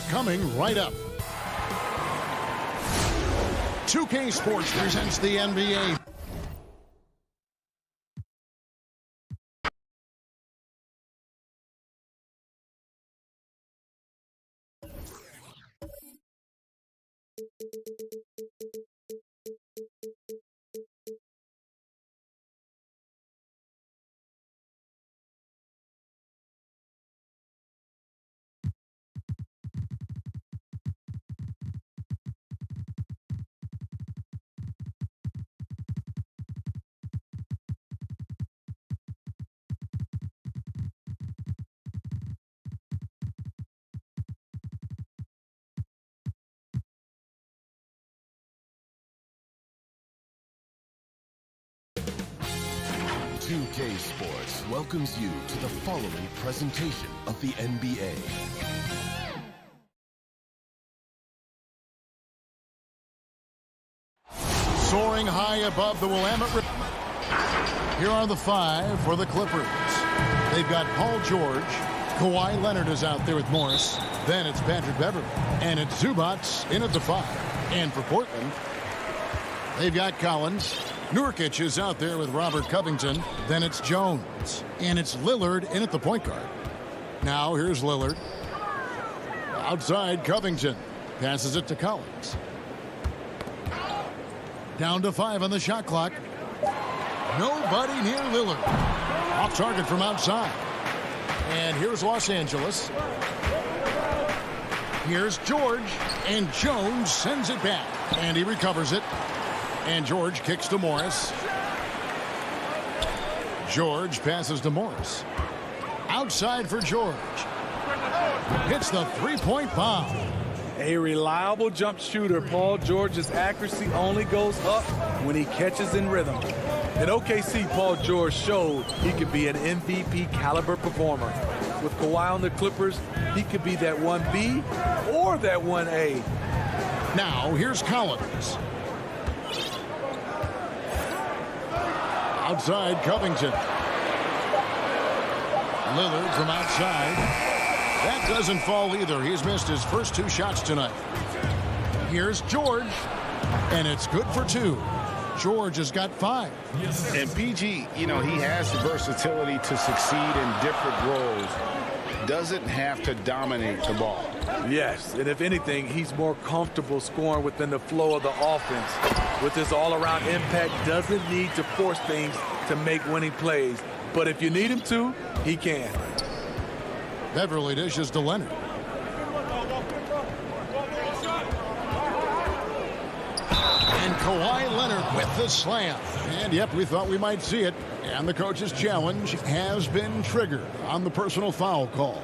coming right up. 2K Sports presents the NBA. CLA Sports welcomes you to the following presentation of the NBA. Soaring high above the Willamette River. Here are the five for the Clippers. They've got Paul George. Kawhi Leonard is out there with Morris. Then it's Patrick Beverley. And it's Zubac in at the five. And for Portland, they've got Collins. Nurkic is out there with Robert Covington. Then it's Jones. And it's Lillard in at the point guard. Now here's Lillard. Outside Covington. Passes it to Collins. Down to 5 on the shot clock. Nobody near Lillard. Off target from outside. And here's Los Angeles. Here's George. And Jones sends it back. And he recovers it. And George kicks to Morris. George passes to Morris. Outside for George. Hits the three-point bomb. A reliable jump shooter, Paul George's accuracy only goes up when he catches in rhythm. In OKC, Paul George showed he could be an MVP caliber performer. With Kawhi on the Clippers, he could be that 1B or that 1A. Now here's Collins. Outside Covington. Lillard from outside. That doesn't fall either. He's missed his first 2 shots tonight. Here's George. And it's good for 2. George has got 5. And PG, you know, he has the versatility to succeed in different roles. Doesn't have to dominate the ball. Yes, and if anything, he's more comfortable scoring within the flow of the offense. With his all-around impact, doesn't need to force things to make winning plays. But if you need him to, he can. Beverly dishes to Leonard. And Kawhi Leonard with the slam. And yep, we thought we might see it. And the coach's challenge has been triggered on the personal foul call.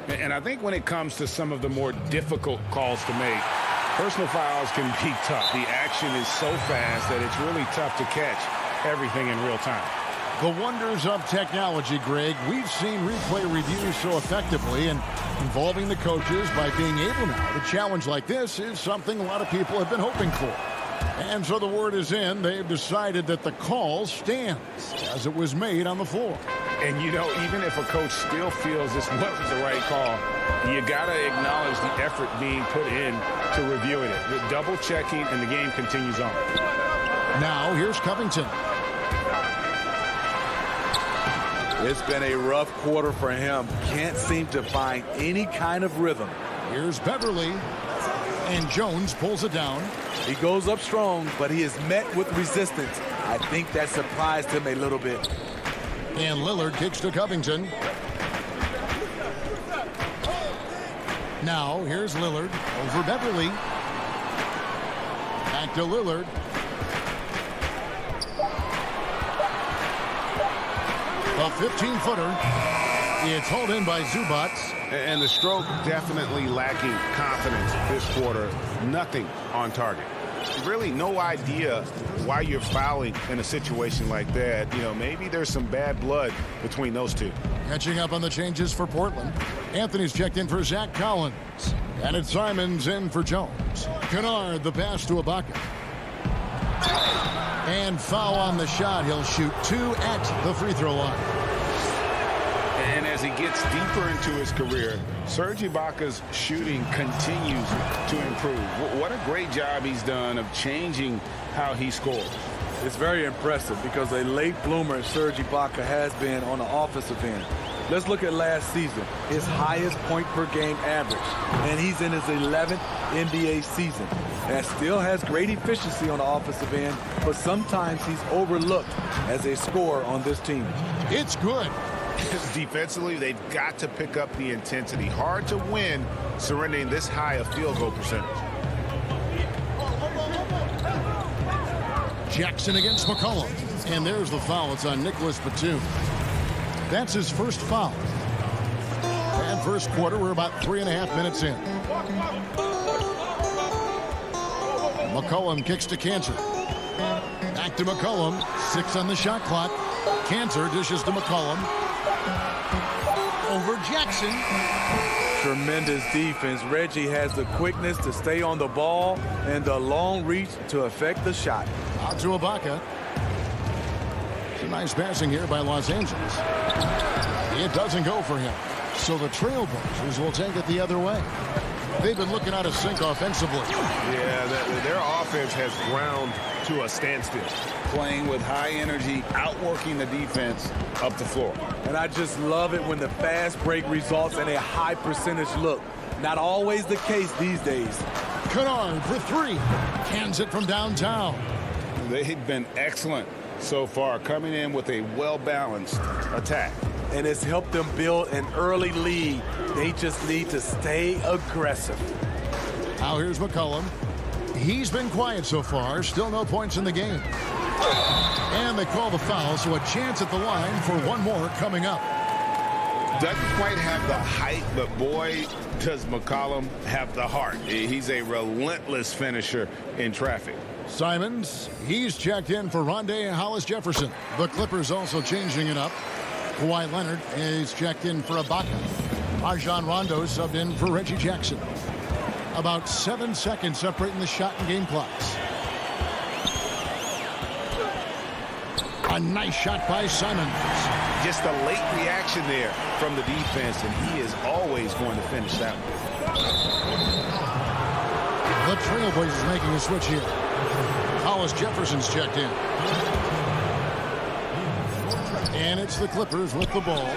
And I think when it comes to some of the more difficult calls to make, personal fouls can be tough. The action is so fast that it's really tough to catch everything in real time. The wonders of technology, Greg. We've seen replay reviews so effectively, and involving the coaches by being able now to challenge like this is something a lot of people have been hoping for. And so the word is in. They've decided that the call stands as it was made on the floor. And, you know, even if a coach still feels this wasn't the right call, you got to acknowledge the effort being put in to reviewing it. The double checking, and the game continues on. Now here's Covington. It's been a rough quarter for him. Can't seem to find any kind of rhythm. Here's Beverly. And Jones pulls it down. He goes up strong, but he is met with resistance. I think that surprised him a little bit. And Lillard kicks to Covington. Now here's Lillard over Beverly. Back to Lillard. A 15-footer. It's hauled in by Zubac. And the stroke definitely lacking confidence this quarter. Nothing on target. Really no idea why you're fouling in a situation like that. You know, maybe there's some bad blood between those two. Catching up on the changes for Portland. Anthony's checked in for Zach Collins. And it's Simons in for Jones. Kennard, the pass to Ibaka. And foul on the shot. He'll shoot 2 at the free throw line. And as he gets deeper into his career, Serge Ibaka's shooting continues to improve. What a great job he's done of changing how he scores. It's very impressive because a late bloomer Serge Ibaka has been on the offensive end. Let's look at last season, his highest point per game average, and he's in his 11th NBA season. And still has great efficiency on the offensive end, but sometimes he's overlooked as a scorer on this team. It's good. Defensively, they've got to pick up the intensity. Hard to win surrendering this high a field goal percentage. Jackson against McCollum. And there's the foul. It's on Nicholas Batum. That's his first foul. And first quarter, we're about 3.5 minutes in. McCollum kicks to Cantor. Back to McCollum. 6 on the shot clock. Cantor dishes to McCollum. Over Jackson. Tremendous defense. Reggie has the quickness to stay on the ball and the long reach to affect the shot. Out to Ibaka. It's a nice passing here by Los Angeles. It doesn't go for him. So the Trailblazers will take it the other way. They've been looking out of sync offensively. Yeah, their offense has ground to a standstill. Playing with high energy, outworking the defense up the floor. And I just love it when the fast break results in a high percentage look. Not always the case these days. Kennard for 3. Cans it from downtown. They've been excellent so far, coming in with a well-balanced attack. And it's helped them build an early lead. They just need to stay aggressive. Now here's McCollum. He's been quiet so far. Still no points in the game. And they call the foul, so a chance at the line for one more coming up. Doesn't quite have the height, but boy, does McCollum have the heart. He's a relentless finisher in traffic. Simons, he's checked in for Rondé Hollis Jefferson. The Clippers also changing it up. Kawhi Leonard is checked in for Ibaka. Rajon Rondo subbed in for Reggie Jackson. About 7 seconds separating the shot and game clocks. A nice shot by Simons. Just a late reaction there from the defense, and he is always going to finish that one. The Trailblazers making a switch here. Hollis Jefferson's checked in. And it's the Clippers with the ball.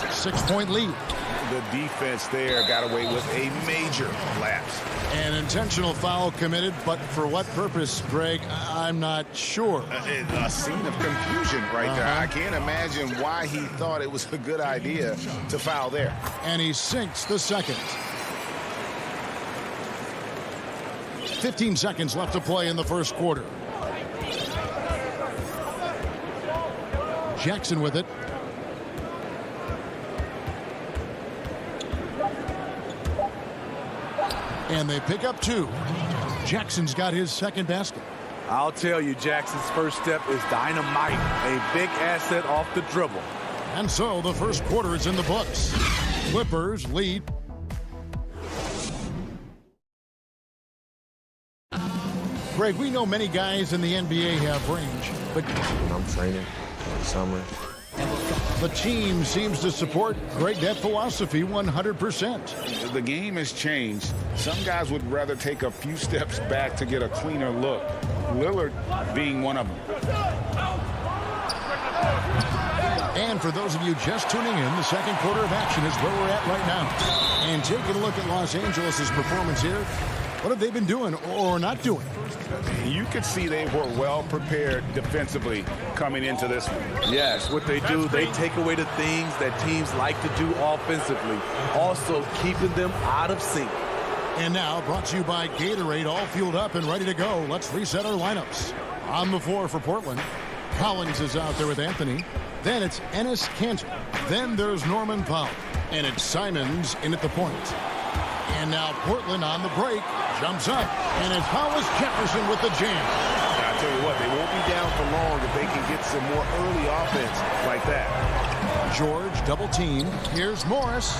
6-point lead. The defense there got away with a major lapse. An intentional foul committed, but for what purpose, Greg? I'm not sure. A scene of confusion right there. I can't imagine why he thought it was a good idea to foul there. And he sinks the second. 15 seconds left to play in the first quarter. Jackson with it. And they pick up 2. Jackson's got his second basket. I'll tell you, Jackson's first step is dynamite. A big asset off the dribble. And so the first quarter is in the books. Clippers lead. Greg, we know many guys in the NBA have range, but I'm training summer. the team seems to support, Greg, that philosophy 100%. The game has changed. Some guys would rather take a few steps back to get a cleaner look. Lillard being one of them. And for those of you just tuning in, the second quarter of action is where we're at right now. And taking a look at Los Angeles' performance here, what have they been doing or not doing? You could see they were well prepared defensively coming into this one. Yes, what they do, they take away the things that teams like to do offensively, also keeping them out of sync. And now, brought to you by Gatorade, all fueled up and ready to go. Let's reset our lineups. On the floor for Portland, Collins is out there with Anthony. Then it's Enes Kanter. Then there's Norman Powell. And it's Simons in at the point. And now Portland on the break. Jumps up. And it's Hollis Jefferson with the jam. I tell you what, they won't be down for long if they can get some more early offense like that. George double team. Here's Morris.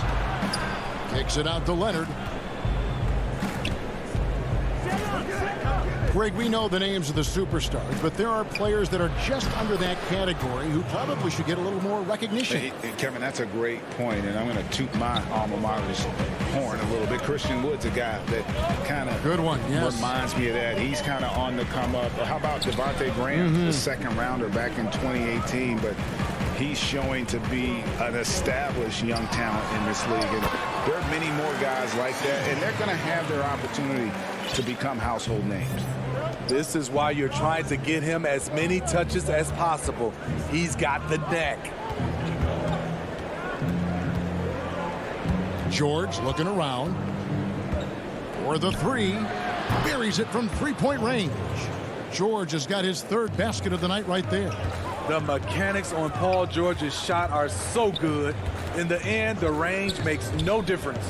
Kicks it out to Leonard. Greg, we know the names of the superstars, but there are players that are just under that category who probably should get a little more recognition. Hey, Kevin, that's a great point, and I'm going to toot my alma mater's horn a little bit. Christian Wood's a guy that kind of good one, yes, reminds me of that. He's kind of on the come up. How about Devontae Graham, the second rounder back in 2018, but he's showing to be an established young talent in this league. And there are many more guys like that, and they're going to have their opportunity to become household names. This is why you're trying to get him as many touches as possible. He's got the neck. George looking around for the three. Buries it from three-point range. George has got his third basket of the night right there. The mechanics on Paul George's shot are so good. In the end, the range makes no difference.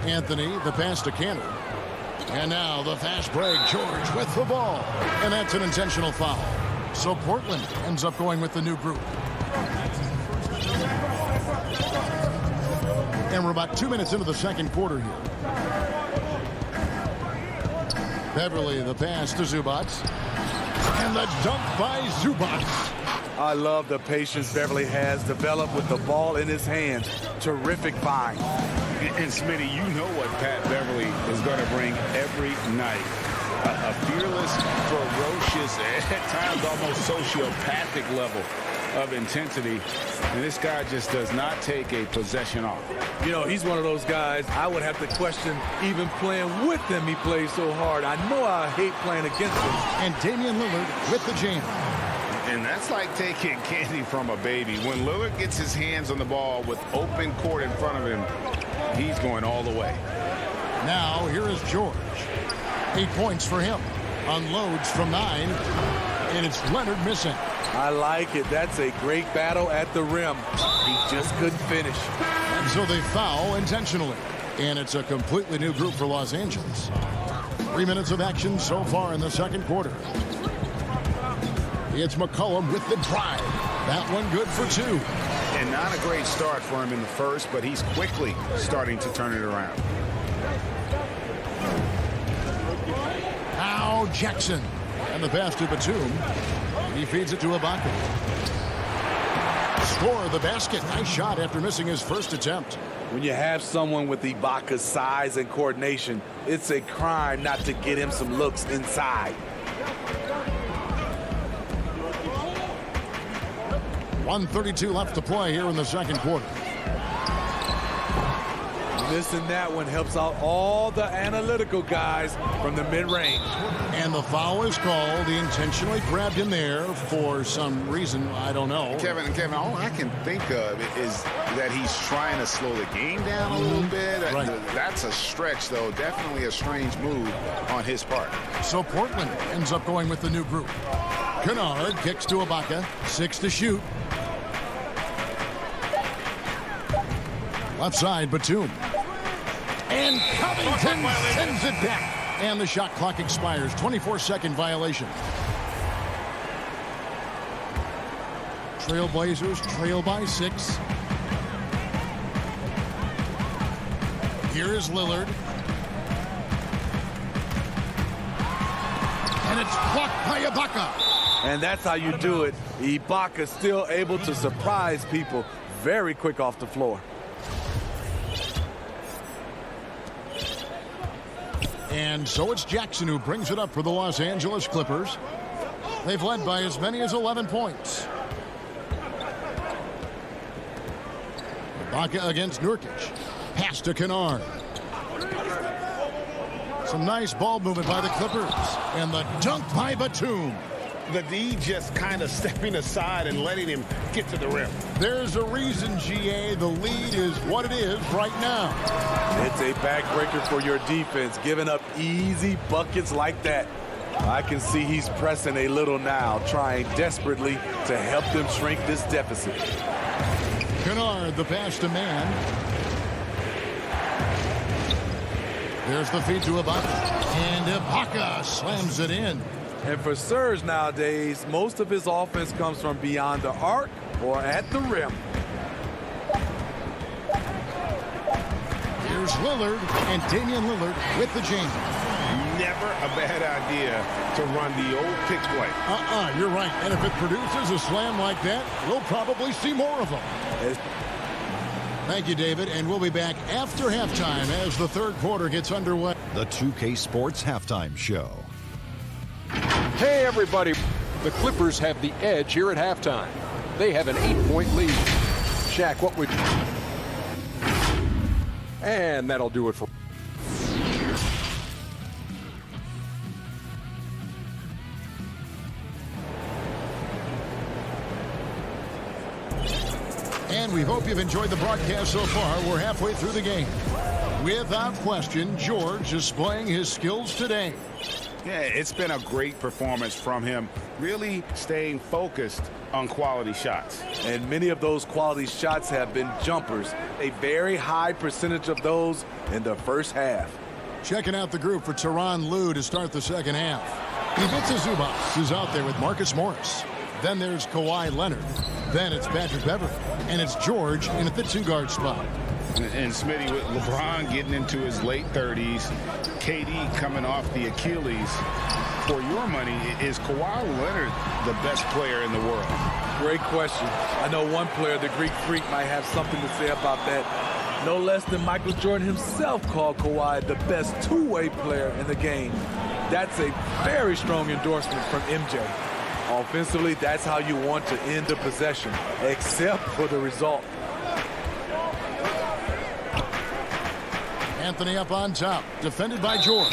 Anthony, the pass to Cannon. And now the fast break. George with the ball. And that's an intentional foul. So Portland ends up going with the new group. And we're about 2 minutes into the second quarter here. Beverly, the pass to Zubac. And the dunk by Zubac. I love the patience Beverly has developed with the ball in his hands. Terrific find. And Smitty, you know what Pat Beverly is going to bring every night. A fearless, ferocious, at times almost sociopathic level of intensity. And this guy just does not take a possession off. You know, he's one of those guys I would have to question even playing with him. He plays so hard. I know I hate playing against him. And Damian Lillard with the jam. And that's like taking candy from a baby. When Lillard gets his hands on the ball with open court in front of him, he's going all the way. Now, here is George. 8 points for him. Unloads from 9. And it's Leonard missing. I like it. That's a great battle at the rim. He just couldn't finish. And so they foul intentionally. And it's a completely new group for Los Angeles. 3 minutes of action so far in the second quarter. It's McCollum with the drive. That one good for 2. And not a great start for him in the first, but he's quickly starting to turn it around. Now Jackson. And the pass to Batum. He feeds it to Ibaka. Score the basket. Nice shot after missing his first attempt. When you have someone with Ibaka's size and coordination, it's a crime not to get him some looks inside. 1:32 left to play here in the second quarter. Missing that one helps out all the analytical guys from the mid-range. And the foul is called. He intentionally grabbed him there for some reason. I don't know. Kevin, all I can think of is that he's trying to slow the game down a little bit. Right. That's a stretch, though. Definitely a strange move on his part. So Portland ends up going with the new group. Kennard kicks to Ibaka. 6 to shoot. Left side, Batum. And Covington sends it back. And the shot clock expires. 24-second violation. Trailblazers trail by 6. Here is Lillard. And it's blocked by Ibaka. And that's how you do it. Ibaka still able to surprise people very quick off the floor. And so it's Jackson who brings it up for the Los Angeles Clippers. They've led by as many as 11 points. Ibaka against Nurkic. Pass to Kennard. Some nice ball movement by the Clippers. And the dunk by Batum. The D just kind of stepping aside and letting him get to the rim. There's a reason, GA. The lead is what it is right now. It's a backbreaker for your defense, giving up easy buckets like that. I can see he's pressing a little now, trying desperately to help them shrink this deficit. Kennard, the pass to man. There's the feed to Ibaka. And Ibaka slams it in. And for Serge nowadays, most of his offense comes from beyond the arc or at the rim. Here's Lillard, and Damian Lillard with the jam. Never a bad idea to run the old pick play. You're right. And if it produces a slam like that, we'll probably see more of them. Thank you, David. And we'll be back after halftime as the third quarter gets underway. The 2K Sports Halftime Show. Hey, everybody. The Clippers have the edge here at halftime. They have an 8-point lead. Shaq, what would... And that'll do it for... And we hope you've enjoyed the broadcast so far. We're halfway through the game. Without question, George displaying his skills today. Yeah, it's been a great performance from him, really staying focused on quality shots. And many of those quality shots have been jumpers. A very high percentage of those in the first half. Checking out the group for Tyronn Lue to start the second half. Ivica Zubac is out there with Marcus Morris. Then there's Kawhi Leonard. Then it's Patrick Beverley. And it's George in at the two-guard spot. And Smitty, with LeBron getting into his late 30s, KD coming off the Achilles, for your money, is Kawhi Leonard the best player in the world? Great question. I know one player, the Greek Freak, might have something to say about that. No less than Michael Jordan himself called Kawhi the best two-way player in the game. That's a very strong endorsement from MJ. Offensively, that's how you want to end the possession, except for the result. Anthony up on top, defended by George.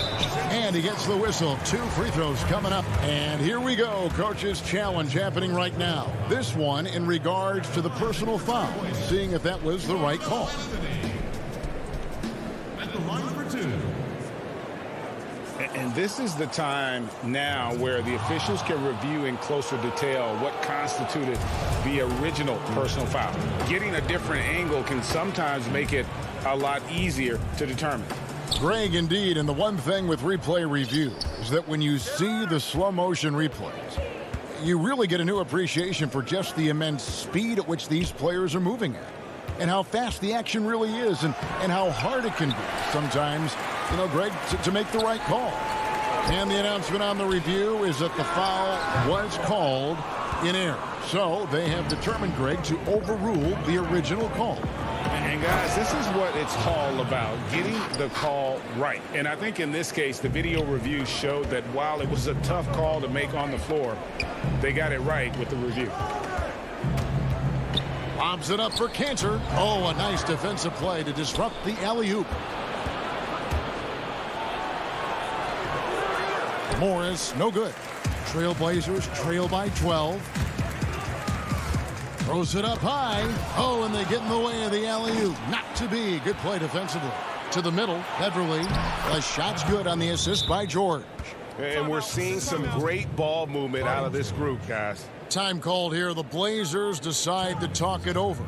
And he gets the whistle. 2 free throws coming up. And here we go. Coach's challenge happening right now. This one in regards to the personal foul, seeing if that was the right call. At the line for 2. And this is the time now where the officials can review in closer detail what constituted the original personal foul. Getting a different angle can sometimes make it a lot easier to determine. Greg, indeed, and the one thing with replay review is that when you see the slow motion replays, you really get a new appreciation for just the immense speed at which these players are moving at, and how fast the action really is, and how hard it can be sometimes, Greg, to make the right call. And the announcement on the review is that the foul was called in error. So they have determined, Greg, to overrule the original call. And guys, this is what it's all about, getting the call right. And I think in this case, the video review showed that while it was a tough call to make on the floor, they got it right with the review. Lobs it up for Cantor. Oh, a nice defensive play to disrupt the alley-oop. Morris, no good. Trailblazers trail by 12. Throws it up high. Oh, and they get in the way of the alley-oop. Not to be. Good play defensively. To the middle, Beverley. The shot's good on the assist by George. And we're seeing some great ball movement out of this group, guys. Time called here. The Blazers decide to talk it over.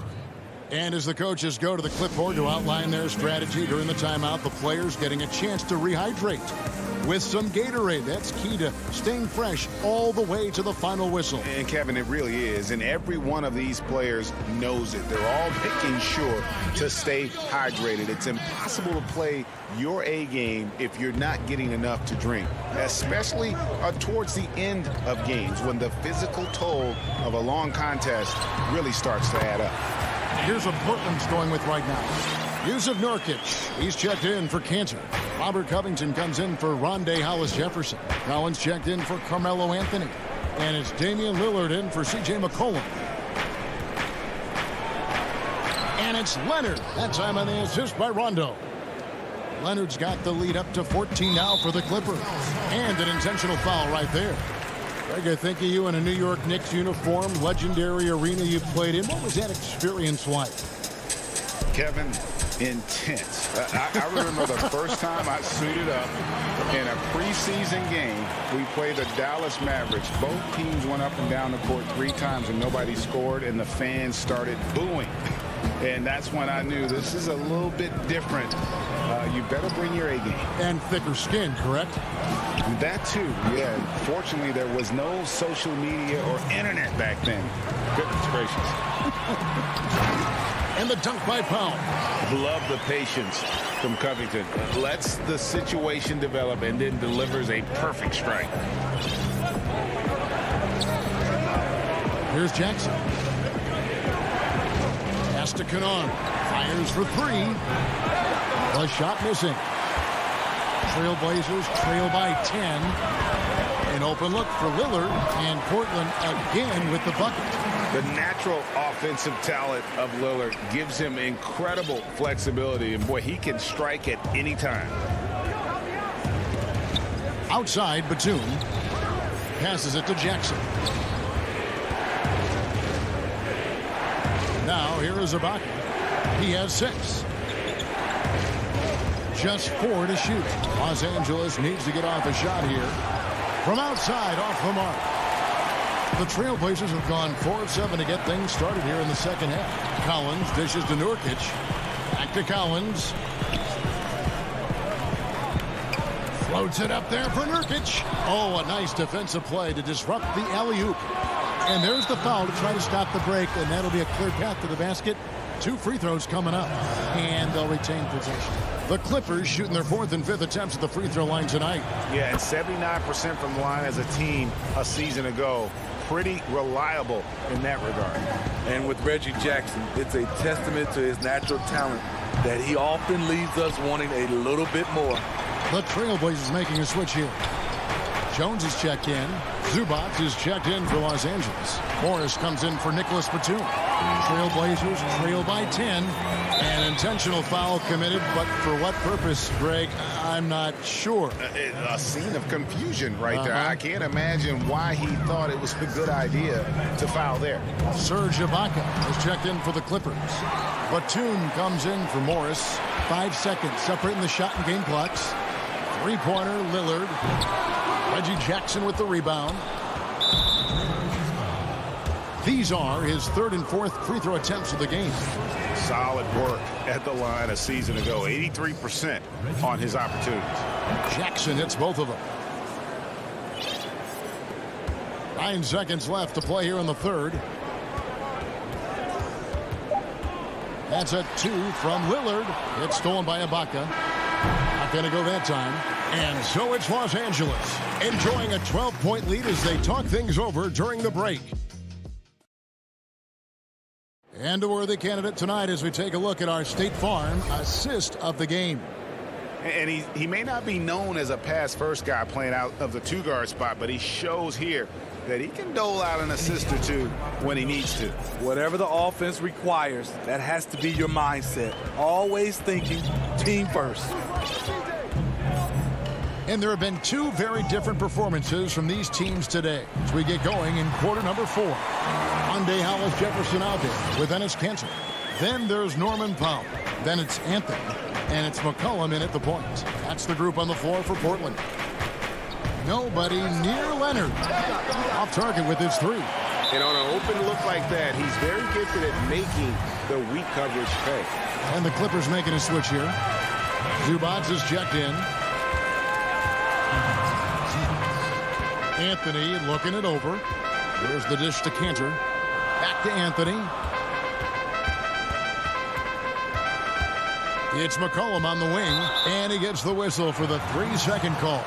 And as the coaches go to the clipboard to outline their strategy during the timeout, the players getting a chance to rehydrate with some Gatorade. That's key to staying fresh all the way to the final whistle. And Kevin, it really is. And every one of these players knows it. They're all making sure to stay hydrated. It's impossible to play your A game if you're not getting enough to drink, especially towards the end of games when the physical toll of a long contest really starts to add up. Here's what Portland's going with right now. Yusuf Nurkic, he's checked in for Cantor. Robert Covington comes in for Rondé Hollis-Jefferson. Collins checked in for Carmelo Anthony. And it's Damian Lillard in for C.J. McCollum. And it's Leonard. That time on the assist by Rondo. Leonard's got the lead up to 14 now for the Clippers. And an intentional foul right there. Greg, I think of you in a New York Knicks uniform, legendary arena you played in. What was that experience like? Kevin, intense. I remember the first time I suited up in a preseason game. We played the Dallas Mavericks. Both teams went up and down the court 3 times and nobody scored, and the fans started booing. And that's when I knew this is a little bit different. You better bring your A game. And thicker skin, correct? That too, yeah. Fortunately, there was no social media or internet back then. Goodness gracious. And the dunk by Powell. Love the patience from Covington. Lets the situation develop and then delivers a perfect strike. Here's Jackson. Pass to Cannon. Fires for three. The shot missing. Trailblazers trail by 10. An open look for Lillard. And Portland again with the bucket. The natural offensive talent of Lillard gives him incredible flexibility. And boy, he can strike at any time. Outside, Batum. Passes it to Jackson. Now here is Ibaka. He has 6. Just 4 to shoot. Los Angeles needs to get off a shot here. From outside, off the mark. The Trailblazers have gone 4 of 7 to get things started here in the second half. Collins dishes to Nurkic. Back to Collins. Floats it up there for Nurkic. Oh, a nice defensive play to disrupt the alley-oop. And there's the foul to try to stop the break, and that'll be a clear path to the basket. 2 free throws coming up, and they'll retain possession. The Clippers shooting their 4th and 5th attempts at the free throw line tonight. Yeah, and 79% from the line as a team a season ago. Pretty reliable in that regard. And with Reggie Jackson, it's a testament to his natural talent that he often leaves us wanting a little bit more. The Trailblazers making a switch here. Jones is checked in. Zubac is checked in for Los Angeles. Morris comes in for Nicholas Batum. Trailblazers trail by 10. An intentional foul committed, but for what purpose, Greg? I'm not sure. A scene of confusion right there. I can't imagine why he thought it was a good idea to foul there. Serge Ibaka is checked in for the Clippers. Batum comes in for Morris. 5 seconds separating the shot and game clocks. Three-pointer, Lillard. Reggie Jackson with the rebound. These are his 3rd and 4th free throw attempts of the game. Solid work at the line a season ago. 83% on his opportunities. Jackson hits both of them. 9 seconds left to play here in the 3rd. That's a 2 from Lillard. It's stolen by Ibaka. Not going to go that time. And so it's Los Angeles enjoying a 12-point lead as they talk things over during the break. And a worthy candidate tonight as we take a look at our State Farm assist of the game. And he may not be known as a pass-first guy playing out of the 2-guard spot, but he shows here that he can dole out an assist or 2 when he needs to. Whatever the offense requires, that has to be your mindset. Always thinking team first. And there have been 2 very different performances from these teams today as we get going in quarter number 4. Rondé Hollis-Jefferson out there with Enes Kanter. Then there's Norman Powell. Then it's Anthony. And it's McCollum in at the point. That's the group on the floor for Portland. Nobody near Leonard. Off target with his 3. And on an open look like that, he's very gifted at making the weak coverage pay. And the Clippers making a switch here. Zubac is checked in. Anthony looking it over. There's the dish to Kanter. Back to Anthony. It's McCollum on the wing, and he gets the whistle for the 3-second call.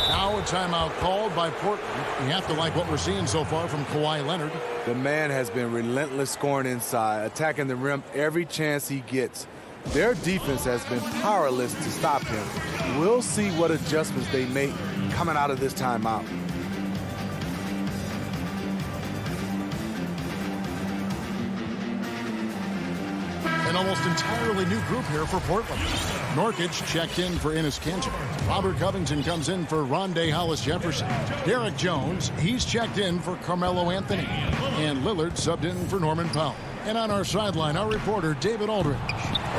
Now a timeout called by Portland. You have to like what we're seeing so far from Kawhi Leonard. The man has been relentless scoring inside, attacking the rim every chance he gets. Their defense has been powerless to stop him. We'll see what adjustments they make coming out of this timeout. An almost entirely new group here for Portland. Nurkic checked in for Enes Kanter. Robert Covington comes in for Rondé Hollis-Jefferson. Derek Jones, he's checked in for Carmelo Anthony. And Lillard subbed in for Norman Powell. And on our sideline, our reporter, David Aldridge.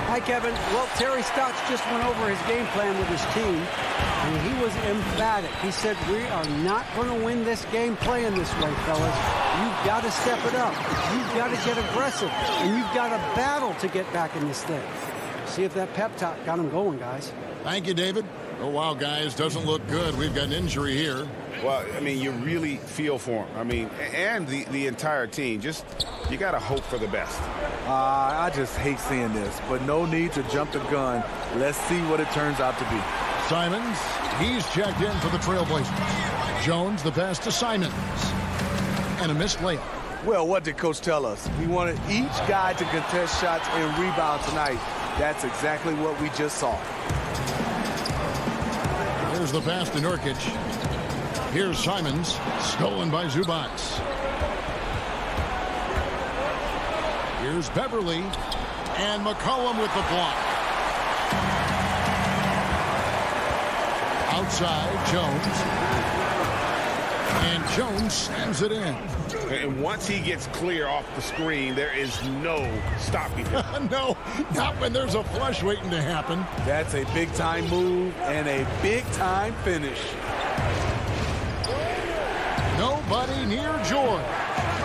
Hi, Kevin. Well, Terry Stotts just went over his game plan with his team, and he was emphatic. He said, we are not going to win this game playing this way, fellas. You've got to step it up. You've got to get aggressive, and you've got to battle to get back in this thing. See if that pep talk got him going, guys. Thank you, David. Oh, wow, guys, doesn't look good. We've got an injury here. Well, I mean, you really feel for him. I mean, and the entire team. Just, you got to hope for the best. I just hate seeing this, but no need to jump the gun. Let's see what it turns out to be. Simons, he's checked in for the Trailblazers. Jones, the pass to Simons. And a missed layup. Well, what did Coach tell us? He wanted each guy to contest shots and rebound tonight. That's exactly what we just saw. Here's the pass to Nurkic. Here's Simons, stolen by Zubac. Here's Beverly, and McCollum with the block. Outside, Jones. And Jones slams it in. And once he gets clear off the screen, there is no stopping him. No, not when there's a flush waiting to happen. That's a big-time move and a big-time finish. Nobody near George.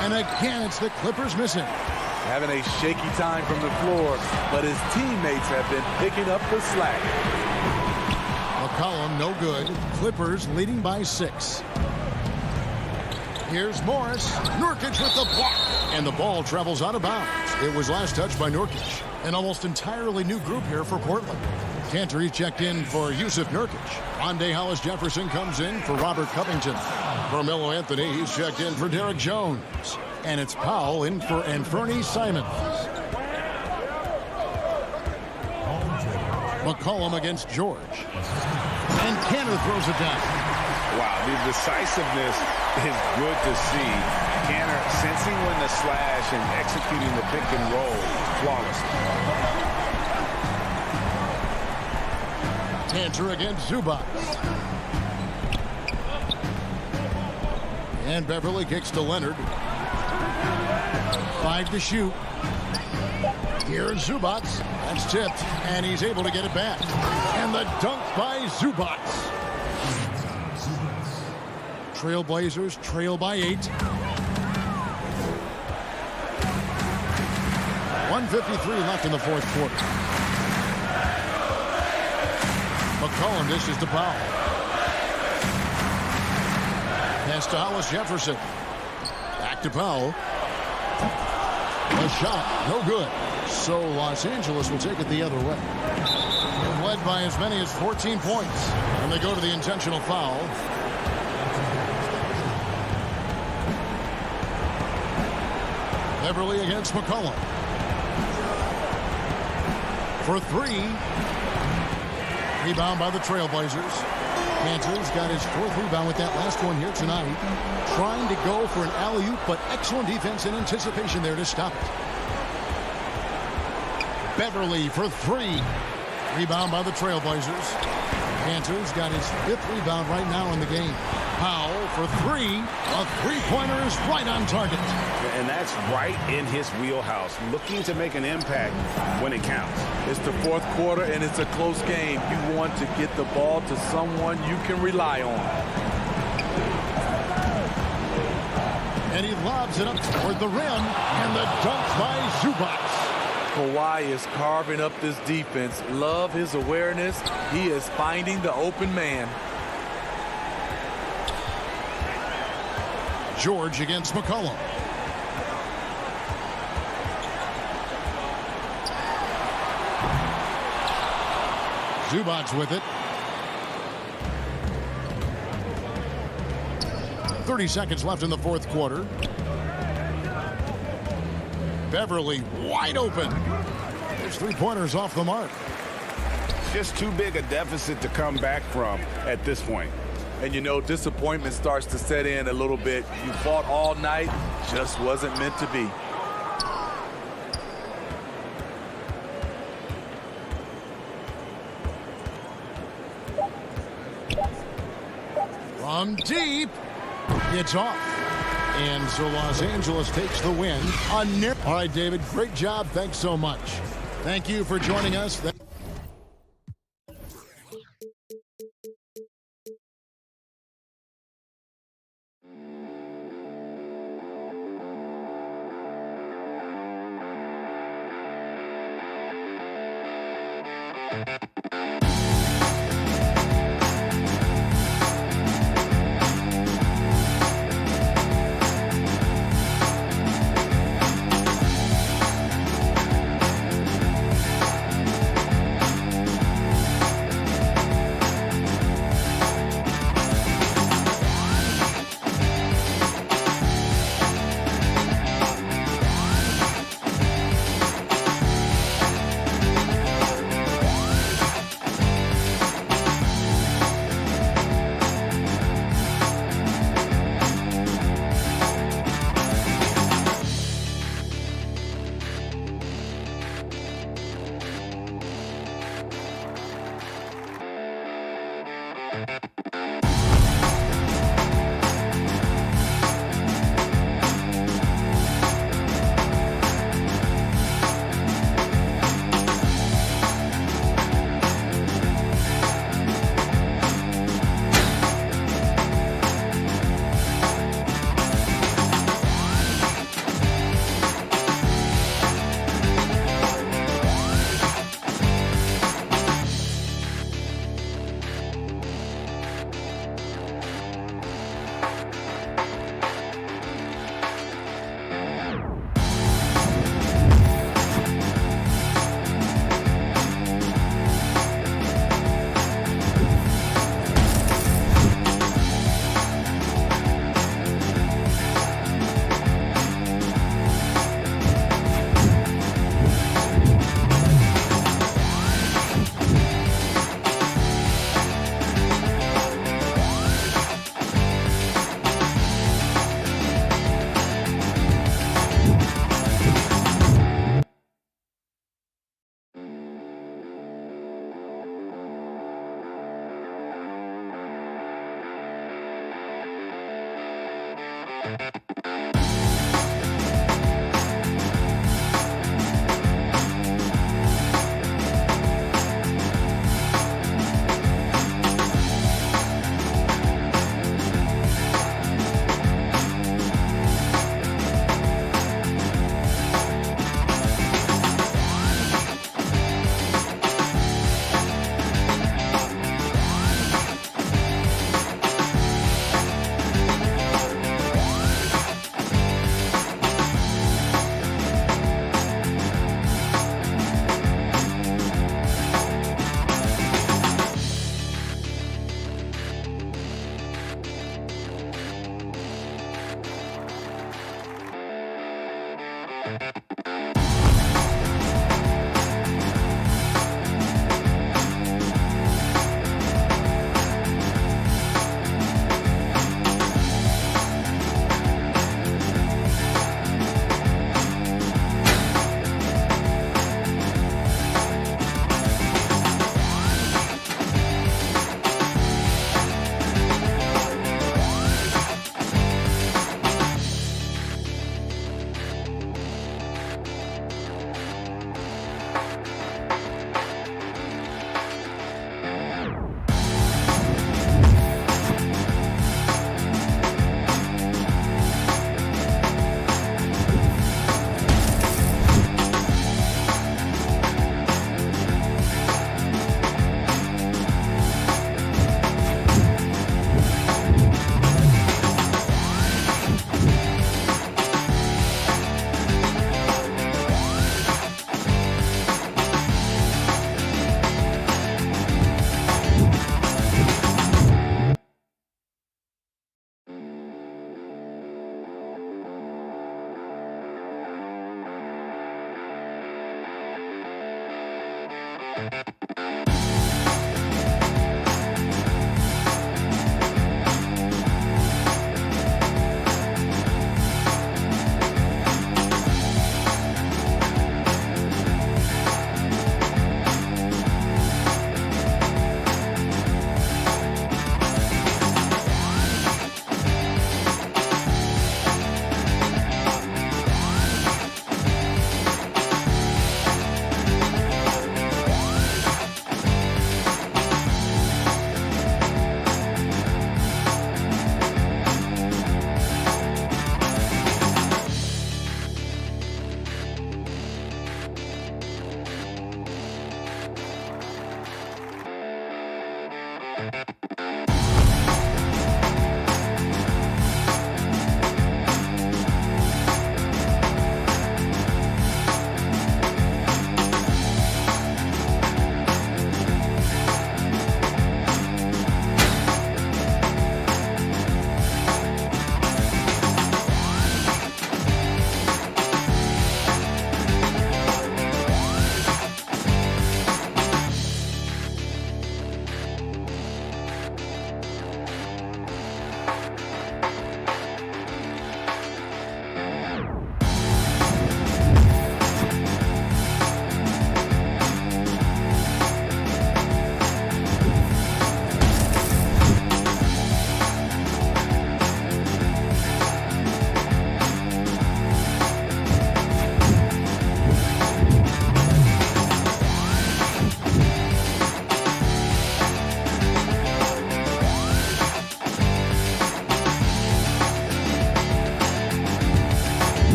And again, it's the Clippers missing. Having a shaky time from the floor, but his teammates have been picking up the slack. McCollum, no good. Clippers leading by 6. Here's Morris. Nurkic with the block. And the ball travels out of bounds. It was last touched by Nurkic. An almost entirely new group here for Portland. Cantor checked in for Yusuf Nurkic. Rondé Hollis-Jefferson comes in for Robert Covington. Carmelo Anthony, he's checked in for Derek Jones. And it's Powell in for Anthony Simons. McCollum against George. And Cantor throws it down. Wow, the decisiveness is good to see. Cantor sensing when the slash and executing the pick and roll flawlessly. Cantor against Zubac. And Beverly kicks to Leonard. 5 to shoot. Here's Zubac. That's tipped, and he's able to get it back. And the dunk by Zubac. Trailblazers trail by 8. 1:53 left in the fourth quarter. McCollum dishes to Powell. Pass to Hollis-Jefferson. Back to Powell. A shot, no good. So Los Angeles will take it the other way. They've led by as many as 14 points. And they go to the intentional foul. Beverly against McCollum. For 3. Rebound by the Trailblazers. Cantor's got his 4th rebound with that last one here tonight. Trying to go for an alley-oop, but excellent defense and anticipation there to stop it. Beverly for 3. Rebound by the Trailblazers. Cantor's got his 5th rebound right now in the game. Powell for 3. A three-pointer is right on target. And that's right in his wheelhouse, looking to make an impact when it counts. It's the fourth quarter, and it's a close game. You want to get the ball to someone you can rely on. And he lobs it up toward the rim, and the dunk by Zubac. Kawhi is carving up this defense. Love his awareness. He is finding the open man. George against McCollum. Zubac with it. 30 seconds left in the fourth quarter. Beverly wide open. His three-pointers off the mark. Just too big a deficit to come back from at this point. And you know, disappointment starts to set in a little bit. You fought all night, just wasn't meant to be. From deep, it's off. And so Los Angeles takes the win. All right, David, great job. Thanks so much. Thank you for joining us.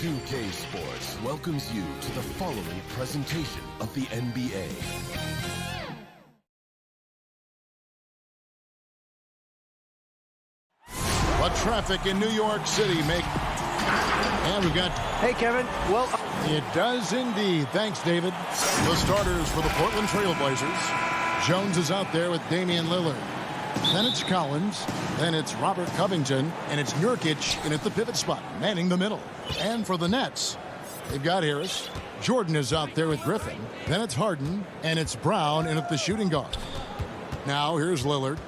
2K Sports welcomes you to the following presentation of the NBA. But traffic in New York City and we've got... Hey, Kevin. Well... It does indeed. Thanks, David. The starters for the Portland Trail Blazers. Jones is out there with Damian Lillard. Then it's Collins. Then it's Robert Covington. And it's Nurkic in at the pivot spot, manning the middle. And for the Nets, they've got Harris. Jordan is out there with Griffin. Then it's Harden. And it's Brown in at the shooting guard. Now here's Lillard.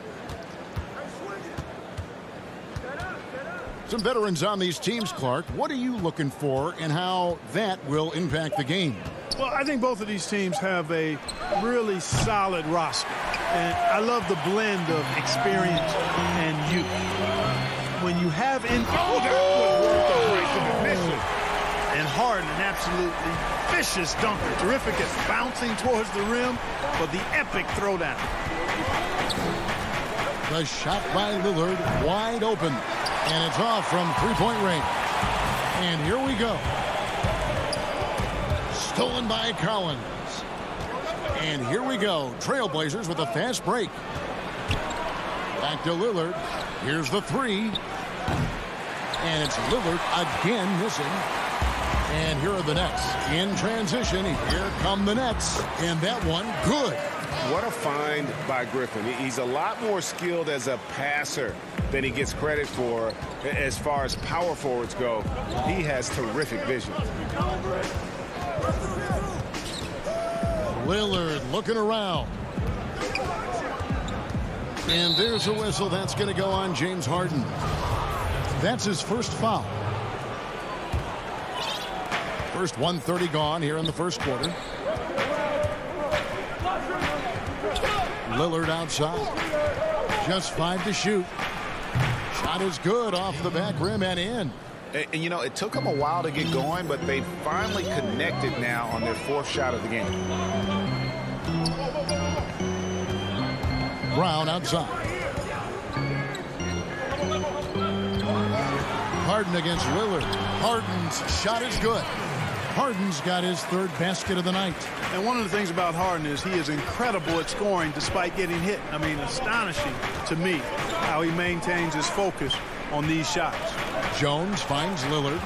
Some veterans on these teams, Clark. What are you looking for and how that will impact the game? Well, I think both of these teams have a really solid roster. And I love the blend of experience and youth. When you have and Harden, an absolutely vicious dunker. Terrific at bouncing towards the rim, but the epic throwdown. The shot by Lillard, wide open. And it's off from three-point range. And here we go. Stolen by Collins. And here we go. Trailblazers with a fast break. Back to Lillard. Here's the three. And it's Lillard again missing. And here are the Nets. In transition, here come the Nets. And that one, good. What a find by Griffin. He's a lot more skilled as a passer than he gets credit for as far as power forwards go. He has terrific vision. Lillard looking around. And there's a whistle. That's going to go on James Harden. That's his first foul. First 1:30 gone here in the first quarter. Lillard outside. Just 5 to shoot. Shot is good off the back rim and in. And you know, it took them a while to get going, but they finally connected now on their fourth shot of the game. Brown outside. Harden against Lillard. Harden's shot is good. Harden's got his third basket of the night. And one of the things about Harden is he is incredible at scoring despite getting hit. I mean, astonishing to me how he maintains his focus on these shots. Jones finds Lillard.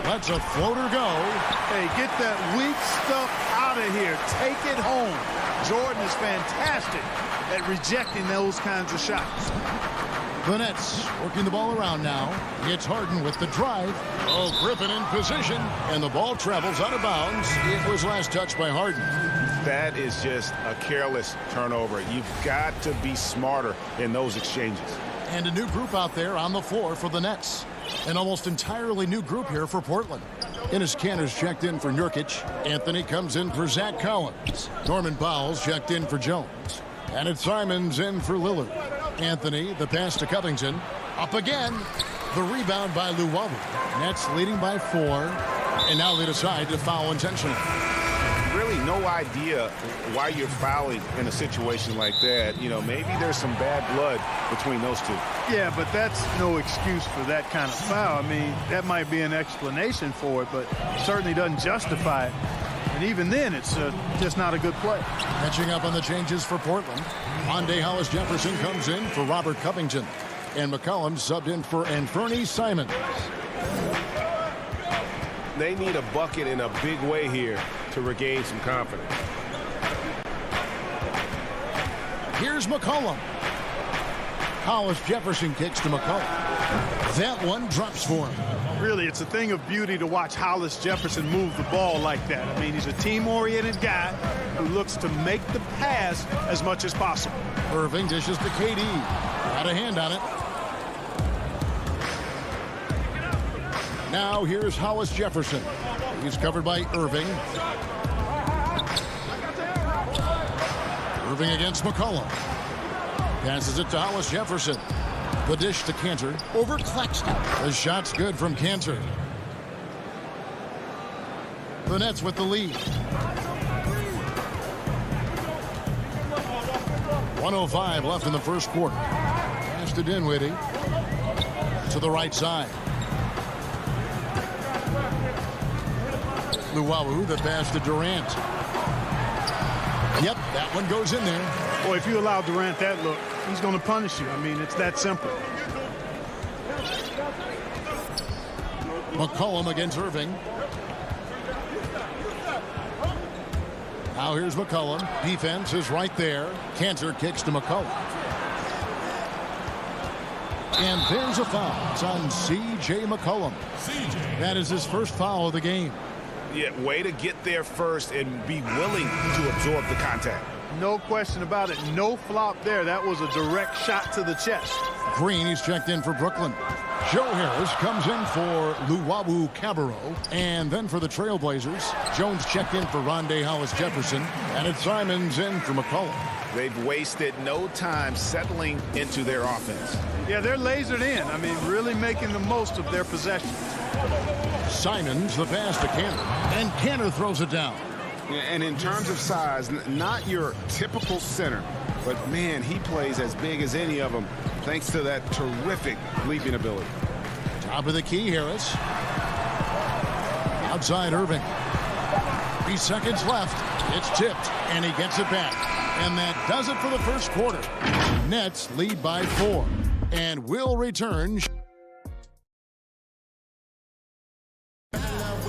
Lets a floater go. Hey, get that weak stuff out of here. Take it home. Jordan is fantastic at rejecting those kinds of shots. The Nets working the ball around now. It's Harden with the drive. Oh, Griffin in position. And the ball travels out of bounds. It was last touched by Harden. That is just a careless turnover. You've got to be smarter in those exchanges. And a new group out there on the floor for the Nets. An almost entirely new group here for Portland. Enes Kanter's checked in for Nurkic. Anthony comes in for Zach Collins. Norman Powell's checked in for Jones. And it's Simons in for Lillard. Anthony, the pass to Covington. Up again. The rebound by Luwawu. Nets leading by 4. And now they decide to foul intentionally. Really no idea why you're fouling in a situation like that. You know, maybe there's some bad blood between those two. Yeah, but that's no excuse for that kind of foul. I mean, that might be an explanation for it, but certainly doesn't justify it. And even then, it's just not a good play. Catching up on the changes for Portland. Monday Hollis Jefferson comes in for Robert Covington. And McCollum subbed in for Anthony Simons. They need a bucket in a big way here to regain some confidence. Here's McCollum. Hollis Jefferson kicks to McCollum. That one drops for him. Really, it's a thing of beauty to watch Hollis Jefferson move the ball like that. I mean, he's a team-oriented guy who looks to make the pass as much as possible. Irving dishes to KD. Got a hand on it. Now here's Hollis Jefferson. He's covered by Irving. Irving against McCollum. Passes it to Hollis Jefferson. The dish to Kanter. Over Claxton. The shot's good from Kanter. The Nets with the lead. 1:05 left in the first quarter. Pass to Dinwiddie. To the right side. Luwawu, the pass to Durant. Yep, that one goes in there. Boy, if you allow Durant that look, he's going to punish you. I mean, it's that simple. McCollum against Irving. Now here's McCollum. Defense is right there. Cantor kicks to McCollum. And there's a foul. It's on C.J. McCollum. That is his first foul of the game. Yeah, way to get there first and be willing to absorb the contact. No question about it. No flop there. That was a direct shot to the chest. Green, he's checked in for Brooklyn. Joe Harris comes in for Luwawu Cabarro. And then for the Trailblazers, Jones checked in for Rondé Hollis-Jefferson. And it's Simons in for McCollum. They've wasted no time settling into their offense. Yeah, they're lasered in. I mean, really making the most of their possessions. Simons, the pass to Cantor. And Cantor throws it down. And in terms of size, not your typical center, but man, he plays as big as any of them thanks to that terrific leaping ability. Top of the key, Harris. Outside Irving. 3 seconds left. It's tipped, and he gets it back. And that does it for the first quarter. Nets lead by 4. And will return.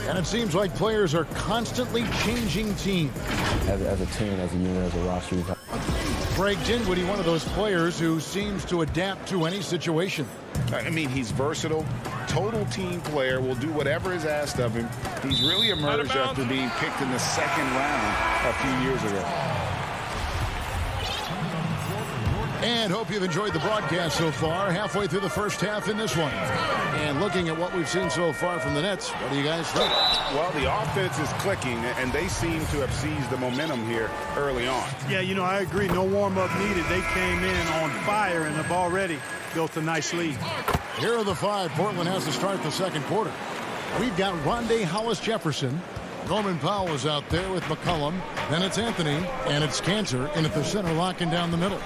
And it seems like players are constantly changing teams. As a team, as a unit, as a roster, Greg Dinwiddie, one of those players who seems to adapt to any situation. I mean, he's versatile, total team player, will do whatever is asked of him. He's really emerged after being picked in the second round a few years ago. And hope you've enjoyed the broadcast so far. Halfway through the first half in this one. And looking at what we've seen so far from the Nets, what do you guys think? Well, the offense is clicking, and they seem to have seized the momentum here early on. Yeah, you know, I agree. No warm-up needed. They came in on fire and have already built a nice lead. Here are the 5 Portland has to start the second quarter. We've got Rondé Hollis-Jefferson. Norman Powell is out there with McCollum. Then it's Anthony, and it's Cantor in at the center, locking down the middle.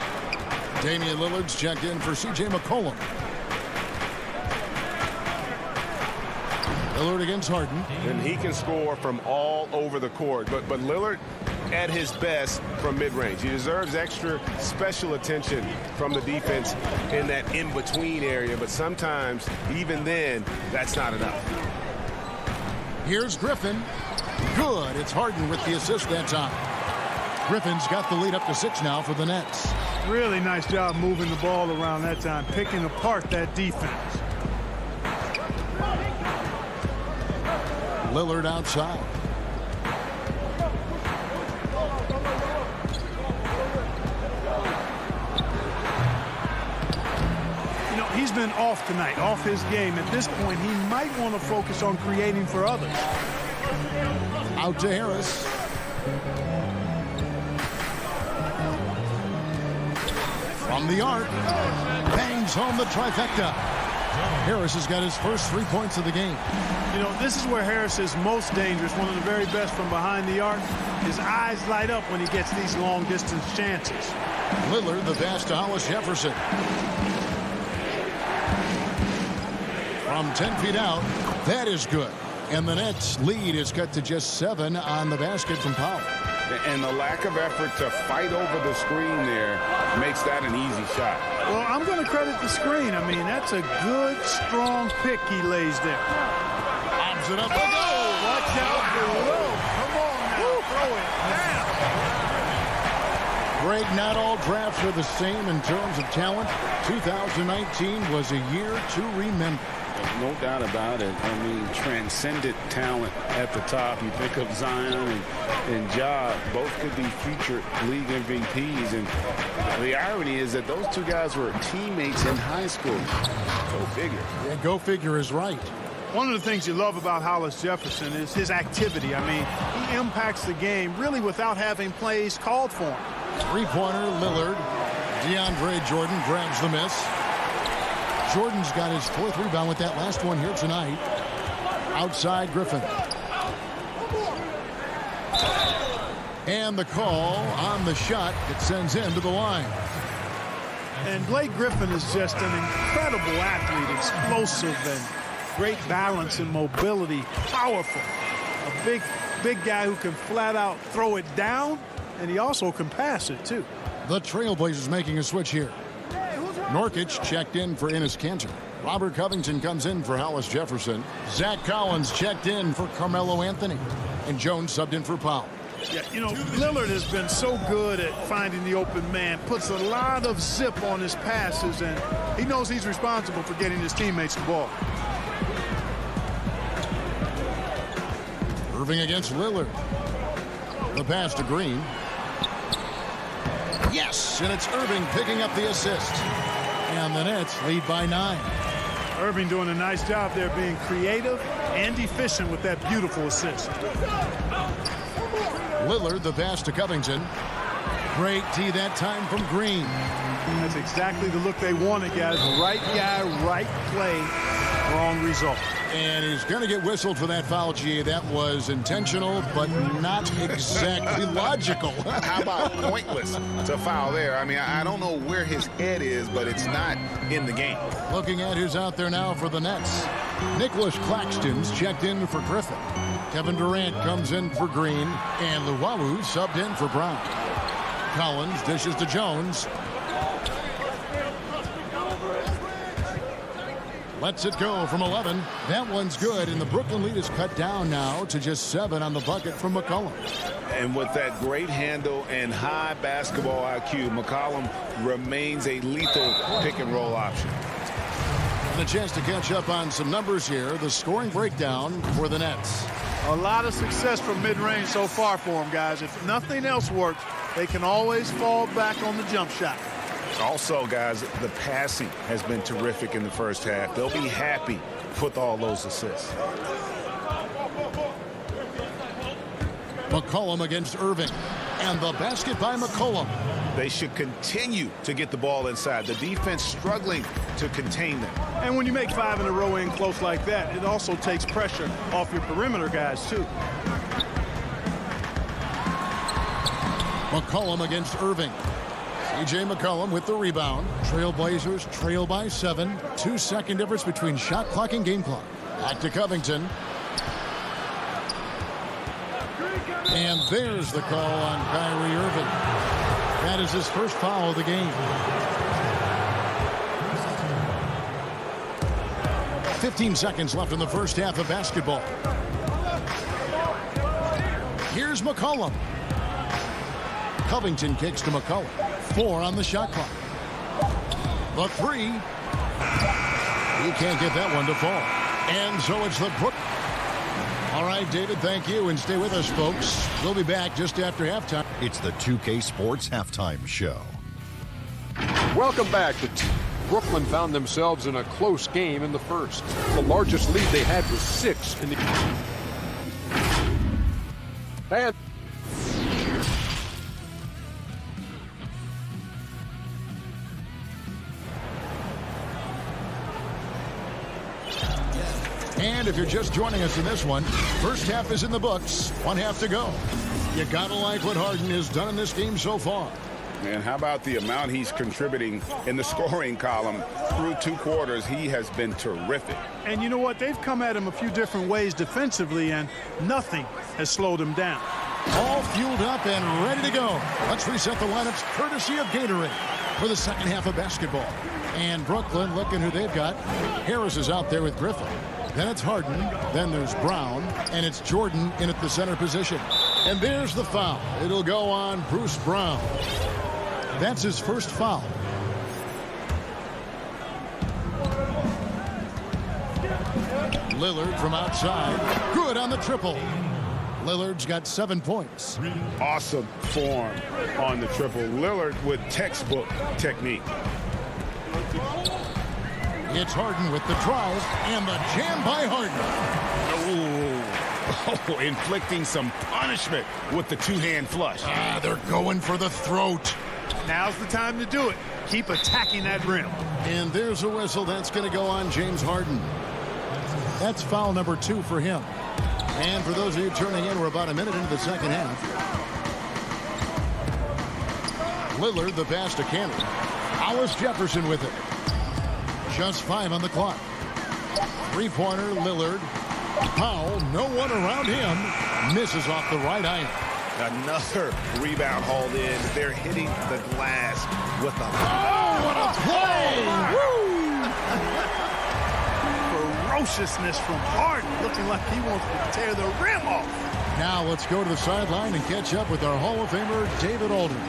Damian Lillard's checked in for C.J. McCollum. Lillard against Harden. And he can score from all over the court. But Lillard at his best from mid-range. He deserves extra special attention from the defense in that in-between area. But sometimes, even then, that's not enough. Here's Griffin. Good. It's Harden with the assist that time. Griffin's got the lead up to 6 now for the Nets. Really nice job moving the ball around that time, picking apart that defense. Lillard outside. You know, he's been off tonight, off his game. At this point, he might want to focus on creating for others. Out to Harris. From the arc, bangs home the trifecta. Harris has got his first 3 points of the game. You know, this is where Harris is most dangerous, one of the very best from behind the arc. His eyes light up when he gets these long-distance chances. Lillard, the pass to Hollis-Jefferson. From 10 feet out, that is good. And the Nets' lead is cut to just 7 on the basket from Powell. And the lack of effort to fight over the screen there makes that an easy shot. Well, I'm going to credit the screen. I mean, that's a good, strong pick he lays there. Bobs it up. Oh, watch out below. Come on now, throw it down. Greg, not all drafts are the same in terms of talent. 2019 was a year to remember. No doubt about it. I mean, transcendent talent at the top. You pick up Zion and Ja, both could be future league MVPs. And the irony is that those two guys were teammates in high school. Go figure. Yeah, go figure is right. One of the things you love about Hollis-Jefferson is his activity. I mean, he impacts the game really without having plays called for him. Three-pointer, Lillard. DeAndre Jordan grabs the miss. Jordan's got his 4th rebound with that last one here tonight. Outside Griffin. And the call on the shot that sends him to the line. And Blake Griffin is just an incredible athlete, explosive and great balance and mobility, powerful. A big guy who can flat out throw it down, and he also can pass it too. The Trailblazers making a switch here. Norkic checked in for Enes Kanter. Robert Covington comes in for Hollis-Jefferson. Zach Collins checked in for Carmelo Anthony. And Jones subbed in for Powell. Yeah, you know, Lillard has been so good at finding the open man, puts a lot of zip on his passes, and he knows he's responsible for getting his teammates the ball. Irving against Lillard. The pass to Green. Yes, and it's Irving picking up the assist. And the Nets lead by 9. Irving doing a nice job there being creative and efficient with that beautiful assist. Lillard, the pass to Covington. Great D that time from Green. That's exactly the look they wanted, guys. Right guy, right play, wrong result. And he's going to get whistled for that foul, G. That was intentional, but not exactly logical. How about pointless to foul there? I mean, I don't know where his head is, but it's not in the game. Looking at who's out there now for the Nets. Nicholas Claxton's checked in for Griffin. Kevin Durant comes in for Green, and Luwawu subbed in for Brown. Collins dishes to Jones. Lets it go from 11. That one's good, and the Brooklyn lead is cut down now to just 7 on the bucket from McCollum. And with that great handle and high basketball IQ, McCollum remains a lethal pick-and-roll option. And a chance to catch up on some numbers here. The scoring breakdown for the Nets. A lot of success from mid-range so far for them, guys. If nothing else works, they can always fall back on the jump shot. Also, guys, the passing has been terrific in the first half. They'll be happy with all those assists. McCollum against Irving. And the basket by McCollum. They should continue to get the ball inside. The defense struggling to contain them. And when you make 5 in a row in close like that, it also takes pressure off your perimeter guys, too. McCollum against Irving. C.J. McCollum with the rebound. Trailblazers trail by 7. 2-second difference between shot clock and game clock. Back to Covington. And there's the call on Kyrie Irving. That is his first foul of the game. 15 seconds left in the first half of basketball. Here's McCollum. Covington kicks to McCollum. 4 on the shot clock. The 3. He can't get that one to fall. And so it's the Brook. All right, David, thank you. And stay with us, folks. We'll be back just after halftime. It's the 2K Sports Halftime Show. Welcome back. Brooklyn found themselves in a close game in the first. The largest lead they had was 6 in the... And... And if you're just joining us in this one, first half is in the books. 1 half to go. You gotta like what Harden has done in this game so far. And how about the amount he's contributing in the scoring column through 2 quarters? He has been terrific. And you know what? They've come at him a few different ways defensively, and nothing has slowed him down. All fueled up and ready to go. Let's reset the lineups courtesy of Gatorade for the second half of basketball. And Brooklyn, looking who they've got. Harris is out there with Griffin. Then it's Harden, then there's Brown, and it's Jordan in at the center position. And there's the foul. It'll go on Bruce Brown. That's his first foul. Lillard from outside. Good on the triple. Lillard's got 7 points. Awesome form on the triple. Lillard with textbook technique. It's Harden with the drive and the jam by Harden. Oh, inflicting some punishment with the 2-hand flush. They're going for the throat. Now's the time to do it. Keep attacking that rim. And there's a whistle. That's going to go on James Harden. That's foul number 2 for him. And for those of you turning in, we're about a minute into the second half. Lillard, the pass to Cannon. Alice Jefferson with it. Just 5 on the clock. 3-pointer, Lillard. Powell, no one around him. Misses off the right iron. Another rebound hauled in. They're hitting the glass with a... Oh, what a play! Ferociousness from Harden, looking like he wants to tear the rim off. Now let's go to the sideline and catch up with our Hall of Famer, David Aldridge.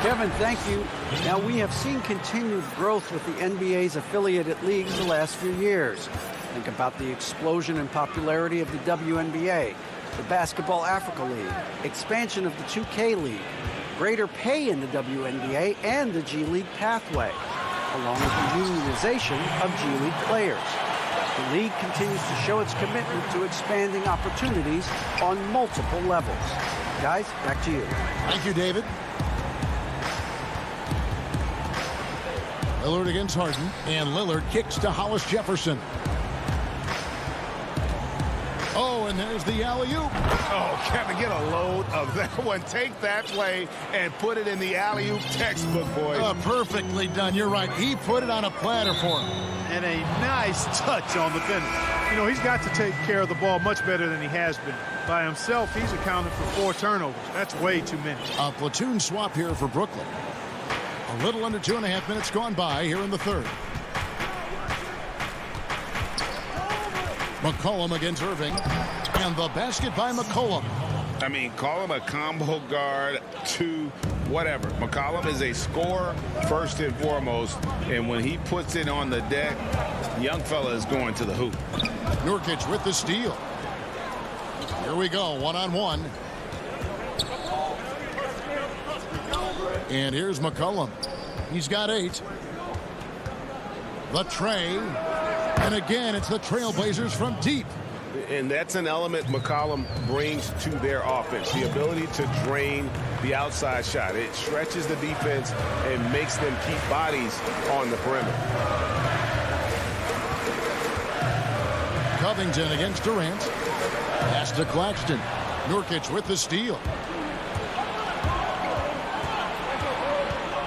Kevin, thank you. Now, we have seen continued growth with the NBA's affiliated leagues the last few years. Think about the explosion in popularity of the WNBA, the Basketball Africa League, expansion of the 2K League, greater pay in the WNBA and the G League pathway, along with the unionization of G League players. The league continues to show its commitment to expanding opportunities on multiple levels. Guys, back to you. Thank you, David. Lillard against Harden, and Lillard kicks to Hollis Jefferson. Oh, and there's the alley-oop. Oh, Kevin, get a load of that one. Take that play and put it in the alley-oop textbook, boys. Perfectly done. You're right. He put it on a platter for him. And a nice touch on the finish. You know, he's got to take care of the ball much better than he has been. By himself, he's accounted for 4 turnovers. That's way too many. A platoon swap here for Brooklyn. A little under 2.5 minutes gone by here in the third. McCollum against Irving. And the basket by McCollum. I mean, call him a combo guard to whatever. McCollum is a scorer first and foremost. And when he puts it on the deck, young fella is going to the hoop. Nurkic with the steal. Here we go, one-on-one. And here's McCollum. He's got 8. The tray. And again, it's the Trailblazers from deep. And that's an element McCollum brings to their offense. The ability to drain the outside shot. It stretches the defense and makes them keep bodies on the perimeter. Covington against Durant. Pass to Claxton. Nurkic with the steal.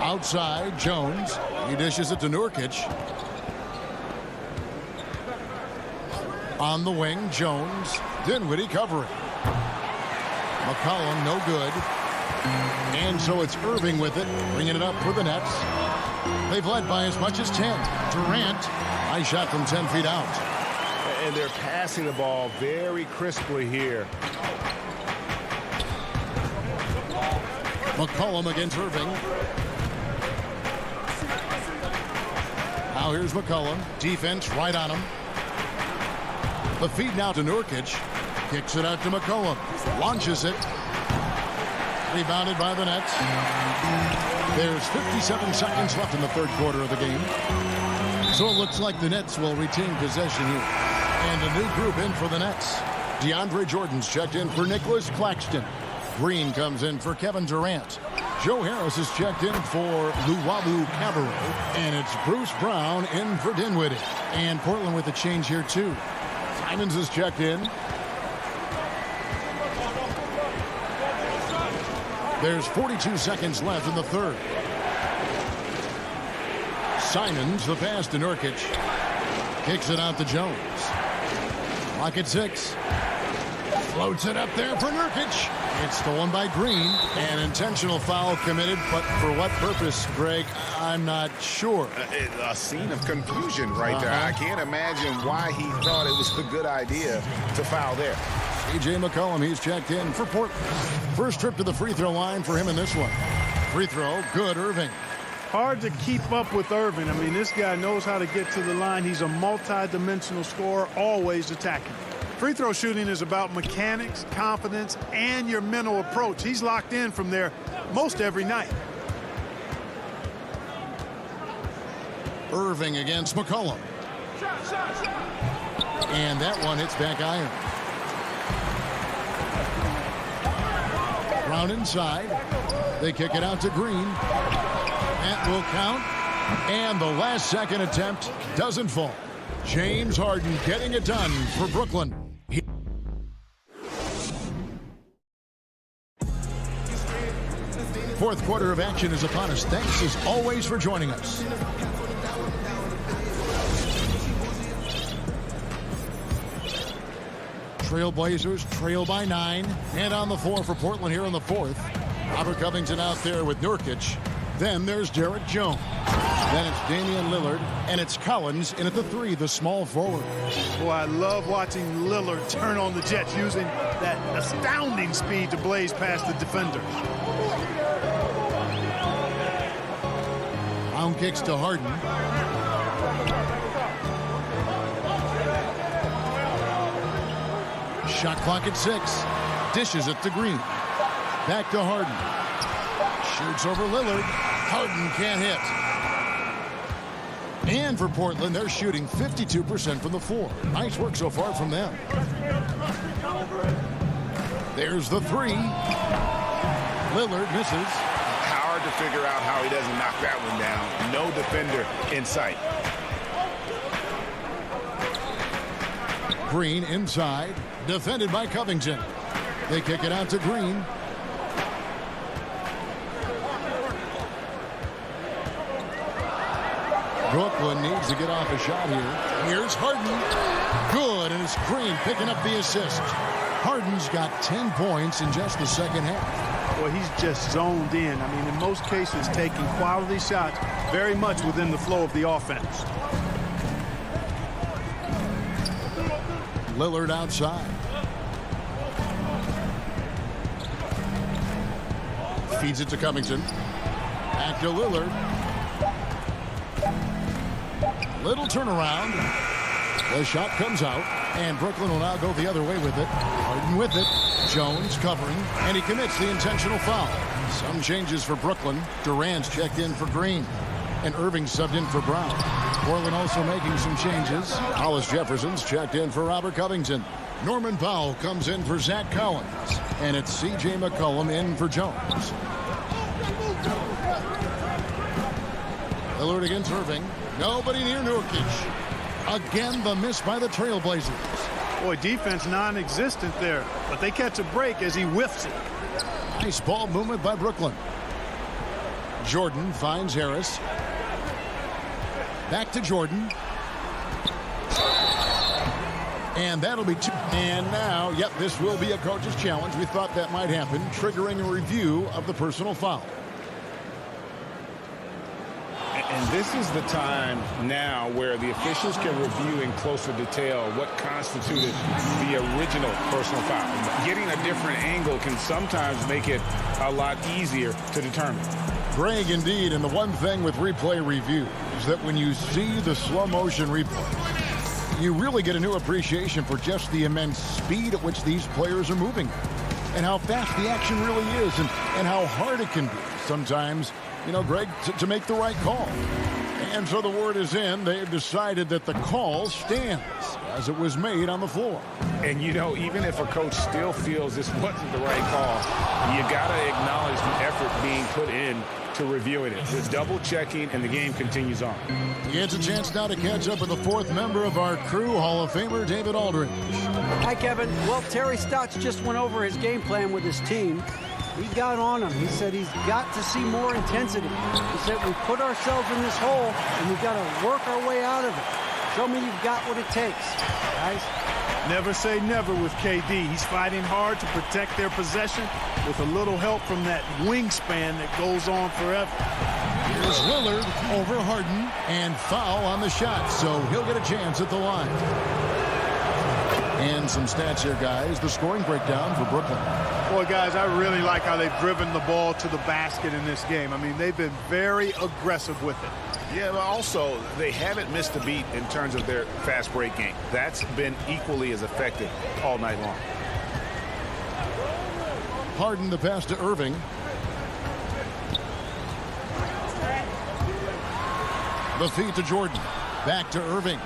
Outside, Jones. He dishes it to Nurkic. On the wing, Jones. Dinwiddie covering. McCollum, no good. And so it's Irving with it, bringing it up for the Nets. They've led by as much as 10. Durant, nice shot from 10 feet out. And they're passing the ball very crisply here. McCollum against Irving. Now here's McCollum. Defense right on him. The feed now to Nurkic. Kicks it out to McCollum. Launches it. Rebounded by the Nets. There's 57 seconds left in the third quarter of the game. So it looks like the Nets will retain possession here. And a new group in for the Nets. DeAndre Jordan's checked in for Nicholas Claxton. Green comes in for Kevin Durant. Joe Harris is checked in for Luwawu Cabarrot. And it's Bruce Brown in for Dinwiddie. And Portland with a change here too. Simons is checked in. There's 42 seconds left in the third. Simons, the pass to Nurkic. Kicks it out to Jones. Clock at 6. Floats it up there for Nurkic. It's stolen by Green. An intentional foul committed, but for what purpose, Greg? I'm not sure. A scene of confusion right there. I can't imagine why he thought it was a good idea to foul there. A.J. McCollum, he's checked in for Portland. First trip to the free throw line for him in this one. Free throw, good, Irving. Hard to keep up with Irving. I mean, this guy knows how to get to the line. He's a multi-dimensional scorer, always attacking. Free throw shooting is about mechanics, confidence, and your mental approach. He's locked in from there most every night. Irving against McCollum. And that one hits back iron. Brown inside. They kick it out to Green. That will count. And the last second attempt doesn't fall. James Harden getting it done for Brooklyn. Fourth quarter of action is upon us. Thanks as always for joining us. Trailblazers trail by 9. And on the floor for Portland here in the fourth. Robert Covington out there with Nurkic. Then there's Derek Jones. Then it's Damian Lillard, and it's Collins in at the 3, the small forward. Boy, I love watching Lillard turn on the Jets using that astounding speed to blaze past the defenders. Round kicks to Harden. Shot clock at 6. Dishes it to Green. Back to Harden. Shoots over Lillard. Harden can't hit. And for Portland, they're shooting 52% from the floor. Nice work so far from them. There's the 3. Lillard misses. Hard to figure out how he doesn't knock that one down. No defender in sight. Green inside. Defended by Covington. They kick it out to Green. Brooklyn needs to get off a shot here. Here's Harden. Good, and it's Green picking up the assist. Harden's got 10 points in just the second half. Well, he's just zoned in. I mean, in most cases, taking quality shots very much within the flow of the offense. Lillard outside. Feeds it to Covington. Back to Lillard. Little turnaround. The shot comes out, and Brooklyn will now go the other way with it. Harden with it. Jones covering, and he commits the intentional foul. Some changes for Brooklyn. Durant's checked in for Green, and Irving subbed in for Brown. Portland also making some changes. Hollis Jefferson's checked in for Robert Covington. Norman Powell comes in for Zach Collins, and it's C.J. McCollum in for Jones. Lillard against Irving. Nobody near Nurkic. Again, the miss by the Trailblazers. Boy, defense non-existent there, but they catch a break as he whiffs it. Nice ball movement by Brooklyn. Jordan finds Harris. Back to Jordan. And that'll be 2. And now, yep, this will be a coach's challenge. We thought that might happen, triggering a review of the personal foul. And this is the time now where the officials can review in closer detail what constituted the original personal foul. Getting a different angle can sometimes make it a lot easier to determine. Greg, indeed, and the one thing with replay review is that when you see the slow motion replay, you really get a new appreciation for just the immense speed at which these players are moving and how fast the action really is and how hard it can be sometimes, you know, Greg, to make the right call. And so the word is in. They've decided that the call stands as it was made on the floor. And, you know, even if a coach still feels this wasn't the right call, you got to acknowledge the effort being put in to reviewing it. It's double checking, and the game continues on. He gets a chance now to catch up with the 4th member of our crew, Hall of Famer David Aldridge. Hi, Kevin. Well, Terry Stotts just went over his game plan with his team. He got on him. He said he's got to see more intensity. He said we put ourselves in this hole, and we've got to work our way out of it. Show me you've got what it takes, guys. Never say never with KD. He's fighting hard to protect their possession with a little help from that wingspan that goes on forever. Here's Lillard over Harden, and foul on the shot, so he'll get a chance at the line. And some stats here, guys. The scoring breakdown for Brooklyn. Boy, guys, I really like how they've driven the ball to the basket in this game. I mean, they've been very aggressive with it. Yeah, but also they haven't missed a beat in terms of their fast break game. That's been equally as effective all night long. Harden the pass to Irving. The feed to Jordan. Back to Irving.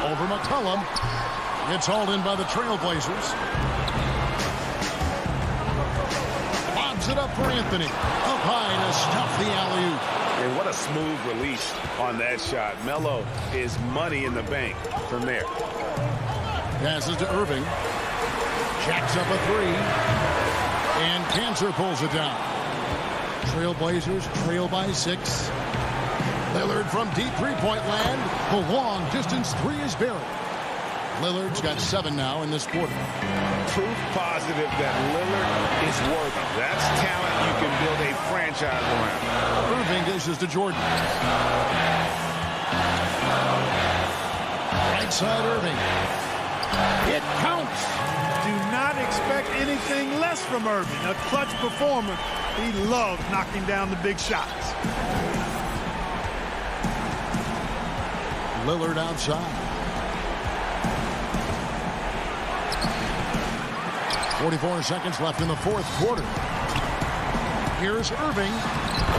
Over McCollum. It's hauled in by the Trailblazers. Lobs it up for Anthony. Up high to stuff the alley-oop. And what a smooth release on that shot. Melo is money in the bank from there. Passes to Irving. Jacks up a 3. And Cancer pulls it down. Trailblazers trail by 6. Lillard from deep three-point land. The long-distance 3 is buried. Lillard's got 7 now in this quarter. Proof positive that Lillard is worth it. That's talent you can build a franchise around. Irving dishes to Jordan. Right side Irving. It counts. Do not expect anything less from Irving. A clutch performer. He loves knocking down the big shots. Lillard outside. 44 seconds left in the fourth quarter. Here's Irving.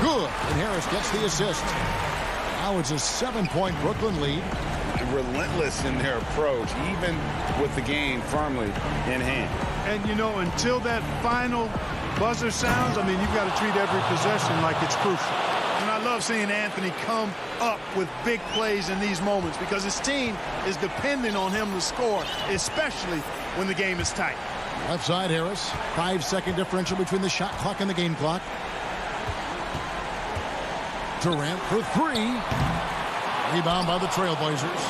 Good. And Harris gets the assist. Now it's a 7-point Brooklyn lead. Relentless in their approach, even with the game firmly in hand. And, you know, until that final buzzer sounds, I mean, you've got to treat every possession like it's crucial. And I love seeing Anthony come up with big plays in these moments because his team is depending on him to score, especially when the game is tight. Left side Harris. 5-second differential between the shot clock and the game clock. Durant for 3. Rebound by the Trailblazers.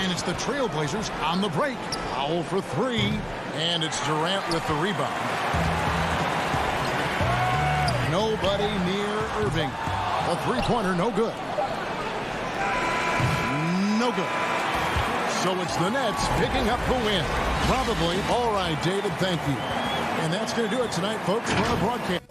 And it's the Trailblazers on the break. Foul for 3. And it's Durant with the rebound. Nobody near Irving. A three-pointer, no good. No good. So it's the Nets picking up the win. Probably. All right, David, thank you. And that's going to do it tonight, folks, for our broadcast.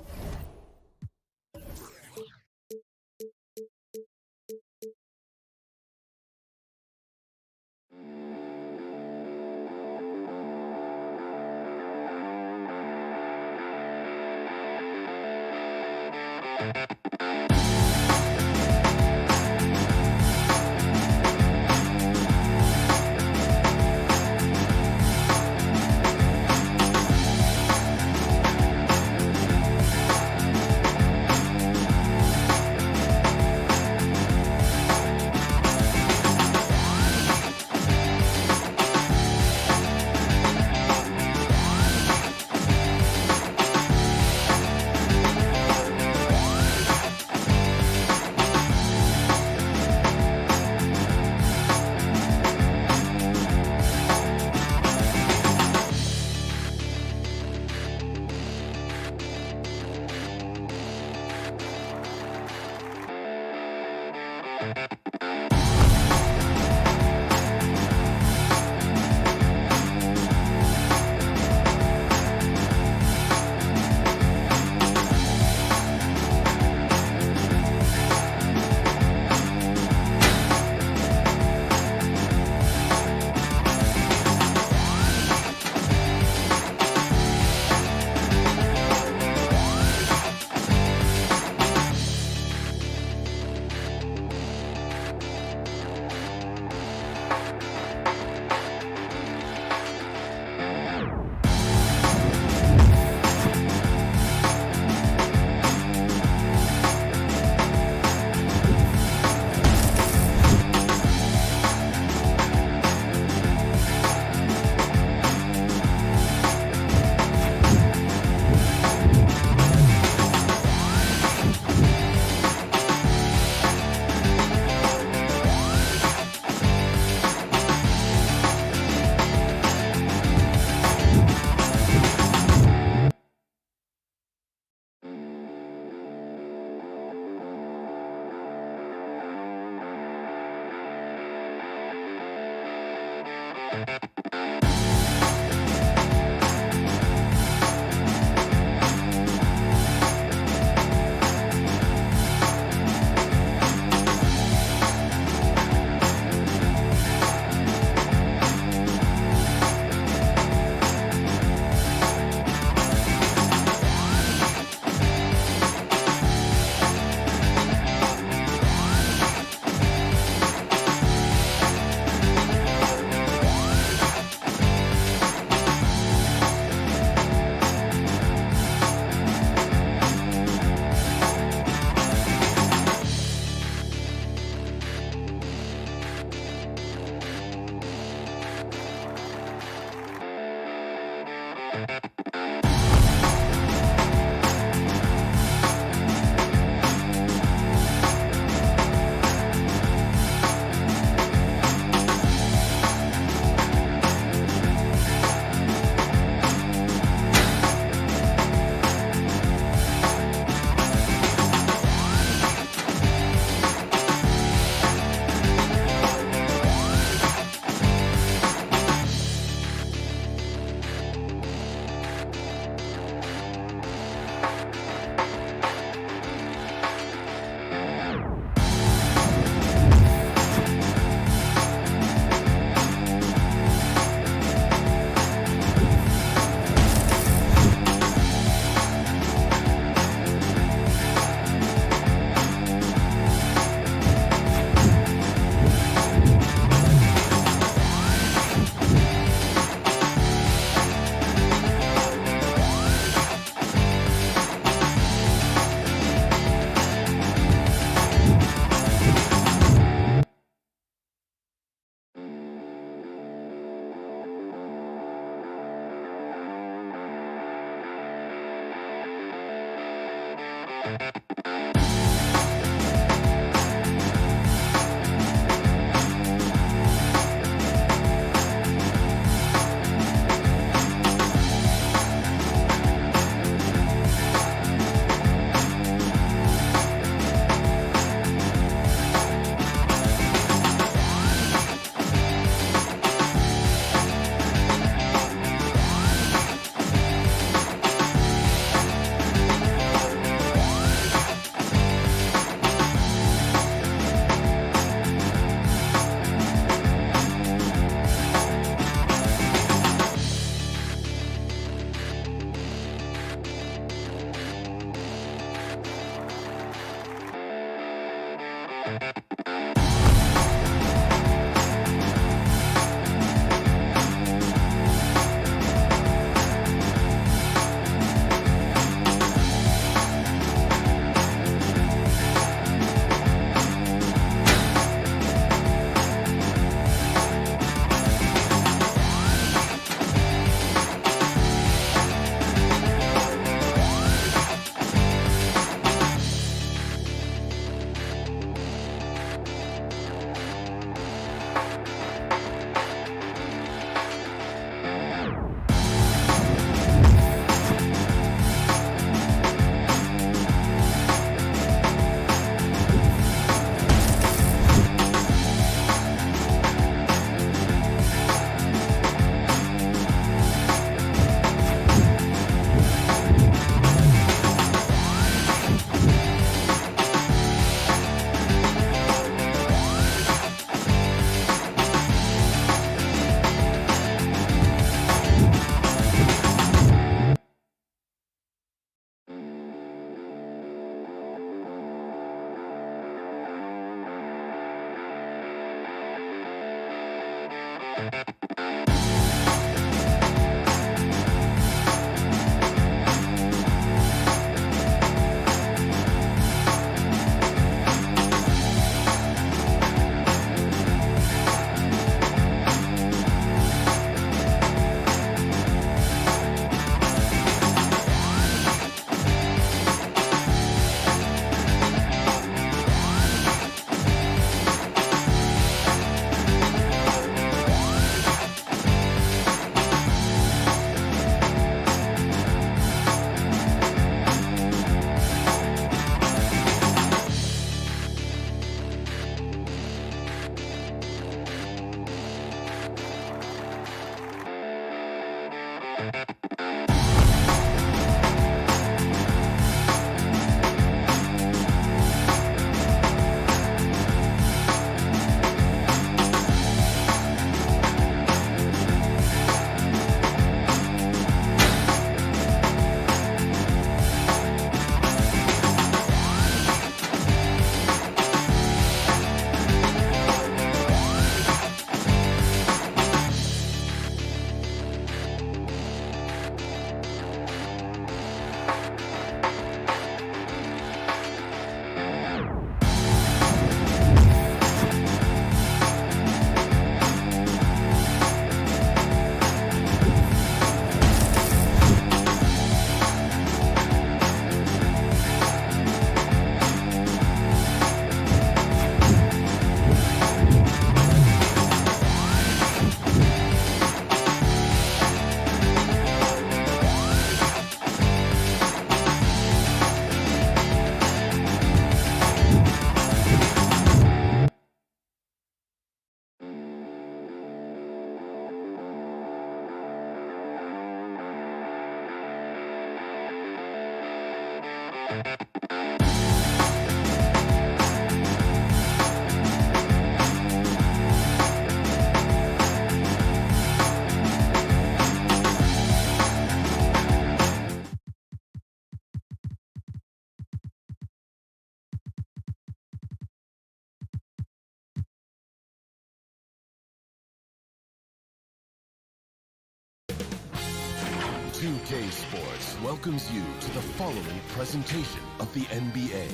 2K Sports welcomes you to the following presentation of the NBA.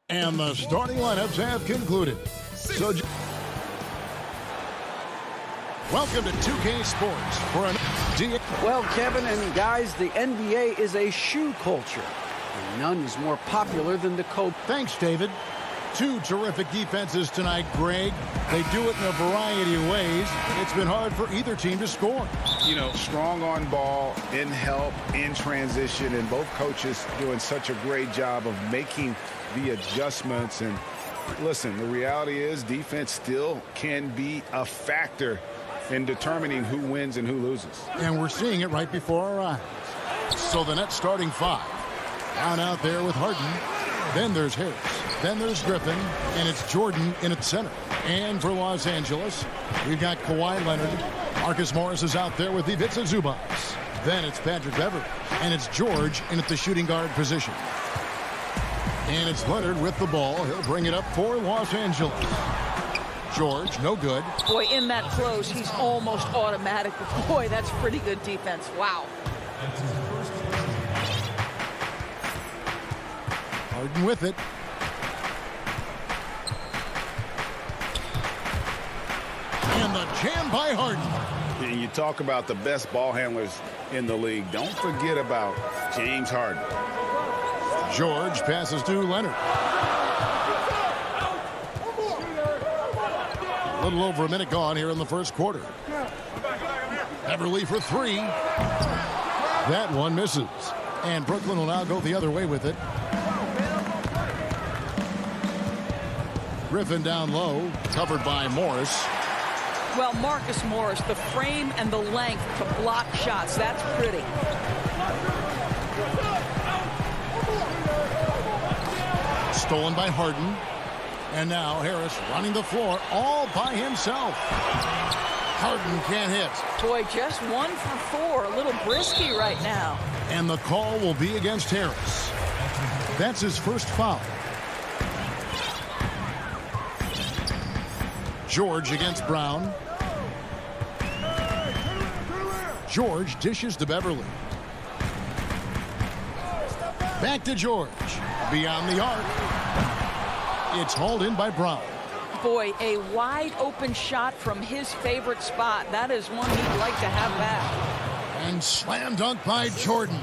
And the starting lineups have concluded. So, welcome to 2K Sports for an Well, Kevin and guys, the NBA is a shoe culture. And none is more popular than the Kobe. Thanks, David. Two terrific defenses tonight, Greg. They do it in a variety of ways. It's been hard for either team to score. You know, strong on ball, in help, in transition, and both coaches doing such a great job of making the adjustments. And listen, the reality is defense still can be a factor in determining who wins and who loses. And we're seeing it right before our eyes. So the Nets starting five. Down out there with Harden. Then there's Harris. Then there's Griffin. And it's Jordan in at center. And for Los Angeles, we've got Kawhi Leonard. Marcus Morris is out there with Ivica Zubac. Then it's Patrick Beverley. And it's George in at the shooting guard position. And it's Leonard with the ball. He'll bring it up for Los Angeles. George, no good. Boy, in that close, he's almost automatic. Boy, that's pretty good defense. Wow. Harden with it. And the jam by Harden. And you talk about the best ball handlers in the league. Don't forget about James Harden. George passes to Leonard. A little over a minute gone here in the first quarter. Beverley for three. That one misses. And Brooklyn will now go the other way with it. Griffin down low, covered by Morris. Well, Marcus Morris, the frame and the length to block shots. That's pretty. Stolen by Harden. And now Harris running the floor all by himself. Harden can't hit. Boy, just 1 for 4. A little brisky right now. And the call will be against Harris. That's his first foul. George against Brown. George dishes to Beverley. Back to George. Beyond the arc. It's hauled in by Brown. Boy, a wide open shot from his favorite spot. That is one he'd like to have back. And slam dunk by Jordan.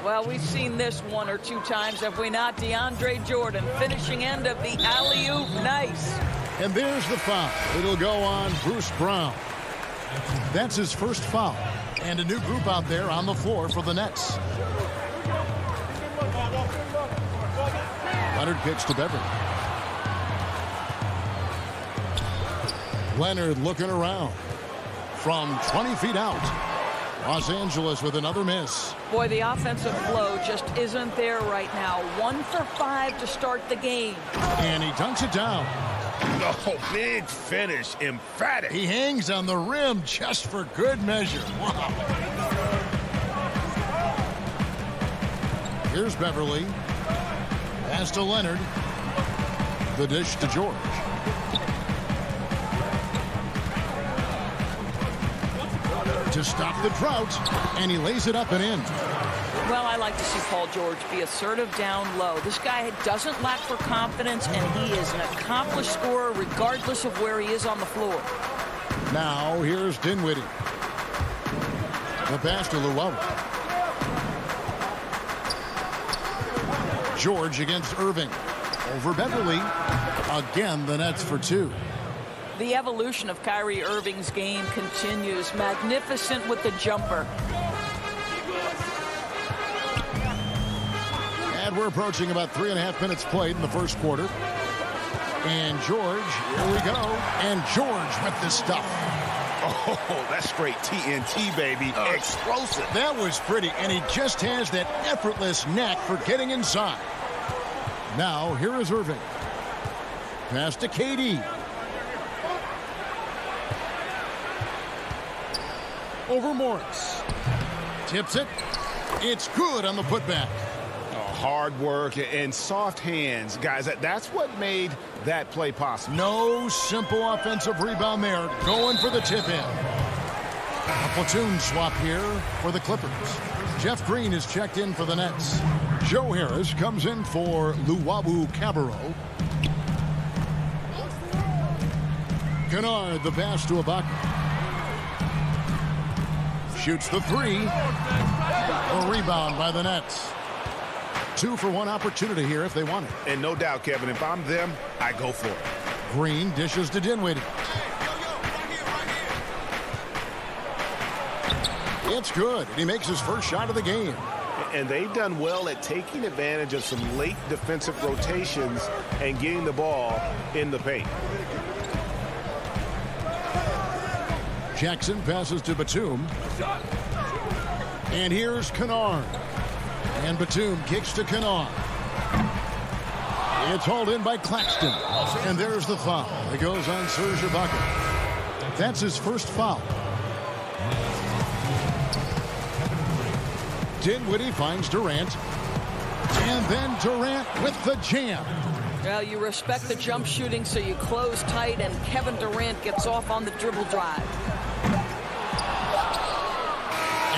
Well, we've seen this 1 or 2 times, have we not? DeAndre Jordan, finishing end of the alley-oop. Nice. And there's the foul. It'll go on Bruce Brown. That's his first foul. And a new group out there on the floor for the Nets. Leonard kicks to Beverley. Leonard looking around from 20 feet out. Los Angeles with another miss. Boy, the offensive flow just isn't there right now. 1 for 5 to start the game. And he dunks it down. Oh, big finish, emphatic. He hangs on the rim just for good measure. Wow. Here's Beverley. Pass to Leonard. The dish to George. To stop the drought, and he lays it up and in. Well, I like to see Paul George be assertive down low. This guy doesn't lack for confidence, and he is an accomplished scorer regardless of where he is on the floor. Now, here's Dinwiddie. The pass to Luau. George against Irving. Over Beverley. Again, the Nets for 2. The evolution of Kyrie Irving's game continues. Magnificent with the jumper. And we're approaching about 3.5 minutes played in the first quarter. And George, here we go. And George with the stuff. Oh, that's straight TNT, baby. Explosive. That was pretty. And he just has that effortless knack for getting inside. Now, here is Irving. Pass to KD. Over Morris. Tips it. It's good on the putback. Hard work and soft hands, guys. That's what made that play possible. No simple offensive rebound there. Going for the tip in. A platoon swap here for the Clippers. Jeff Green is checked in for the Nets. Joe Harris comes in for Luwawu Cabarro. Kennard the pass to Ibaka. Shoots the three. A rebound by the Nets. 2 for 1 opportunity here if they want it. And no doubt, Kevin, if I'm them, I go for it. Green dishes to Dinwiddie. It's good, and he makes his first shot of the game. And they've done well at taking advantage of some late defensive rotations and getting the ball in the paint. Jackson passes to Batum. And here's Kennard. And Batum kicks to Kennard. It's hauled in by Claxton. And there's the foul. It goes on Serge Ibaka. That's his first foul. Dinwiddie finds Durant. And then Durant with the jam. Well, you respect the jump shooting, so you close tight, and Kevin Durant gets off on the dribble drive.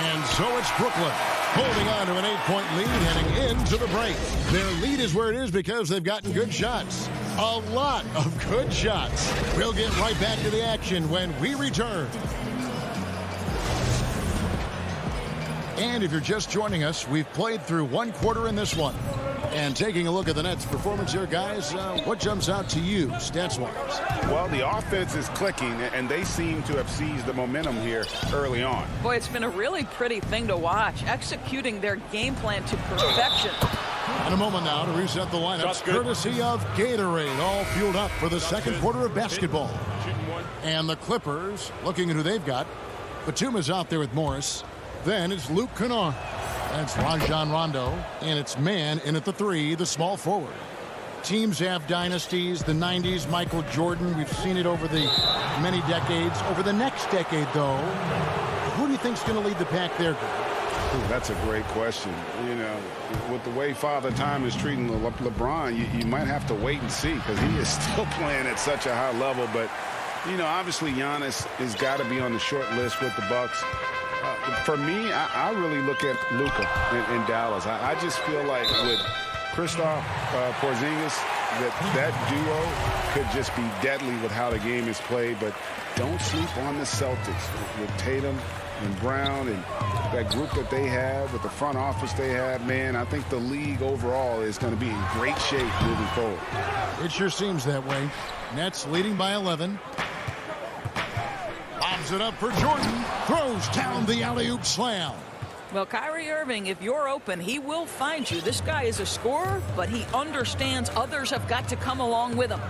And so it's Brooklyn holding on to an 8-point lead heading into the break. Their lead is where it is because they've gotten good shots. A lot of good shots. We'll get right back to the action when we return. And if you're just joining us, we've played through 1 quarter in this one. And taking a look at the Nets' performance here, guys, what jumps out to you, stats-wise? Well, the offense is clicking, and they seem to have seized the momentum here early on. Boy, it's been a really pretty thing to watch, executing their game plan to perfection. In a moment now to reset the lineups, courtesy of Gatorade, all fueled up for the second quarter of basketball. And the Clippers, looking at who they've got. Batum is out there with Morris. Then it's Luke Kennard. That's Rajon Rondo, and it's man in at the 3, the small forward. Teams have dynasties, the 90s, Michael Jordan. We've seen it over the many decades. Over the next decade, though, who do you think's going to lead the pack there? Ooh, that's a great question. You know, with the way Father Time is treating LeBron, you might have to wait and see because he is still playing at such a high level. But, you know, obviously Giannis has got to be on the short list with the Bucks. For me, I really look at Luka in Dallas. I just feel like with Kristaps Porzingis, that duo could just be deadly with how the game is played. But don't sleep on the Celtics with Tatum and Brown and that group that they have, with the front office they have. Man, I think the league overall is going to be in great shape moving forward. It sure seems that way. Nets leading by 11. It up for Jordan, throws down the alley-oop slam. Well, Kyrie Irving, if you're open, he will find you. This guy is a scorer, but he understands others have got to come along with him.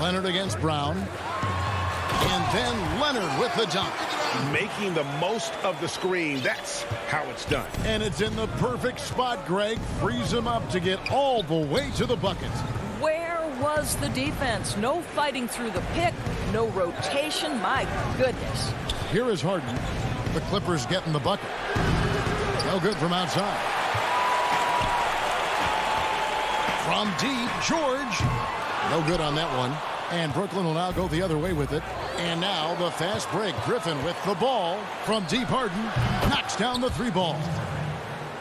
Leonard against Brown. And then Leonard with the dunk. Making the most of the screen. That's how it's done. And it's in the perfect spot, Greg. Frees him up to get all the way to the bucket. Where was the defense? No fighting through the pick, no rotation. My goodness. Here is Harden. The Clippers getting the bucket. No good from outside. From deep, George. No good on that one. And Brooklyn will now go the other way with it. And now the fast break. Griffin with the ball. From deep, Harden knocks down the 3-ball.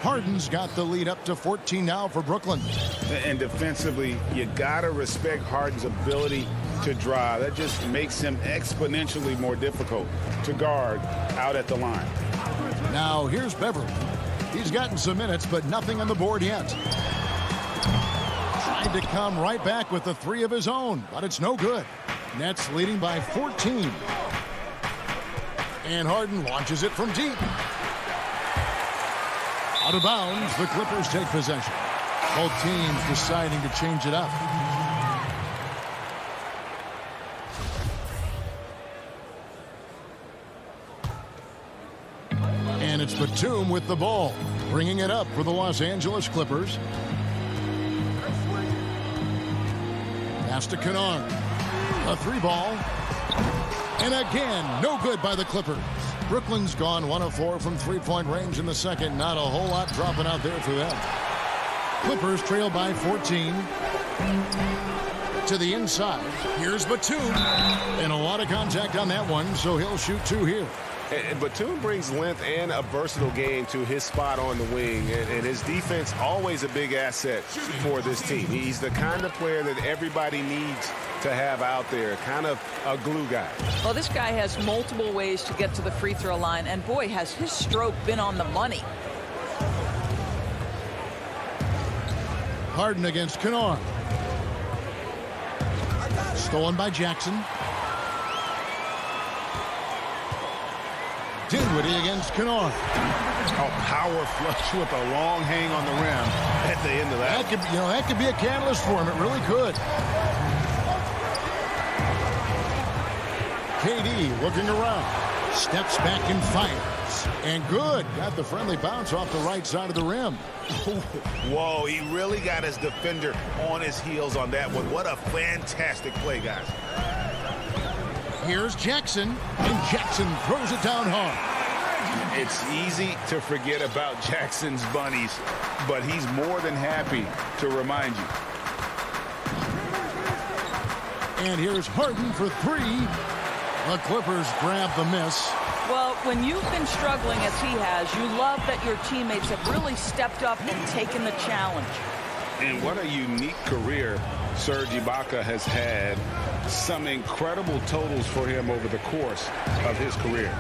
Harden's got the lead up to 14 now for Brooklyn. And defensively, you got to respect Harden's ability to drive. That just makes him exponentially more difficult to guard out at the line. Now here's Beverly. He's gotten some minutes, but nothing on the board yet. Trying to come right back with the 3 of his own, but it's no good. Nets leading by 14. And Harden launches it from deep. Out of bounds, the Clippers take possession. Both teams deciding to change it up. And it's Batum with the ball, bringing it up for the Los Angeles Clippers. Pass to Kennard. A 3-ball. And again, no good by the Clippers. Brooklyn's gone 1 of 4 from 3-point range in the second. Not a whole lot dropping out there for them. Clippers trail by 14. To the inside. Here's Batum. And a lot of contact on that one, so he'll shoot 2 here. Batum brings length and a versatile game to his spot on the wing, and his defense always a big asset for this team. He's the kind of player that everybody needs to have out there, kind of a glue guy. Well, this guy has multiple ways to get to the free throw line, and boy, has his stroke been on the money. Harden against Kennard. Stolen by Jackson. Dinwiddie against Kennard. Oh, power flush with a long hang on the rim at the end of that. That could be a catalyst for him. It really could. KD looking around. Steps back and fires. And good. Got the friendly bounce off the right side of the rim. Whoa, he really got his defender on his heels on that one. What a fantastic play, guys. Here's Jackson, and Jackson throws it down hard. It's easy to forget about Jackson's bunnies, but he's more than happy to remind you. And here's Harden for three. The Clippers grab the miss. Well, when you've been struggling as he has, you love that your teammates have really stepped up and taken the challenge. And what a unique career Serge Ibaka has had. Some incredible totals for him over the course of his career.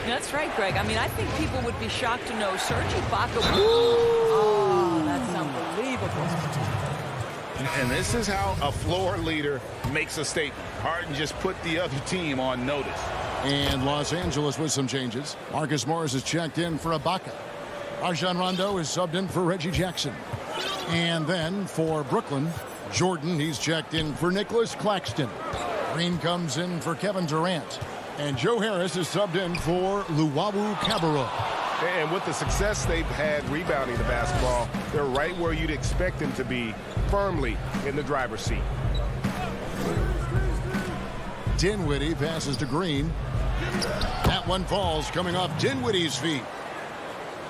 That's right, Greg. I mean, I think people would be shocked to know Serge Ibaka. Oh, that's unbelievable. And this is how a floor leader makes a statement. Harden just put the other team on notice. And Los Angeles with some changes. Marcus Morris is checked in for Ibaka. Rajon Rondo is subbed in for Reggie Jackson. And then for Brooklyn, Jordan, he's checked in for Nicholas Claxton. Green comes in for Kevin Durant. And Joe Harris is subbed in for Luwawu Cabarrot. And with the success they've had rebounding the basketball, they're right where you'd expect them to be, firmly in the driver's seat. Dinwiddie passes to Green. That one falls coming off Dinwiddie's feet.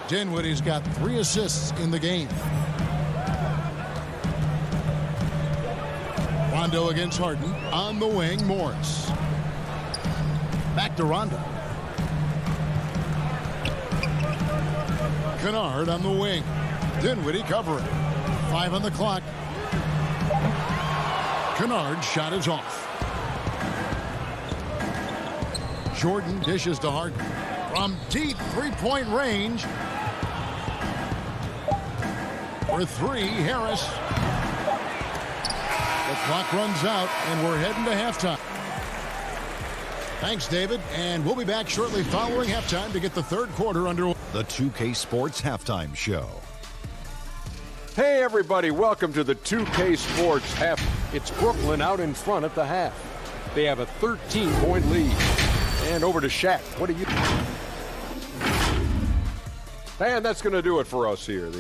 Dinwiddie's got 3 assists in the game. Rondo against Harden. On the wing, Morris. Back to Rondo. Kennard on the wing. Dinwiddie covering. 5 on the clock. Kennard's shot is off. Jordan dishes to Harden. From deep three-point range. For 3, Harris. The clock runs out, and we're heading to halftime. Thanks, David, and we'll be back shortly following halftime to get the third quarter underway. The 2K Sports Halftime Show. Hey, everybody, welcome to the 2K Sports half. It's Brooklyn out in front at the half. They have a 13-point lead. And over to Shaq. What do you... And that's going to do it for us here.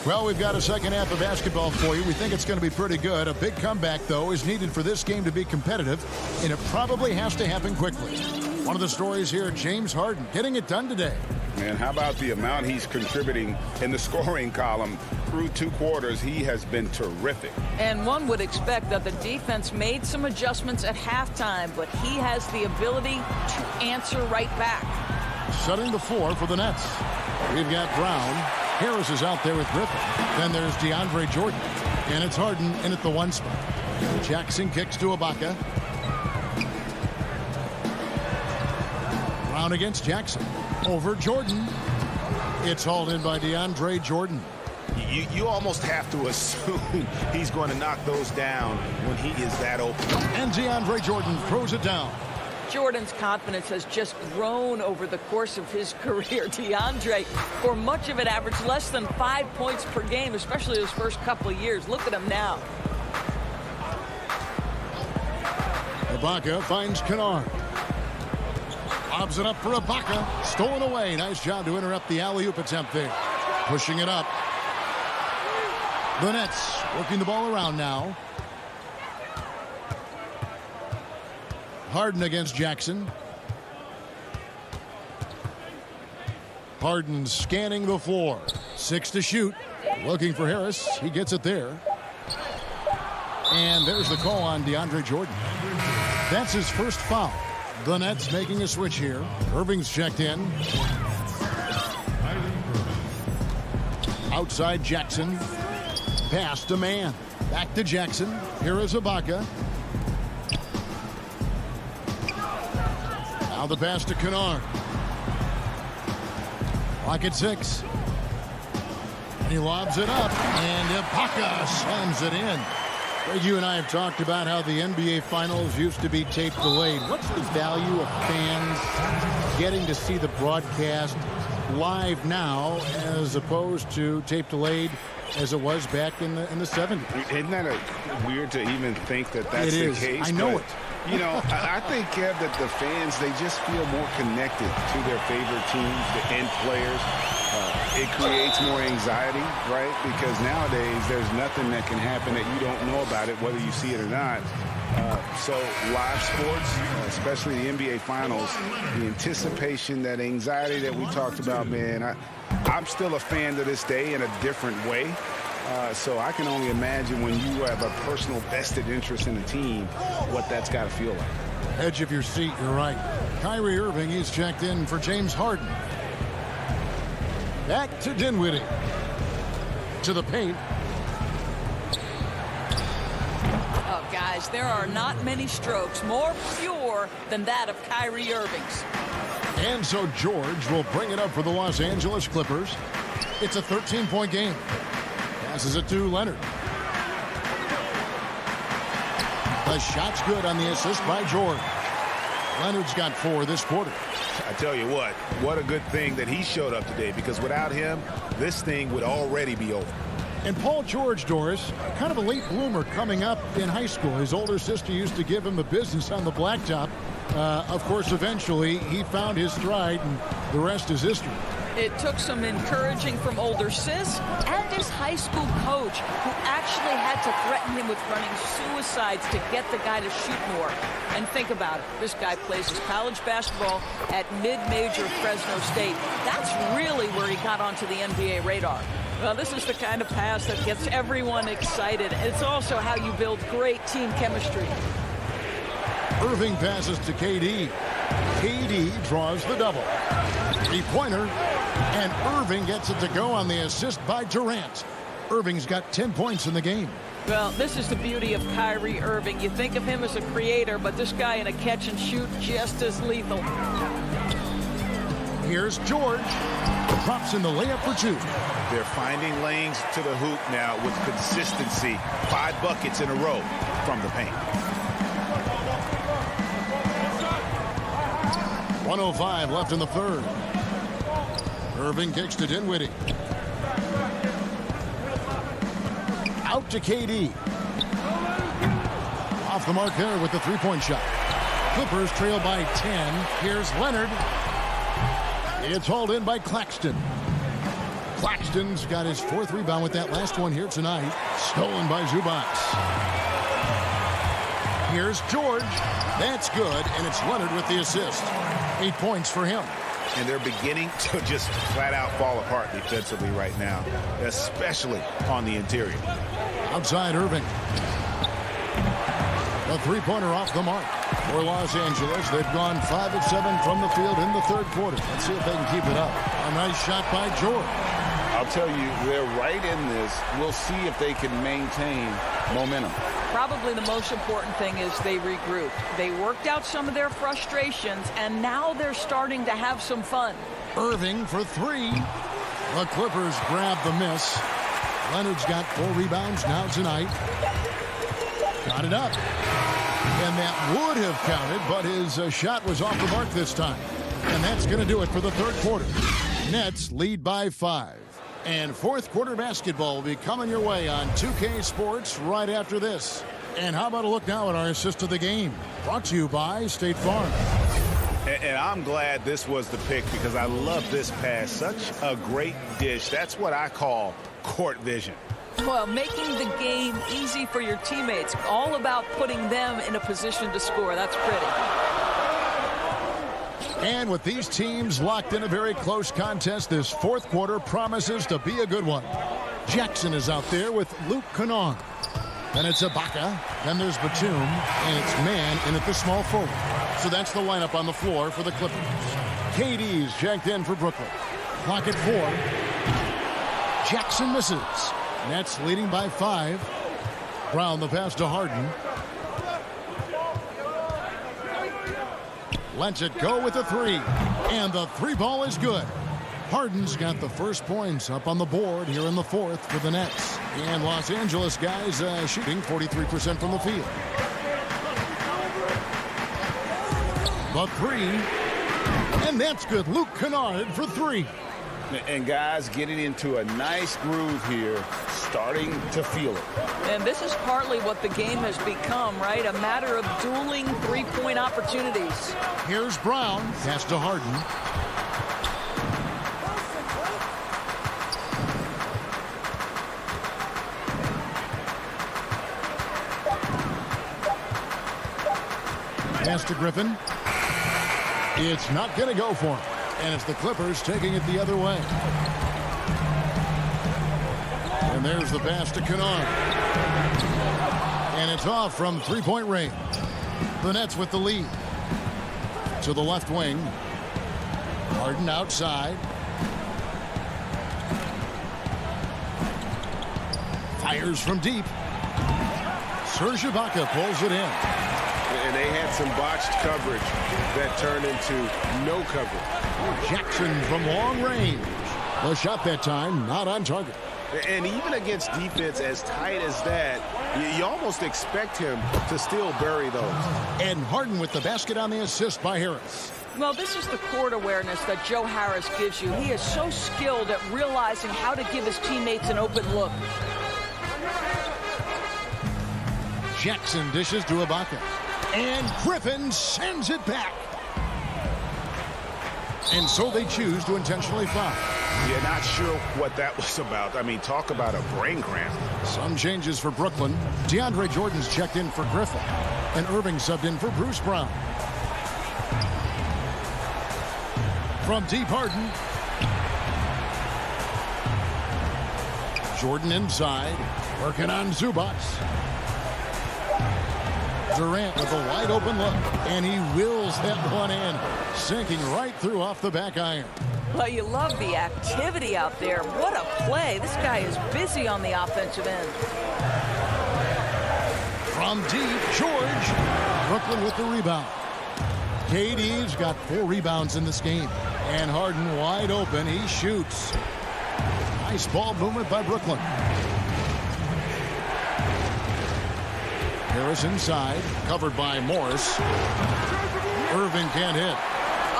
Well, we've got a second half of basketball for you. We think it's going to be pretty good. A big comeback, though, is needed for this game to be competitive, and it probably has to happen quickly. One of the stories here, James Harden getting it done today. Man, how about the amount he's contributing in the scoring column? Through 2 quarters, he has been terrific. And one would expect that the defense made some adjustments at halftime, but he has the ability to answer right back. Setting the floor for the Nets. We've got Brown. Harris is out there with Griffin. Then there's DeAndre Jordan. And it's Harden in at the 1 spot. Jackson kicks to Ibaka. Brown against Jackson. Over Jordan. It's hauled in by DeAndre Jordan. You almost have to assume he's going to knock those down when he is that open. And DeAndre Jordan throws it down. Jordan's confidence has just grown over the course of his career. DeAndre, for much of it, averaged less than 5 points per game, especially his first couple of years. Look at him now. Ibaka finds Kennard. Lobs it up for Ibaka. Stolen away. Nice job to interrupt the alley-oop attempt there. Pushing it up. The Nets working the ball around now. Harden against Jackson. Harden scanning the floor. 6 to shoot. Looking for Harris. He gets it there. And there's the call on DeAndre Jordan. That's his first foul. The Nets making a switch here. Irving's checked in. Outside Jackson. Pass to man. Back to Jackson. Here is Ibaka. Now the pass to Kennard. Clock at 6. And he lobs it up. And Ibaka slams it in. Greg, you and I have talked about how the NBA Finals used to be tape delayed. What's the value of fans getting to see the broadcast live now as opposed to tape delayed as it was back in the 70s? Isn't that weird to even think that that's the case? I know but, it. You know, I think, Kev, that the fans, they just feel more connected to their favorite teams, the end players. It creates more anxiety, right? Because nowadays there's nothing that can happen that you don't know about it, whether you see it or not. So live sports, especially the NBA Finals, the anticipation, that anxiety that we talked about, man, I'm still a fan to this day in a different way. So I can only imagine when you have a personal vested interest in a team, what that's got to feel like. Edge of your seat, you're right. Kyrie Irving, he's checked in for James Harden. Back to Dinwiddie. To the paint. Oh, guys, there are not many strokes more pure than that of Kyrie Irving's. And so George will bring it up for the Los Angeles Clippers. It's a 13-point game. Passes it to Leonard. The shot's good on the assist by George. Leonard's got 4 this quarter. I tell you what a good thing that he showed up today, because without him, this thing would already be over. And Paul George, Doris, kind of a late bloomer coming up in high school. His older sister used to give him the business on the blacktop. Of course, eventually, he found his stride, and the rest is history. It took some encouraging from older sis and his high school coach, who actually had to threaten him with running suicides to get the guy to shoot more. And think about it. This guy plays his college basketball at mid-major Fresno State. That's really where he got onto the NBA radar. Well, this is the kind of pass that gets everyone excited. It's also how you build great team chemistry. Irving passes to KD. KD draws the double. 3-pointer. And Irving gets it to go on the assist by Durant. Irving's got 10 points in the game. Well, this is the beauty of Kyrie Irving. You think of him as a creator, but this guy in a catch and shoot just as lethal. Here's George. Drops in the layup for 2. They're finding lanes to the hoop now with consistency. 5 buckets in a row from the paint. 1:05 left in the third. Irving kicks to Dinwiddie. Out to KD. Off the mark there with the 3-point shot. Clippers trail by 10. Here's Leonard. It's hauled in by Claxton. Claxton's got his 4th rebound with that last one here tonight. Stolen by Zubac. Here's George. That's good, and it's Leonard with the assist. 8 points for him. And they're beginning to just flat out fall apart defensively right now, especially on the interior. Outside Irving. A 3-pointer off the mark for Los Angeles. They've gone 5 of 7 from the field in the third quarter. Let's see if they can keep it up. A nice shot by George. I'll tell you, they're right in this. We'll see if they can maintain momentum. Probably the most important thing is they regrouped. They worked out some of their frustrations, and now they're starting to have some fun. Irving for 3. The Clippers grab the miss. Leonard's got 4 rebounds now tonight. Got it up. And that would have counted, but his shot was off the mark this time. And that's going to do it for the third quarter. Nets lead by 5. And fourth quarter basketball will be coming your way on 2K Sports right after this. And how about a look now at our assist of the game? Brought to you by State Farm. And I'm glad this was the pick, because I love this pass. Such a great dish. That's what I call court vision. Well, making the game easy for your teammates. All about putting them in a position to score. That's pretty. And with these teams locked in a very close contest, this fourth quarter promises to be a good one. Jackson is out there with Luke Kennard. Then it's Ibaka. Then there's Batum. And it's man in at the small forward. So that's the lineup on the floor for the Clippers. KD's checked in for Brooklyn. Clock at 4. Jackson misses. Nets leading by 5. Brown the pass to Harden. Lets it go with the 3. And the 3 ball is good. Harden's got the first points up on the board here in the fourth for the Nets. And Los Angeles guys shooting 43% from the field. The 3. And that's good. Luke Kennard for 3. And guys getting into a nice groove here, starting to feel it. And this is partly what the game has become, right? A matter of dueling three-point opportunities. Here's Brown. Pass to Harden. Pass to Griffin. It's not going to go for him. And it's the Clippers taking it the other way. And there's the pass to Kennard. And it's off from three-point range. The Nets with the lead. To the left wing. Harden outside. Fires from deep. Serge Ibaka pulls it in. And they had some botched coverage that turned into no coverage. Jackson from long range. The shot that time not on target. And even against defense as tight as that, you almost expect him to still bury those. And Harden with the basket on the assist by Harris. Well, this is the court awareness that Joe Harris gives you. He is so skilled at realizing how to give his teammates an open look. Jackson dishes to Ibaka. And Griffin sends it back. And so they choose to intentionally foul. You're not sure what that was about. I mean, talk about a brain cramp. Some changes for Brooklyn. DeAndre Jordan's checked in for Griffin. And Irving subbed in for Bruce Brown. From deep, Harden. Jordan inside. Working on Zubac. Durant with a wide open look. And he wills that one in. Sinking right through off the back iron. Well, you love the activity out there. What a play. This guy is busy on the offensive end. From deep, George. Brooklyn with the rebound. KD's got 4 rebounds in this game. And Harden wide open. He shoots. Nice ball movement by Brooklyn. Harris inside. Covered by Morris. Irving can't hit.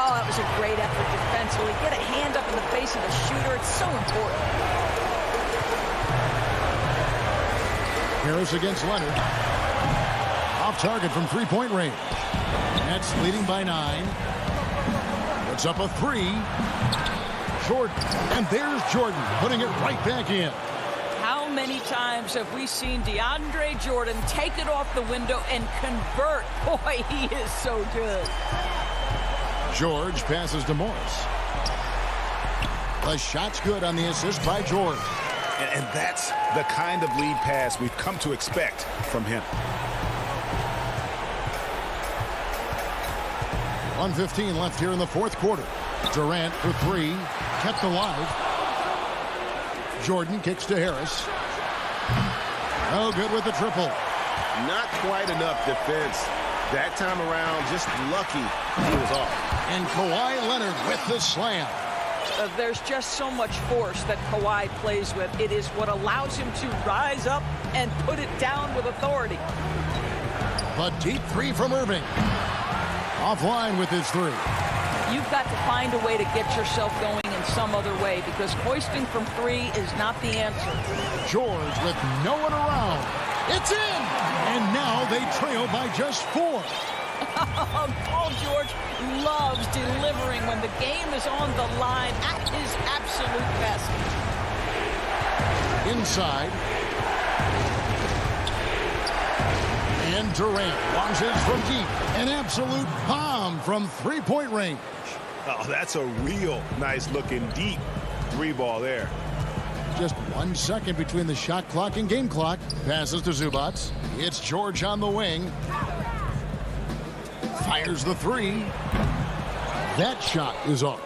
Oh, that was a great effort defensively. Get a hand up in the face of the shooter. It's so important. Harris against Leonard. Off target from three-point range. Nets leading by 9. Puts up a 3. Jordan. And there's Jordan putting it right back in. How many times have we seen DeAndre Jordan take it off the window and convert? Boy, he is so good. George passes to Morris. The shot's good on the assist by George. And that's the kind of lead pass we've come to expect from him. 1:15 left here in the fourth quarter. Durant for 3. Kept alive. Jordan kicks to Harris. No good with the triple. Not quite enough defense. That time around, just lucky he was off. And Kawhi Leonard with the slam. There's just so much force that Kawhi plays with. It is what allows him to rise up and put it down with authority. The deep 3 from Irving. Offline with his 3. You've got to find a way to get yourself going in some other way because hoisting from 3 is not the answer. George with no one around. It's in! And now they trail by just 4. Paul George loves delivering when the game is on the line at his absolute best. Inside. And Durant launches from deep. An absolute bomb from three-point range. Oh, that's a real nice looking deep 3-ball there. Just 1 second between the shot clock and game clock. Passes to Zubats. It's George on the wing. Fires the 3. That shot is off.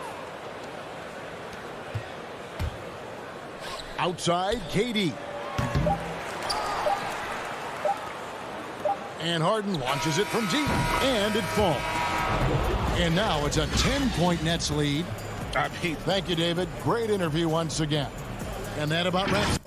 Outside, KD. And Harden launches it from deep. And it falls. And now it's a 10-point Nets lead. Thank you, David. Great interview once again. And that about wraps.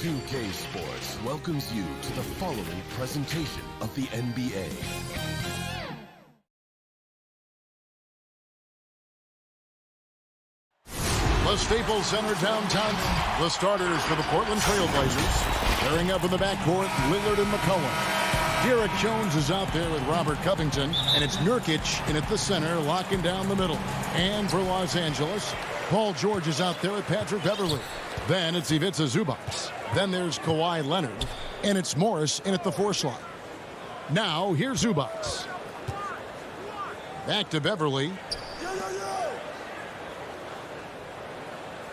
2K Sports welcomes you to the following presentation of the NBA. The Staples Center downtown. The starters for the Portland Trailblazers. Pairing up in the backcourt, Lillard and McCollum. Derek Jones is out there with Robert Covington, and it's Nurkic in at the center, locking down the middle. And for Los Angeles, Paul George is out there with Patrick Beverley. Then it's Ivica Zubac. Then there's Kawhi Leonard, and it's Morris in at the 4 slot. Now, here's Zubac. Back to Beverley.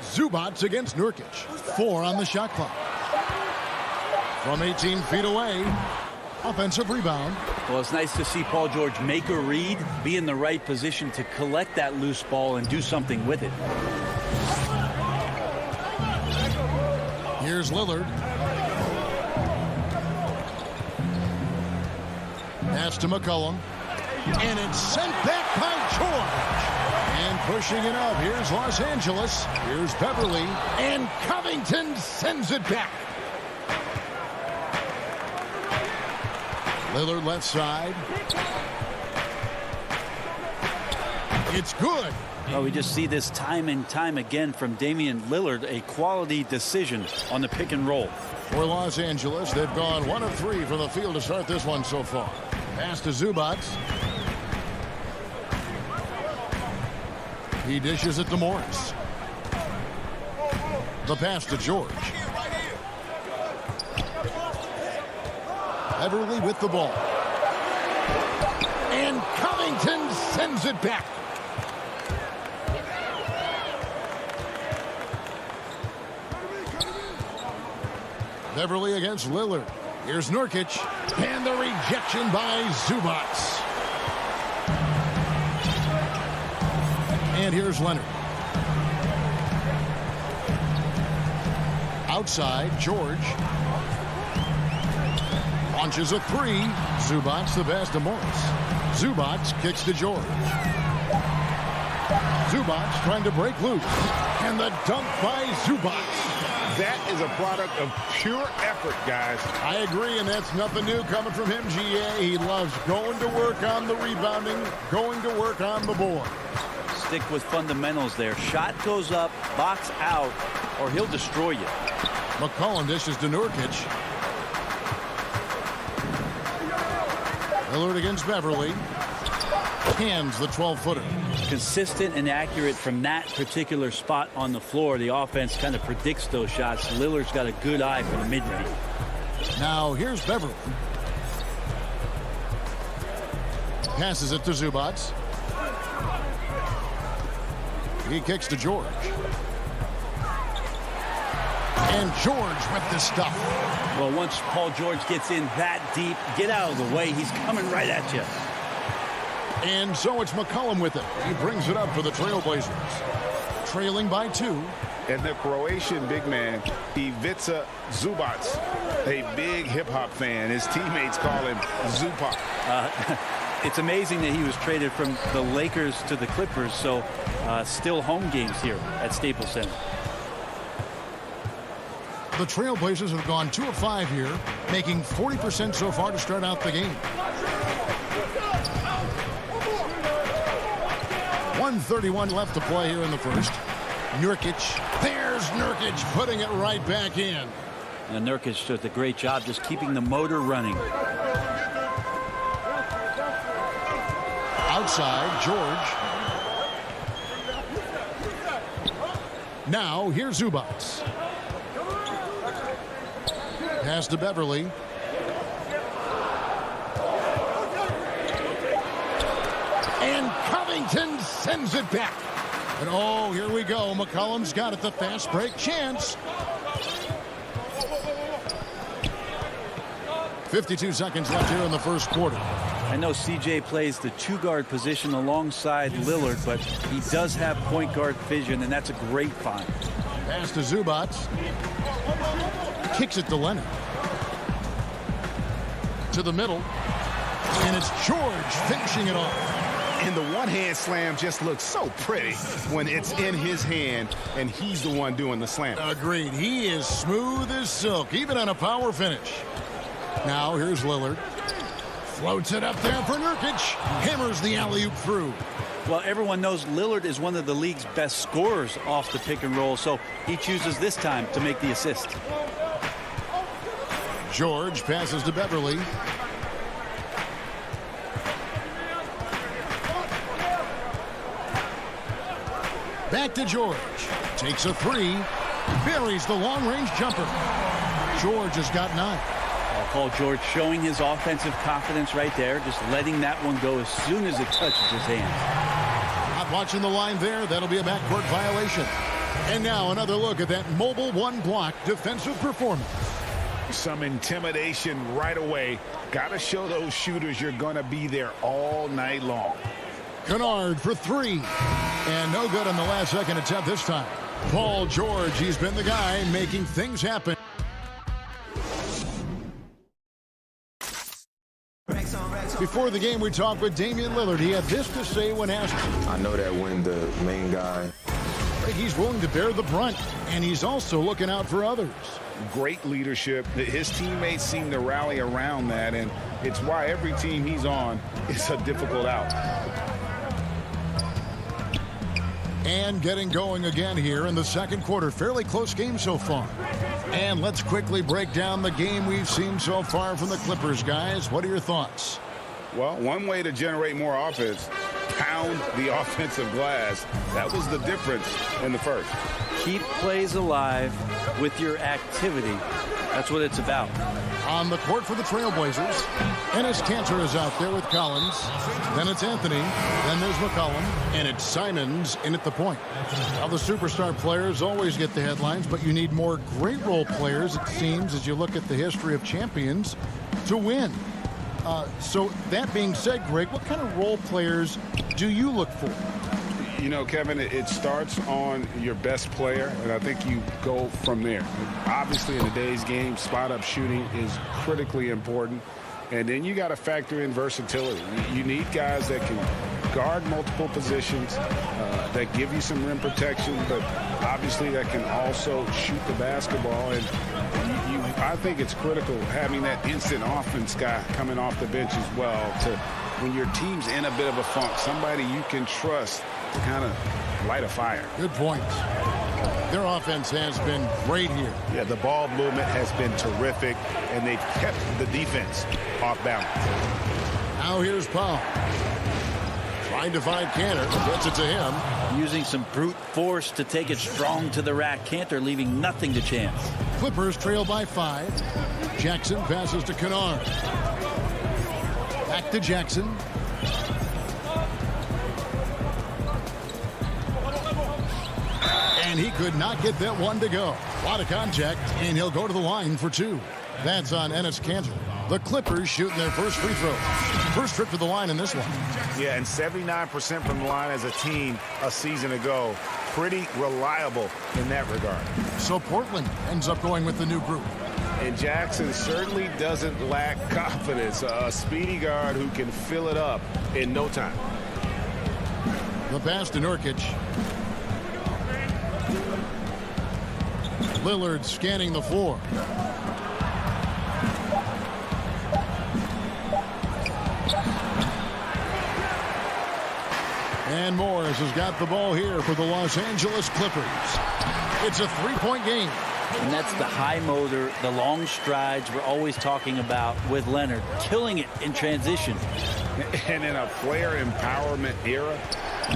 Zubac against Nurkic. 4 on the shot clock. From 18 feet away, offensive rebound. Well, it's nice to see Paul George make a read, be in the right position to collect that loose ball and do something with it. Here's Lillard. Pass to McCollum. And it's sent back by George. And pushing it up. Here's Los Angeles. Here's Beverley. And Covington sends it back. Lillard left side. It's good. Oh, we just see this time and time again from Damian Lillard, a quality decision on the pick and roll. For Los Angeles, they've gone 1 of 3 from the field to start this one so far. Pass to Zubac. He dishes it to Morris. The pass to George. Beverley with the ball. And Covington sends it back. Beverley against Lillard. Here's Nurkic. And the rejection by Zubac. And here's Leonard. Outside, George. Launches a 3. Zubac the pass to Morris. Zubac kicks to George. Zubac trying to break loose. And the dunk by Zubac. That is a product of pure effort, guys. I agree, and that's nothing new coming from him, GA. He loves going to work on the rebounding, going to work on the board. Stick with fundamentals there. Shot goes up, box out, or he'll destroy you. McCollum dishes to Nurkic. Lillard against Beverley. Hands the 12-footer. Consistent and accurate from that particular spot on the floor. The offense kind of predicts those shots. Lillard's got a good eye for the mid-range. Now here's Beverley. Passes it to Zubac. He kicks to George. And George with the stuff. Well, once Paul George gets in that deep, get out of the way. He's coming right at you. And so it's McCollum with it. He brings it up for the Trailblazers. Trailing by 2. And the Croatian big man, Ivica Zubac, a big hip-hop fan. His teammates call him Zupac. It's amazing that he was traded from the Lakers to the Clippers, so still home games here at Staples Center. The Trailblazers have gone 2 of 5 here, making 40% so far to start out the game. 1:31 left to play here in the first. Nurkic. There's Nurkic putting it right back in. And Nurkic does a great job just keeping the motor running. Outside, George. Now, here's Zubats. Pass to Beverly. And Covington sends it back. And oh, here we go. McCollum's got it. The fast break chance. 52 seconds left here in the first quarter. I know CJ plays the two-guard position alongside Lillard, but he does have point guard vision, and that's a great find. Pass to Zubats. Kicks it to Leonard. To the middle. And it's George finishing it off. And the one-hand slam just looks so pretty when it's in his hand and he's the one doing the slam. Agreed. He is smooth as silk, even on a power finish. Now here's Lillard. Floats it up there for Nurkic. Hammers the alley-oop through. Well, everyone knows Lillard is one of the league's best scorers off the pick and roll, so he chooses this time to make the assist. George passes to Beverly. Back to George. Takes a three. Buries the long-range jumper. George has got 9. I'll call George showing his offensive confidence right there, just letting that one go as soon as it touches his hands. Not watching the line there. That'll be a backcourt violation. And now another look at that mobile one-block defensive performance. Some intimidation right away. Got to show those shooters you're going to be there all night long. Kennard for 3. And no good on the last second attempt this time. Paul George, he's been the guy making things happen. Before the game, we talked with Damian Lillard. He had this to say when asked. I know that when the main guy, he's willing to bear the brunt, and he's also looking out for others. Great leadership. His teammates seem to rally around that, and it's why every team he's on is a difficult out. And getting going again here in the second quarter. Fairly close game so far. And let's quickly break down the game we've seen so far from the Clippers, guys. What are your thoughts? Well, one way to generate more offense, pound the offensive glass. That was the difference in the first. Keep plays alive with your activity. That's what it's about. On the court for the Trailblazers, Enes Kanter is out there with Collins. Then it's Anthony. Then there's McCollum. And it's Simons in at the point. Now, the superstar players always get the headlines, but you need more great role players, it seems, as you look at the history of champions, to win. So that being said, Greg, what kind of role players do you look for? You know, Kevin, it starts on your best player, and I think you go from there. Obviously, in today's game, spot-up shooting is critically important. And then you got to factor in versatility. You need guys that can guard multiple positions, that give you some rim protection, but obviously that can also shoot the basketball. And I think it's critical having that instant offense guy coming off the bench as well to, when your team's in a bit of a funk, somebody you can trust to kind of light a fire. Good point. Their offense has been great here. Yeah, the ball movement has been terrific, and they've kept the defense off balance. Now here's Paul. Trying to find Kanter. Gets it to him. Using some brute force to take it strong to the rack. Kanter leaving nothing to chance. Clippers trail by 5. Jackson passes to Kennard. Back to Jackson. And he could not get that one to go. A lot of contact, and he'll go to the line for 2. That's on Enes Kanter. The Clippers shooting their first free throw. First trip to the line in this one. Yeah, and 79% from the line as a team a season ago. Pretty reliable in that regard. So Portland ends up going with the new group. And Jackson certainly doesn't lack confidence. A speedy guard who can fill it up in no time. The pass to Nurkic. Lillard scanning the floor. And Morris has got the ball here for the Los Angeles Clippers. It's a three-point game. And that's the high motor, the long strides we're always talking about with Leonard, killing it in transition. And in a player empowerment era,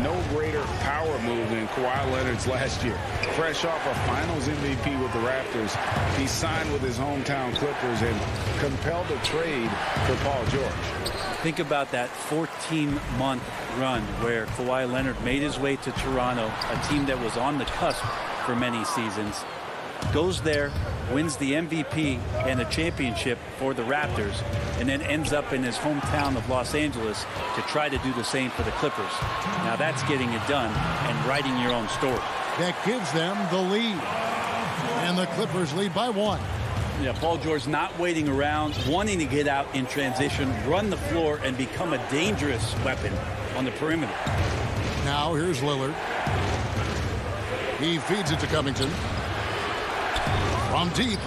no greater power move than Kawhi Leonard's last year. Fresh off a Finals MVP with the Raptors, he signed with his hometown Clippers and compelled a trade for Paul George. Think about that 14-month run where Kawhi Leonard made his way to Toronto, a team that was on the cusp for many seasons. Goes there, wins the MVP and a championship for the Raptors, and then ends up in his hometown of Los Angeles to try to do the same for the Clippers. Now that's getting it done and writing your own story. That gives them the lead. And the Clippers lead by 1. Yeah, Paul George not waiting around, wanting to get out in transition, run the floor, and become a dangerous weapon on the perimeter. Now here's Lillard. He feeds it to Covington. From deep.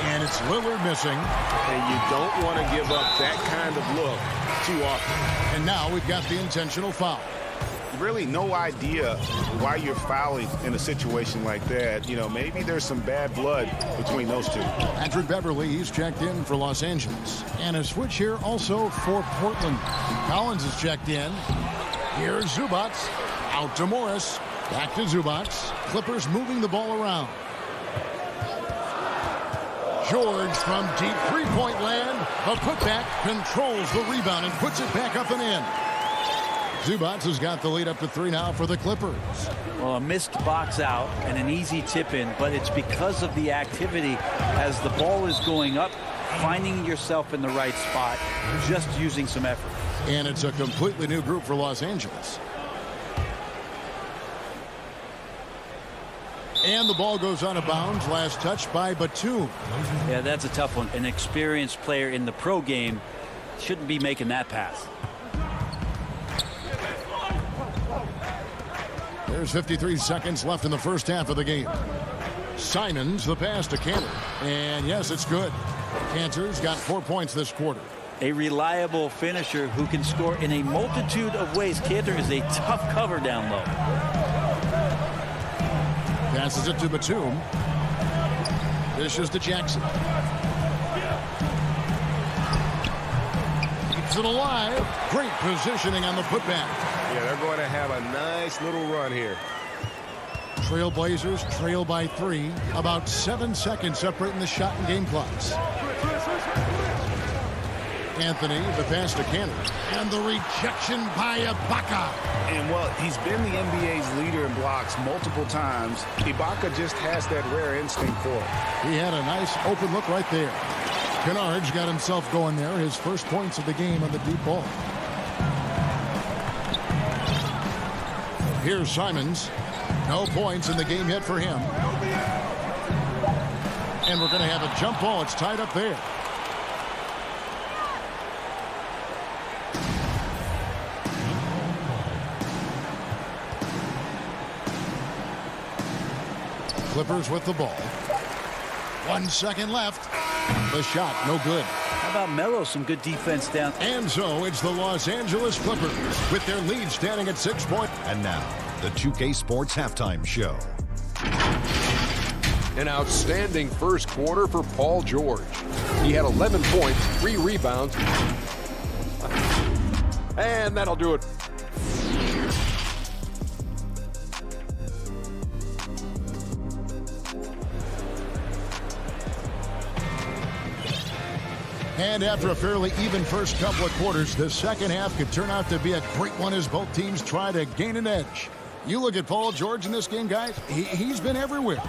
And it's Lillard missing. And you don't want to give up that kind of look too often. And now we've got the intentional foul. Really no idea why you're fouling in a situation like that. You know, maybe there's some bad blood between those two. Patrick Beverly, he's checked in for Los Angeles. And a switch here also for Portland. Collins is checked in. Here's Zubac. Out to Morris. Back to Zubac. Clippers moving the ball around. George from deep three-point land. A putback, controls the rebound and puts it back up and in. Zubac has got the lead up to 3 now for the Clippers. Well, a missed box out and an easy tip in, but it's because of the activity as the ball is going up, finding yourself in the right spot, just using some effort. And it's a completely new group for Los Angeles. And the ball goes out of bounds. Last touch by Batum. Yeah, that's a tough one. An experienced player in the pro game shouldn't be making that pass. There's 53 seconds left in the first half of the game. Simons, the pass to Cantor. And yes, it's good. Cantor's got 4 points this quarter. A reliable finisher who can score in a multitude of ways. Cantor is a tough cover down low. Passes it to Batum. Dishes to Jackson. Keeps it alive. Great positioning on the putback. Yeah, they're going to have a nice little run here. Trailblazers trail by 3. About 7 seconds separating the shot and game clocks. Anthony, the pass to Cantor. And the rejection by Ibaka. And, well, he's been the NBA's leader in blocks multiple times. Ibaka just has that rare instinct for it. He had a nice open look right there. Kennard's got himself going there. His first points of the game on the deep ball. Here's Simons. No points in the game yet for him. And we're going to have a jump ball. It's tied up there. Clippers with the ball. 1 second left. The shot, no good. How about Melo? Some good defense down. And so it's the Los Angeles Clippers with their lead standing at 6 points. And now, the 2K Sports Halftime Show. An outstanding first quarter for Paul George. He had 11 points, 3 rebounds. And that'll do it. And after a fairly even first couple of quarters, the second half could turn out to be a great one as both teams try to gain an edge. You look at Paul George in this game, guys, he's been everywhere.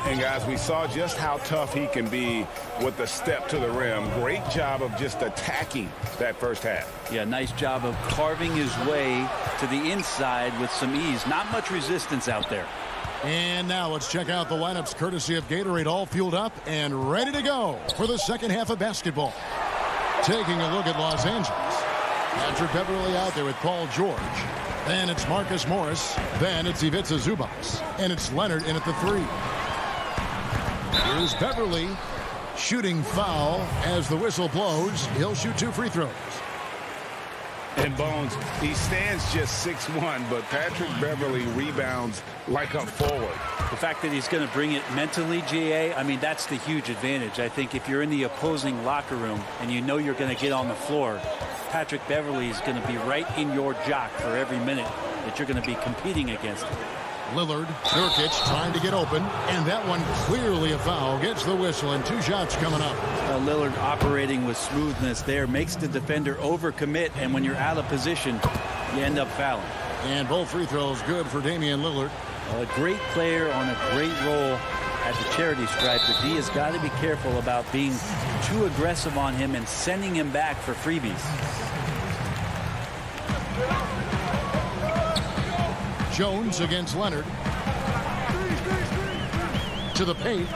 And, guys, we saw just how tough he can be with the step to the rim. Great job of just attacking that first half. Yeah, nice job of carving his way to the inside with some ease. Not much resistance out there. And now let's check out the lineups courtesy of Gatorade, all fueled up and ready to go for the second half of basketball. Taking a look at Los Angeles. Patrick Beverly out there with Paul George. Then it's Marcus Morris. Then it's Ivica Zubac. And it's Leonard in at the 3. Here's Beverly. Shooting foul as the whistle blows. He'll shoot 2 free throws. And Bones, he stands just 6'1", but Patrick Beverley rebounds like a forward. The fact that he's going to bring it mentally, GA, I mean, that's the huge advantage. I think if you're in the opposing locker room and you know you're going to get on the floor, Patrick Beverley is going to be right in your jock for every minute that you're going to be competing against him. Lillard, Nurkic trying to get open, and that one clearly a foul. Gets the whistle, and 2 shots coming up. Lillard operating with smoothness there, makes the defender overcommit, and when you're out of position, you end up fouling. And both free throws good for Damian Lillard. A great player on a great role at the charity stripe, but D has got to be careful about being too aggressive on him and sending him back for freebies. Jones against Leonard. To the paint.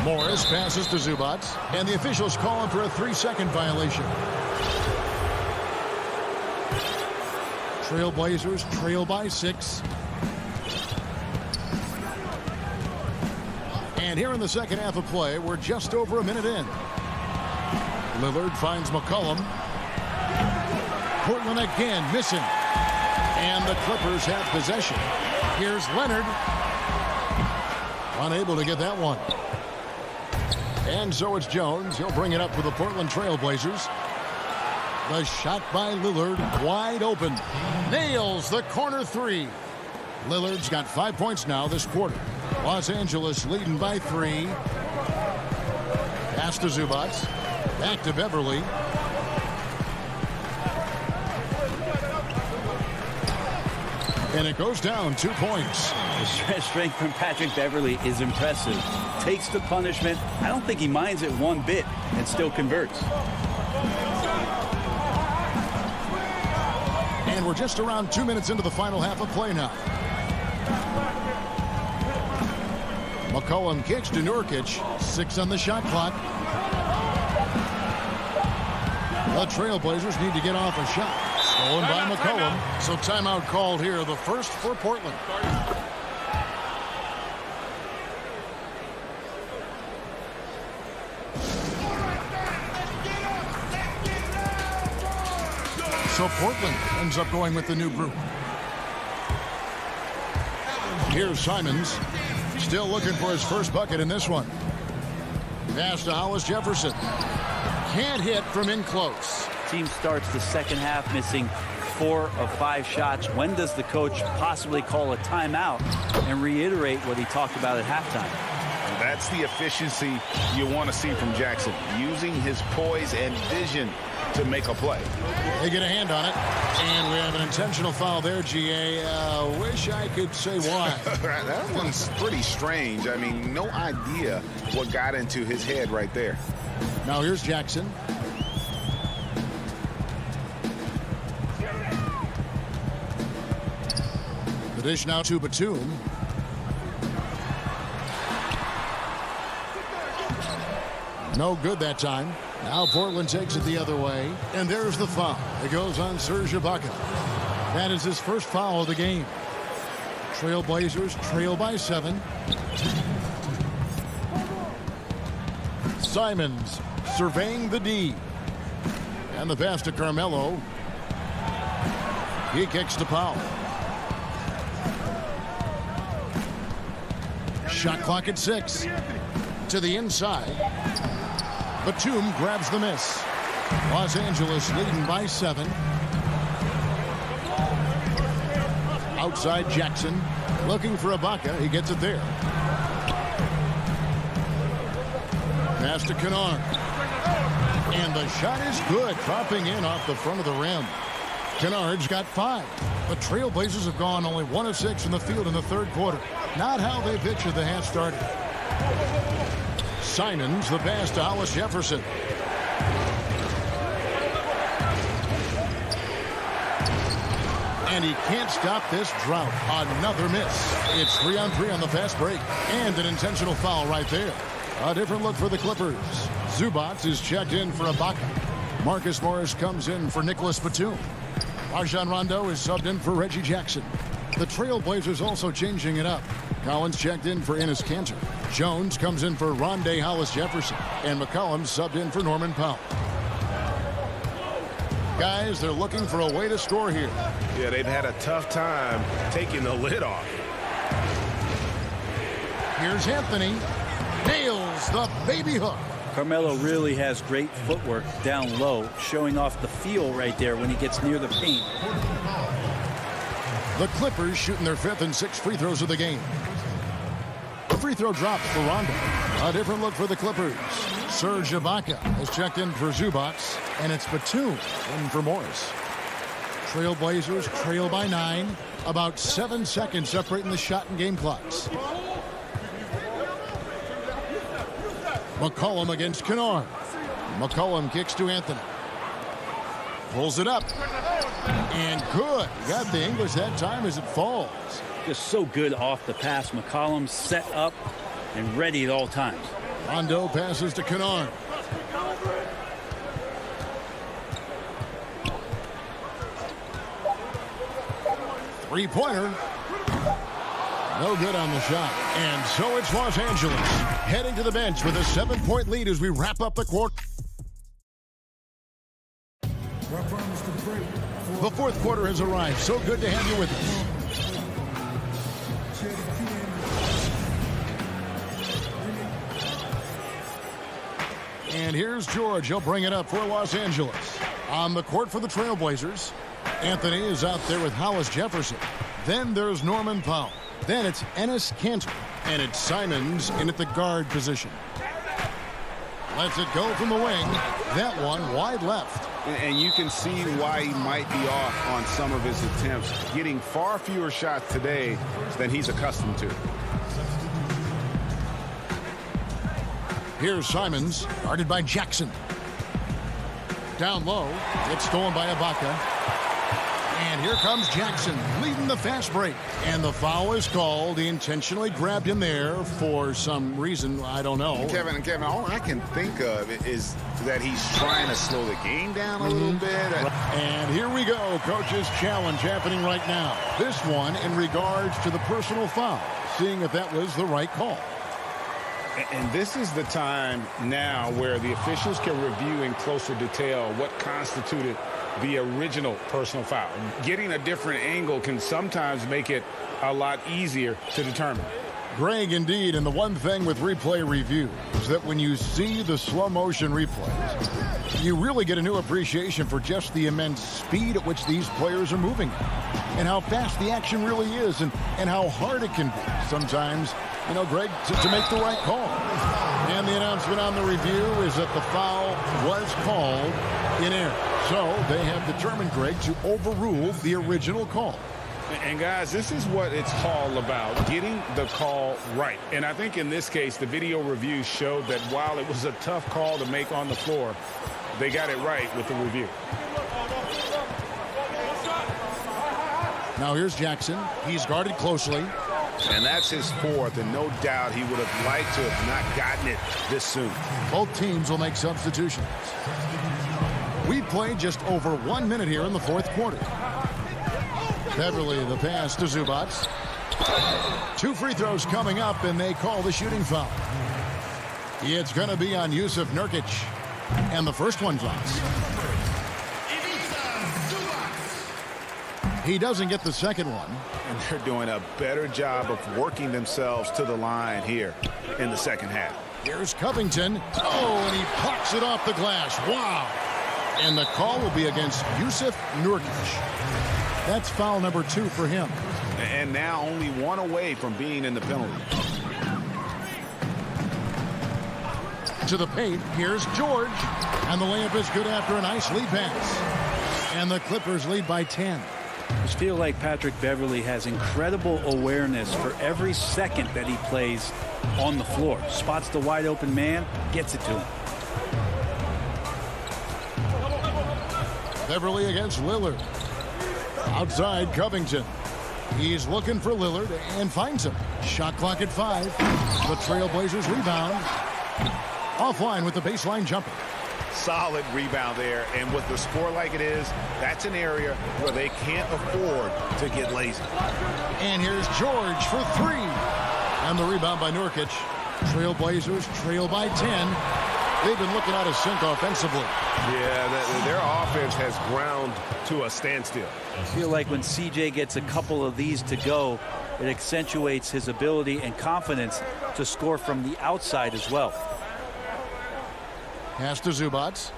Morris passes to Zubac, and the officials call him for a 3-second violation. Trailblazers trail by 6. And here in the second half of play, we're just over a minute in. Lillard finds McCollum. Portland again missing. And the Clippers have possession. Here's Leonard. Unable to get that one. And so it's Jones. He'll bring it up for the Portland Trailblazers. The shot by Lillard, wide open. Nails the corner 3. Lillard's got 5 points now this quarter. Los Angeles leading by 3. Pass to Zubac. Back to Beverley. And it goes down 2 points. The strength from Patrick Beverley is impressive. Takes the punishment. I don't think he minds it one bit and still converts. And we're just around 2 minutes into the final half of play now. McCollum kicks to Nurkic. 6 on the shot clock. The Trailblazers need to get off a shot. Stolen by McCollum. So timeout called here, the first for Portland. So Portland ends up going with the new group. Here's Simons. Still looking for his first bucket in this one. Pass to Hollis Jefferson. Can't hit from in close. Team starts the second half missing 4 of 5 shots. When does the coach possibly call a timeout and reiterate what he talked about at halftime? And that's the efficiency you want to see from Jackson, using his poise and vision to make a play. They get a hand on it, and we have an intentional foul there, GA. Wish I could say why. That one's pretty strange. I mean, no idea what got into his head right there. Now here's Jackson. The dish now to Batum. No good that time. Now Portland takes it the other way. And there's the foul. It goes on Serge Ibaka. That is his first foul of the game. Trailblazers trail by 7. Simons surveying the D. And the pass to Carmelo. He kicks to Powell. Shot clock at 6. To the inside. Batum grabs the miss. Los Angeles leading by 7. Outside Jackson. Looking for Ibaka. He gets it there. Pass to Kennard. And the shot is good. Dropping in off the front of the rim. Kennard's got 5. The Trailblazers have gone only 1 of 6 from the field in the third quarter. Not how they pictured the half started. Simons, the pass to Hollis Jefferson. And he can't stop this drought. Another miss. It's 3-on-3 on the fast break. And an intentional foul right there. A different look for the Clippers. Zubac is checked in for Ibaka. Marcus Morris comes in for Nicholas Batum. Rajon Rondo is subbed in for Reggie Jackson. The Trailblazers also changing it up. Collins checked in for Enes Kanter. Jones comes in for Rondé Hollis Jefferson. And McCollum subbed in for Norman Powell. Guys, they're looking for a way to score here. Yeah, they've had a tough time taking the lid off. Here's Anthony. Nails the baby hook. Carmelo really has great footwork down low, showing off the feel right there when he gets near the paint. The Clippers shooting their 5th and 6th free throws of the game. The free throw drops for Rondo. A different look for the Clippers. Serge Ibaka has checked in for Zubac, and it's Batum in for Morris. Trailblazers trail by 9. About 7 seconds separating the shot and game clocks. McCollum against Kennard. McCollum kicks to Anthony. Pulls it up. And good. Got the English that time as it falls. Just so good off the pass. McCollum set up and ready at all times. Rondo passes to Kennard. Three-pointer. No good on the shot. And so it's Los Angeles heading to the bench with a 7-point lead as we wrap up the quarter. The fourth quarter has arrived. So good to have you with us. And here's George. He'll bring it up for Los Angeles. On the court for the Trailblazers, Anthony is out there with Hollis Jefferson. Then there's Norman Powell. Then it's Enes Kanter. And it's Simons in at the guard position. Lets it go from the wing. That one wide left. And you can see why he might be off on some of his attempts, getting far fewer shots today than he's accustomed to. Here's Simons, guarded by Jackson. Down low, it's stolen by Ibaka. And here comes Jackson, leading the fast break. And the foul is called. He intentionally grabbed him there for some reason, I don't know. Kevin, all I can think of is that he's trying to slow the game down a little bit. And here we go, coach's challenge happening right now. This one in regards to the personal foul, seeing if that was the right call. And this is the time now where the officials can review in closer detail what constituted the original personal foul. Getting a different angle can sometimes make it a lot easier to determine. Greg, indeed, and the one thing with replay review is that when you see the slow motion replays, you really get a new appreciation for just the immense speed at which these players are moving and how fast the action really is and how hard it can be sometimes, you know, Greg, to make the right call. And the announcement on the review is that the foul was called in error. So they have determined, Greg, to overrule the original call. And guys, this is what it's all about, getting the call right. And I think in this case, the video review showed that while it was a tough call to make on the floor, they got it right with the review. Now here's Jackson. He's guarded closely. And that's his fourth, and no doubt he would have liked to have not gotten it this soon. Both teams will make substitutions. We played just over 1 minute here in the fourth quarter. Beverly, the pass to Zubac. 2 free throws coming up, and they call the shooting foul. It's going to be on Yusuf Nurkic. And the first one drops. He doesn't get the second one. And they're doing a better job of working themselves to the line here in the second half. Here's Covington. Oh, and he plucks it off the glass. Wow. And the call will be against Yusuf Nurkic. That's foul number 2 for him. And now only 1 away from being in the penalty. To the paint, here's George. And the layup is good after a nice lead pass. And the Clippers lead by 10. I just feel like Patrick Beverly has incredible awareness for every second that he plays on the floor. Spots the wide open man, gets it to him. Beverly against Lillard. Outside, Covington. He's looking for Lillard and finds him. Shot clock at 5. The Trailblazers rebound. Offline with the baseline jumper. Solid rebound there, and with the score like it is, that's an area where they can't afford to get lazy. And here's George for 3. And the rebound by Nurkic. Trailblazers trail by 10. they've been looking out of sync offensively. Yeah, their offense has ground to a standstill. I feel like when CJ gets a couple of these to go, it accentuates his ability and confidence to score from the outside as well. Pass to Zubats.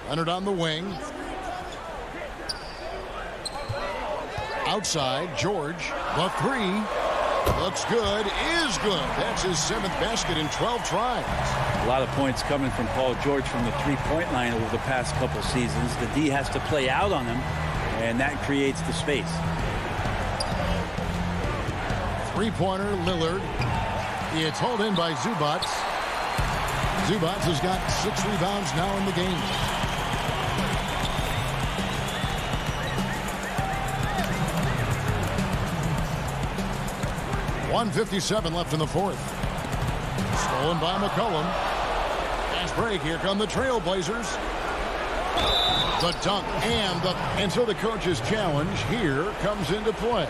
Leonard on the wing. Outside, George. The three. Looks good. Is good. That's his 7th basket in 12 tries. A lot of points coming from Paul George from the three-point line over the past couple seasons. The D has to play out on him, and that creates the space. Three-pointer, Lillard. It's hauled in by Zubats. Zubats has got 6 rebounds now in the game. .157 left in the 4th. Stolen by McCollum. Fast break. Here come the Trailblazers. The dunk and so the coach's challenge here comes into play.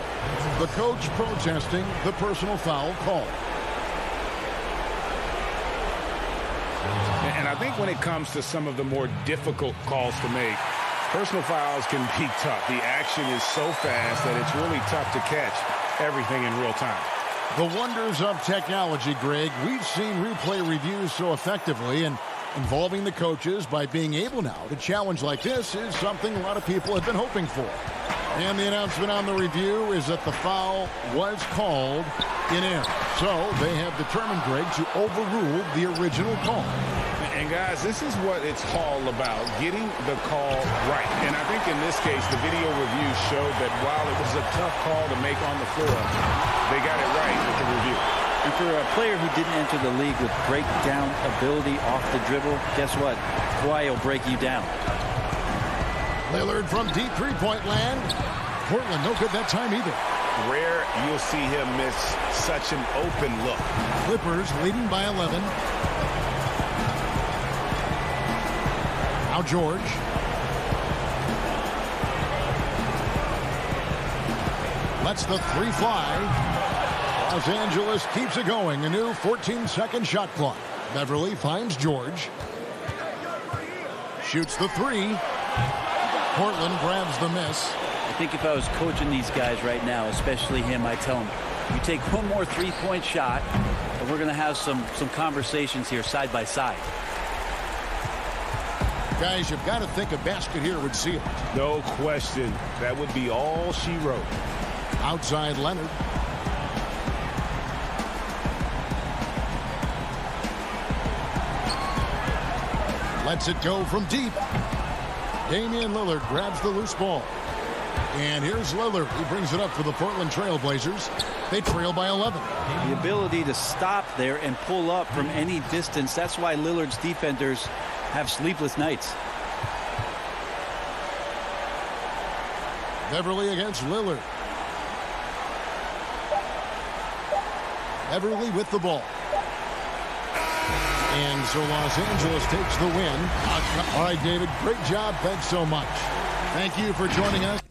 The coach protesting the personal foul call. And I think when it comes to some of the more difficult calls to make, personal fouls can be tough. The action is so fast that it's really tough to catch everything in real time. The wonders of technology, Greg. We've seen replay reviews so effectively, and involving the coaches by being able now to challenge like this is something a lot of people have been hoping for. And the announcement on the review is that the foul was called in error. So they have determined, Greg, to overrule the original call. And guys, this is what it's all about, getting the call right. And I think in this case, the video review showed that while it was a tough call to make on the floor, they got it right with the review. And for a player who didn't enter the league with breakdown ability off the dribble, guess what? Kawhi will break you down. Lillard from deep three-point land. Portland no good that time either. Rare you'll see him miss such an open look. Clippers leading by 11. Now George. Lets the three fly. Los Angeles keeps it going. A new 14-second shot clock. Beverly finds George. Shoots the three. Portland grabs the miss. I think if I was coaching these guys right now, especially him, I tell him, you take one more three-point shot, and we're going to have some conversations here side by side. Guys, you've got to think a basket here would seal it. No question. That would be all she wrote. Outside Leonard. Lets it go from deep. Damian Lillard grabs the loose ball. And here's Lillard. He brings it up for the Portland Trailblazers. They trail by 11. The ability to stop there and pull up from any distance. That's why Lillard's defenders have sleepless nights. Beverly against Lillard. Beverly with the ball. And so Los Angeles takes the win. All right, David, great job. Thanks so much. Thank you for joining us.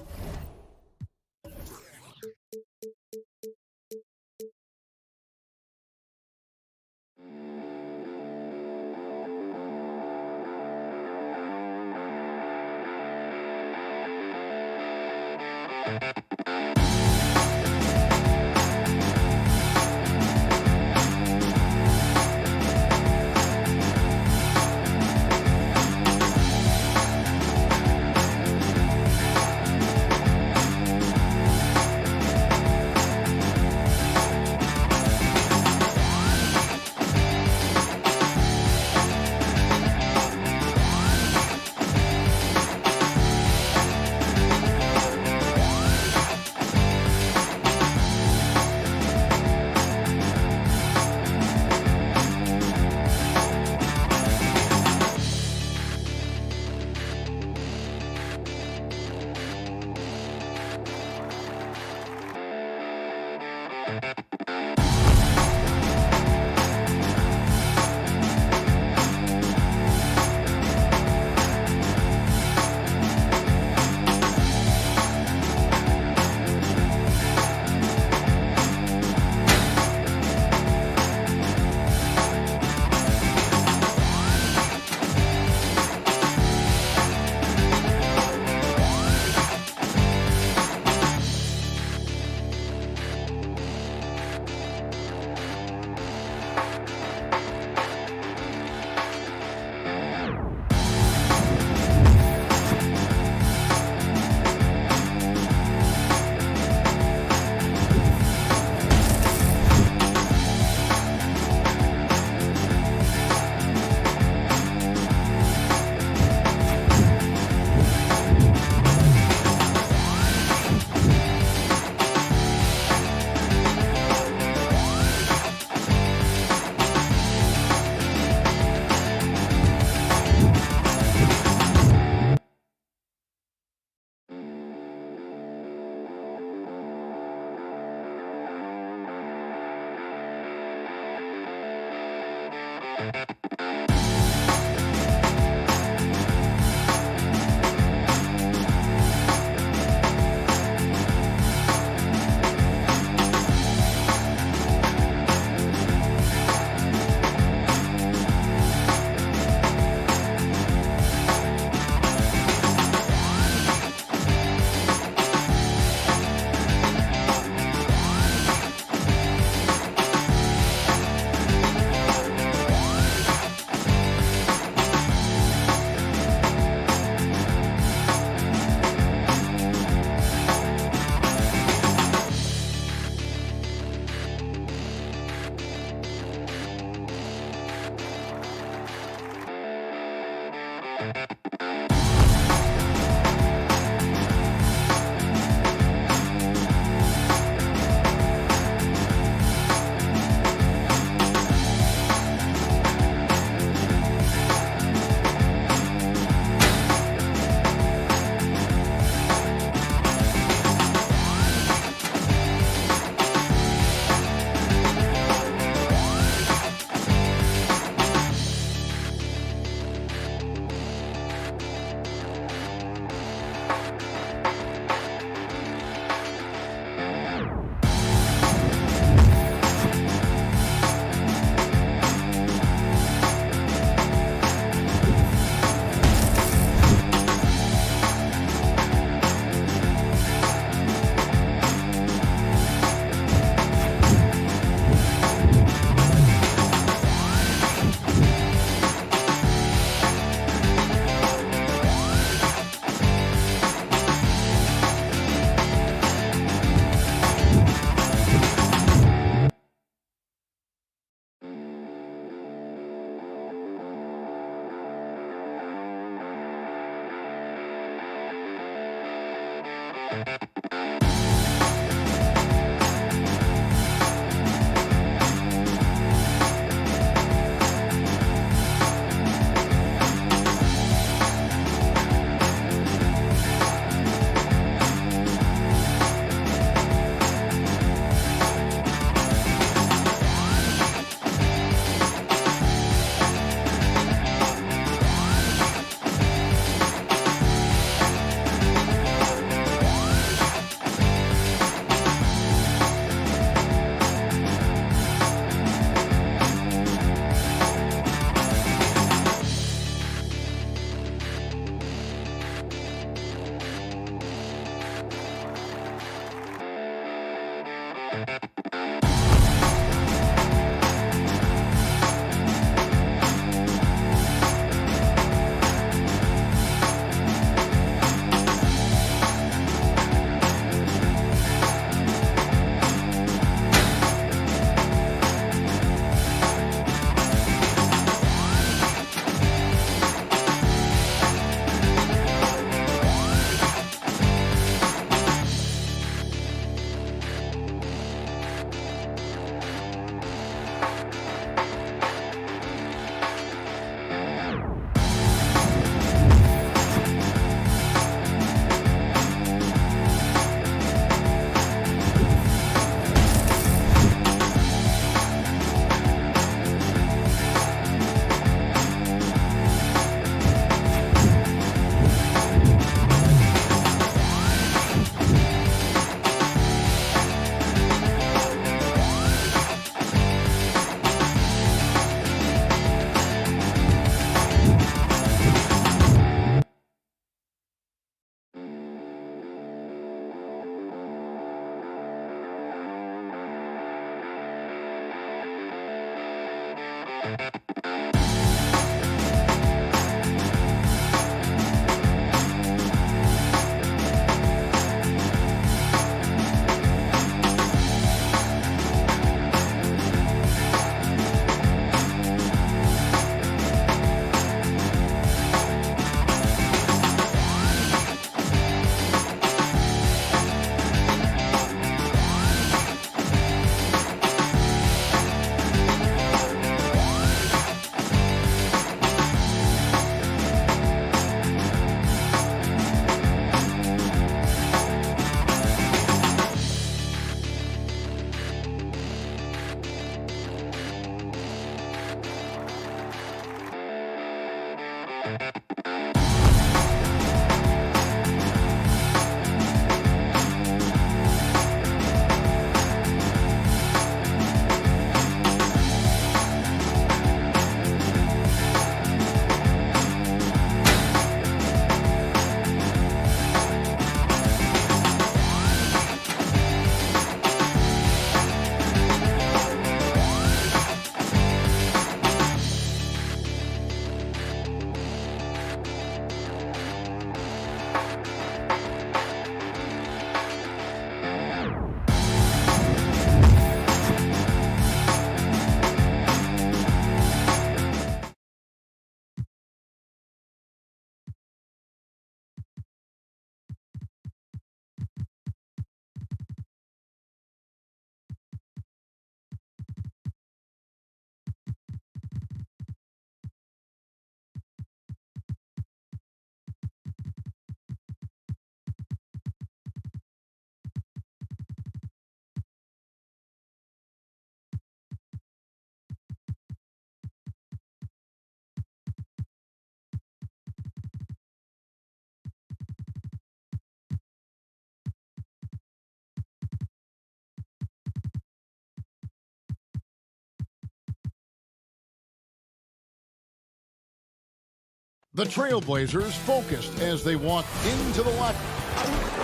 The Trailblazers focused as they walk into the locker.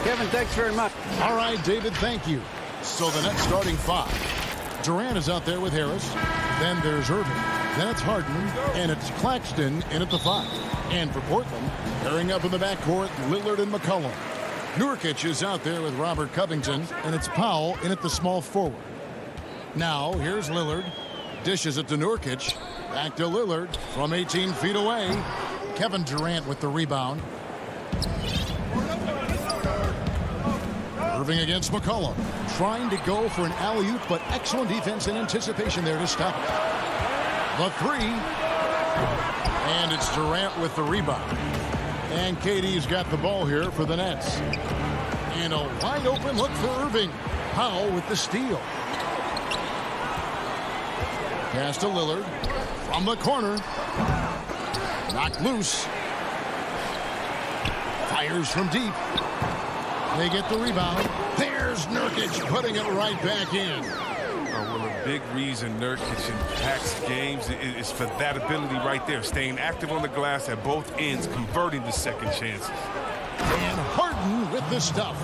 Kevin, thanks very much. All right, David, thank you. So the next starting five. Durant is out there with Harris. Then there's Irving. Then it's Harden. And it's Claxton in at the 5. And for Portland, pairing up in the backcourt, Lillard and McCollum. Nurkic is out there with Robert Covington. And it's Powell in at the small forward. Now, here's Lillard. Dishes it to Nurkic. Back to Lillard from 18 feet away. Kevin Durant with the rebound. Serving against McCollum. Trying to go for an alley-oop, but excellent defense and anticipation there to stop it. The three. And it's Durant with the rebound. And KD's got the ball here for the Nets. And a wide open look for Irving. Powell with the steal. Pass to Lillard. From the corner. Knocked loose. Fires from deep. They get the rebound. There's Nurkic putting it right back in. Well, a big reason Nurkic impacts games is for that ability right there. Staying active on the glass at both ends, converting the second chances. And Harden with the stuff.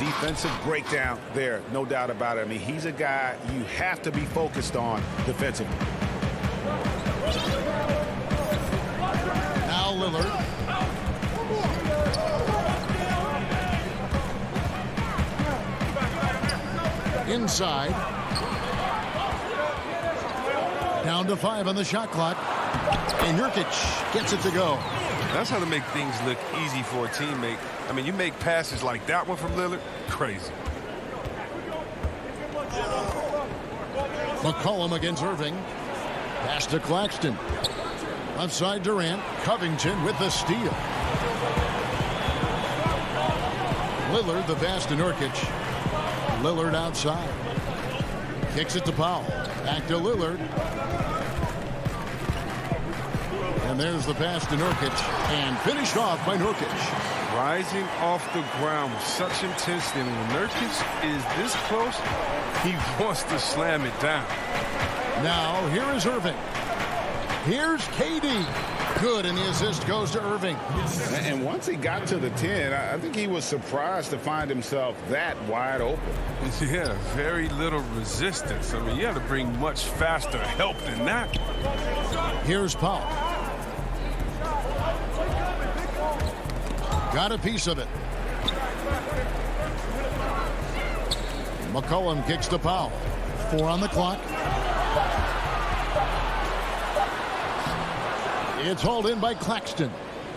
Defensive breakdown there, no doubt about it. I mean, he's a guy you have to be focused on defensively. Now Lillard. Inside. Down to 5 on the shot clock. And Nurkic gets it to go. That's how to make things look easy for a teammate. I mean, you make passes like that one from Lillard, crazy. McCollum against Irving. Pass to Claxton. Left side Durant. Covington with the steal. Lillard the pass to Nurkic. Lillard outside. Kicks it to Powell. Back to Lillard. And there's the pass to Nurkic. And finished off by Nurkic. Rising off the ground with such intensity. And when Nurkic is this close, he wants to slam it down. Now, here is Irving. Here's KD. Good, and the assist goes to Irving. And once he got to the 10, I think he was surprised to find himself that wide open. Yeah, very little resistance. I mean, you have to bring much faster help than that. Here's Powell. Got a piece of it. McCollum kicks to Powell. 4 on the clock. It's hauled in by Claxton.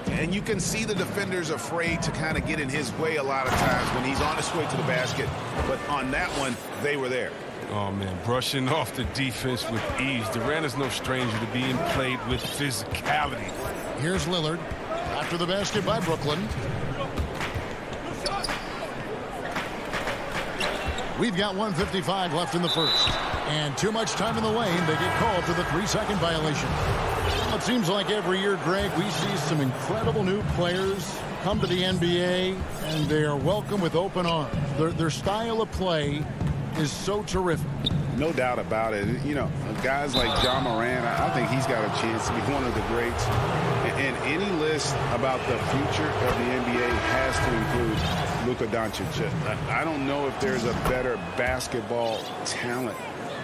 And you can see the defenders afraid to kind of get in his way a lot of times when he's on his way to the basket. But on that one, they were there. Oh, man, brushing off the defense with ease. Durant is no stranger to being played with physicality. Here's Lillard. After the basket by Brooklyn. We've got 1:55 left in the first. And too much time in the lane. They get called for the 3-second violation. It seems like every year, Greg, we see some incredible new players come to the NBA, and they are welcome with open arms. Their style of play is so terrific. No doubt about it. You know, guys like Ja Morant, I think he's got a chance to be one of the greats. And any list about the future of the NBA has to include Luka Doncic. I don't know if there's a better basketball talent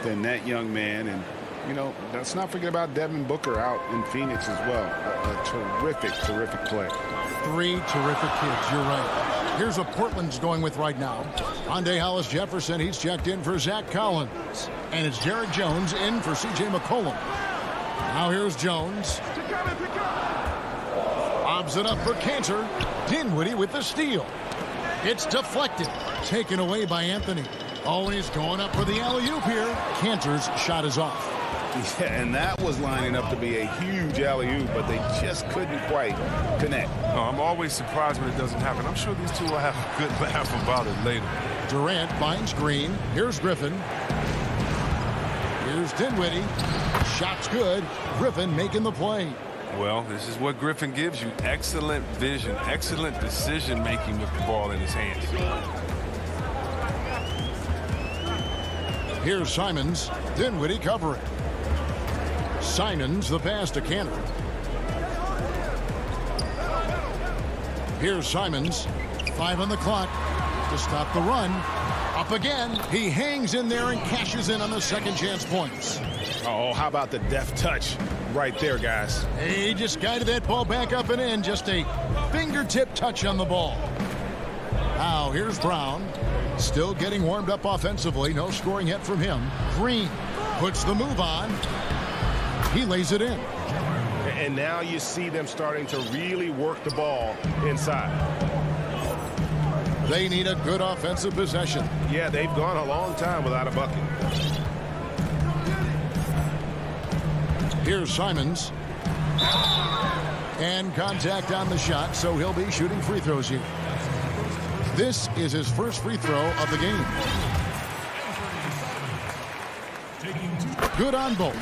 than that young man. And, you know, let's not forget about Devin Booker out in Phoenix as well. A terrific, terrific play. 3 terrific kids, you're right. Here's what Portland's going with right now. Andre Hollis Jefferson, he's checked in for Zach Collins. And it's Derek Jones in for C.J. McCollum. Now here's Jones. Lobs it up for Cantor. Dinwiddie with the steal. It's deflected. Taken away by Anthony. Oh, and he's going up for the alley-oop here. Cantor's shot is off. Yeah, and that was lining up to be a huge alley-oop, but they just couldn't quite connect. Oh, I'm always surprised when it doesn't happen. I'm sure these two will have a good laugh about it later. Durant finds Green. Here's Griffin. Here's Dinwiddie. Shot's good. Griffin making the play. Well, this is what Griffin gives you. Excellent vision, excellent decision-making with the ball in his hands. Here's Simons. Dinwiddie covering. Simons the pass to Cantor. Here's Simons. 5 on the clock to stop the run. Up again. He hangs in there and cashes in on the second chance points. Oh, how about the deft touch right there, guys? He just guided that ball back up and in. Just a fingertip touch on the ball. Now here's Brown. Still getting warmed up offensively. No scoring yet from him. Green puts the move on. He lays it in. And now you see them starting to really work the ball inside. They need a good offensive possession. Yeah, they've gone a long time without a bucket. Here's Simons. And contact on the shot, so he'll be shooting free throws here. This is his first free throw of the game. Good on both.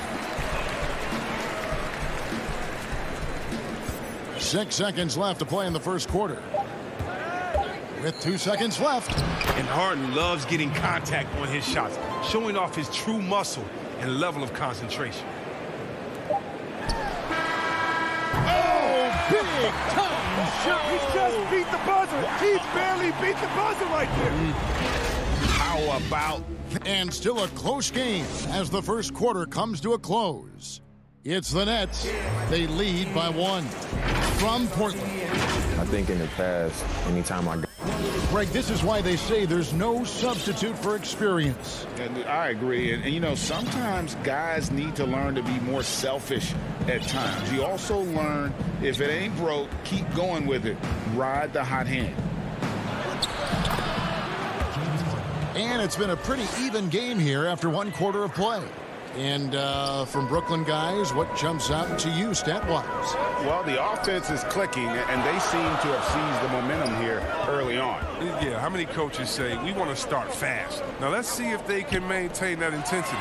6 seconds left to play in the first quarter. With 2 seconds left. And Harden loves getting contact on his shots, showing off his true muscle and level of concentration. Big time shot. He just beat the buzzer. He barely beat the buzzer right there. How about? And still a close game as the first quarter comes to a close. It's the Nets. They lead by 1. From Portland. I think in the past, anytime I got... Greg, this is why they say there's no substitute for experience. And I agree. And, you know, sometimes guys need to learn to be more selfish at times. You also learn, if it ain't broke, keep going with it. Ride the hot hand. And it's been a pretty even game here after 1 quarter of play. And from Brooklyn guys, what jumps out to you stat-wise? Well, the offense is clicking, and they seem to have seized the momentum here early on. Yeah, how many coaches say, we want to start fast? Now, let's see if they can maintain that intensity.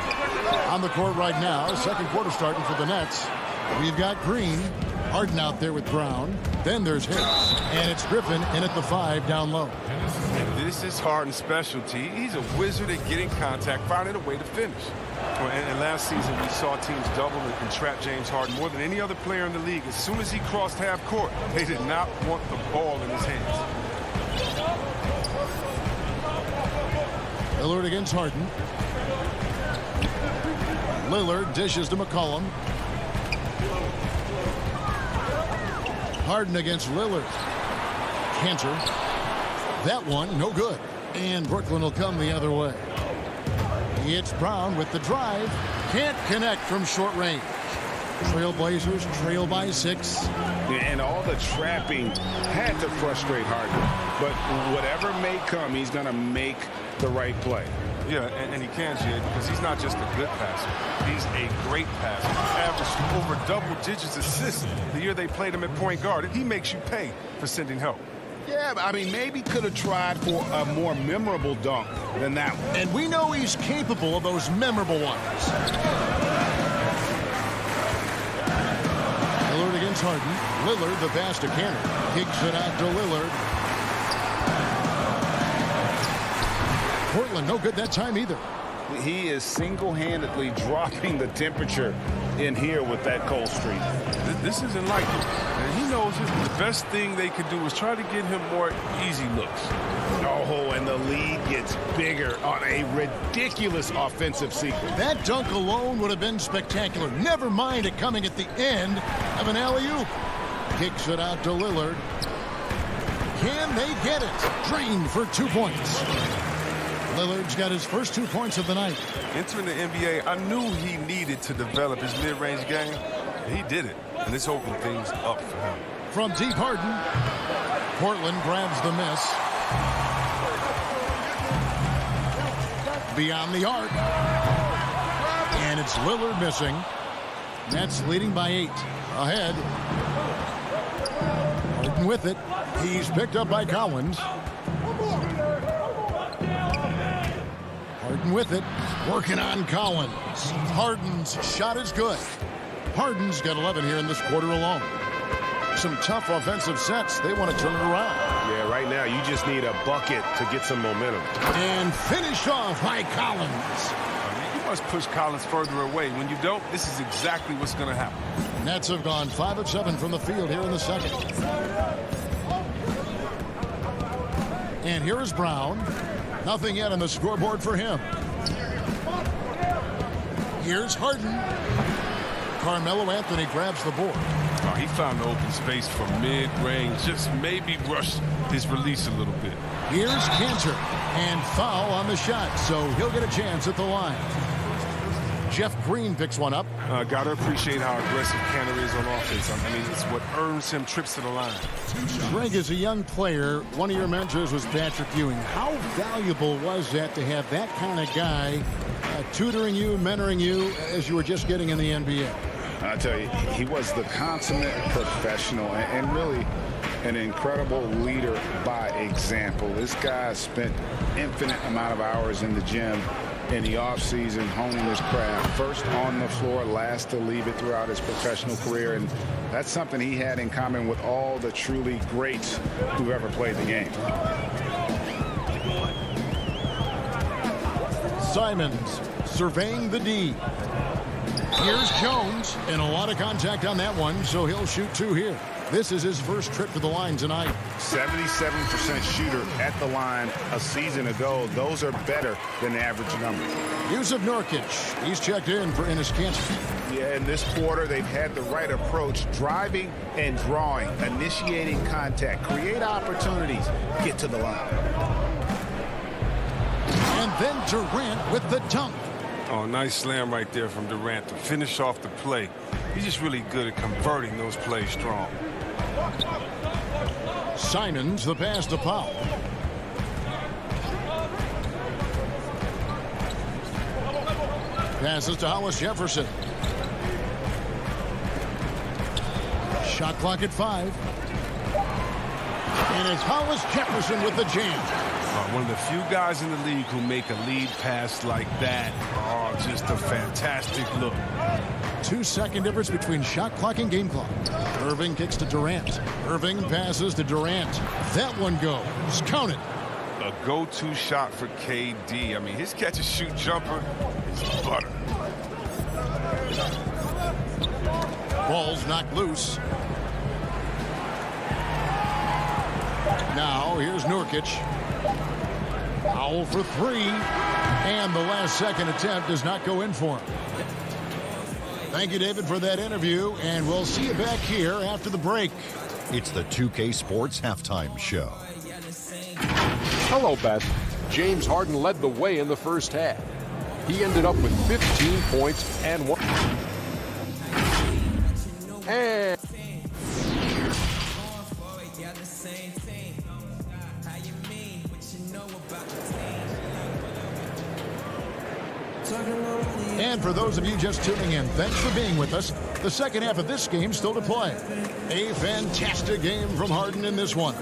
On the court right now, second quarter starting for the Nets. We've got Green, Harden out there with Brown. Then there's Hicks, and it's Griffin in at the 5 down low. This is Harden's specialty. He's a wizard at getting contact, finding a way to finish. And last season, we saw teams double and trap James Harden more than any other player in the league. As soon as he crossed half court, they did not want the ball in his hands. Lillard against Harden. Lillard dishes to McCollum. Harden against Lillard. Cantor. That one, no good. And Brooklyn will come the other way. It's Brown with the drive. Can't connect from short range. Trailblazers trail by 6. And all the trapping had to frustrate Harden. But whatever may come, he's going to make the right play. Yeah, and he can, Jed, because he's not just a good passer. He's a great passer. Averaged over double digits assists the year they played him at point guard. And he makes you pay for sending help. Yeah, I mean, maybe could have tried for a more memorable dunk than that one. And we know he's capable of those memorable ones. Lillard against Harden. Lillard, the pass to Cantor. Kicks it out to Lillard. Portland, no good that time either. He is single-handedly dropping the temperature in here with that cold streak. This isn't like him. And he knows it. The best thing they could do is try to get him more easy looks. Oh, and the lead gets bigger on a ridiculous offensive sequence. That dunk alone would have been spectacular. Never mind it coming at the end of an alley-oop. Kicks it out to Lillard. Can they get it? Drained for 2 points. Lillard's got his first 2 points of the night. Entering the NBA, I knew he needed to develop his mid-range game. He did it, and it's opened things up for him. From deep, Harden. Portland grabs the miss. Beyond the arc. And it's Lillard missing. Nets leading by 8. Ahead. Harden with it. He's picked up by Collins. Harden with it. Working on Collins. Harden's shot is good. Harden's got 11 here in this quarter alone. Some tough offensive sets. They want to turn it around. Yeah, right now you just need a bucket to get some momentum. And finished off by Collins. You must push Collins further away. When you don't, this is exactly what's going to happen. Nets have gone 5 of 7 from the field here in the second. And here is Brown. Nothing yet on the scoreboard for him. Here's Harden. Carmelo Anthony grabs the board. Oh, he found the open space from mid-range. Just maybe rush his release a little bit. Here's Cantor. And foul on the shot, so he'll get a chance at the line. Jeff Green picks one up. Got to appreciate how aggressive Canner is on offense. I mean, it's what earns him trips to the line. Greg, as a young player, one of your mentors was Patrick Ewing. How valuable was that to have that kind of guy tutoring you, mentoring you as you were just getting in the NBA? I tell you, he was the consummate professional and really an incredible leader by example. This guy spent infinite amount of hours in the gym in the offseason honing his craft. First on the floor, last to leave it throughout his professional career. And that's something he had in common with all the truly greats who've ever played the game. Simons surveying the D. Here's Jones, and a lot of contact on that one, so he'll shoot 2 here. This is his first trip to the line tonight. 77% shooter at the line a season ago. Those are better than the average number. Yusuf Nurkic, he's checked in for Enes Kanter. Yeah, in this quarter, they've had the right approach, driving and drawing, initiating contact, create opportunities, get to the line. And then Durant with the dunk. Oh, nice slam right there from Durant to finish off the play. He's just really good at converting those plays strong. Simons, the pass to Powell. Passes to Hollis Jefferson. Shot clock at 5. And it's Hollis Jefferson with the jam. One of the few guys in the league who make a lead pass like that. Oh, just a fantastic look. 2-second difference between shot clock and game clock. Irving kicks to Durant. Irving passes to Durant. That one goes. Count it. A go-to shot for KD. I mean, his catch-and-shoot jumper is butter. Ball's knocked loose. Now, here's Nurkic. Powell for 3. And the last second attempt does not go in for him. Thank you, David, for that interview, and we'll see you back here after the break. It's the 2K Sports Halftime Show. Hello, Beth. James Harden led the way in the first half. He ended up with 15 points and 1. And And for those of you just tuning in, thanks for being with us. The second half of this game still to play. A fantastic game from Harden in this one.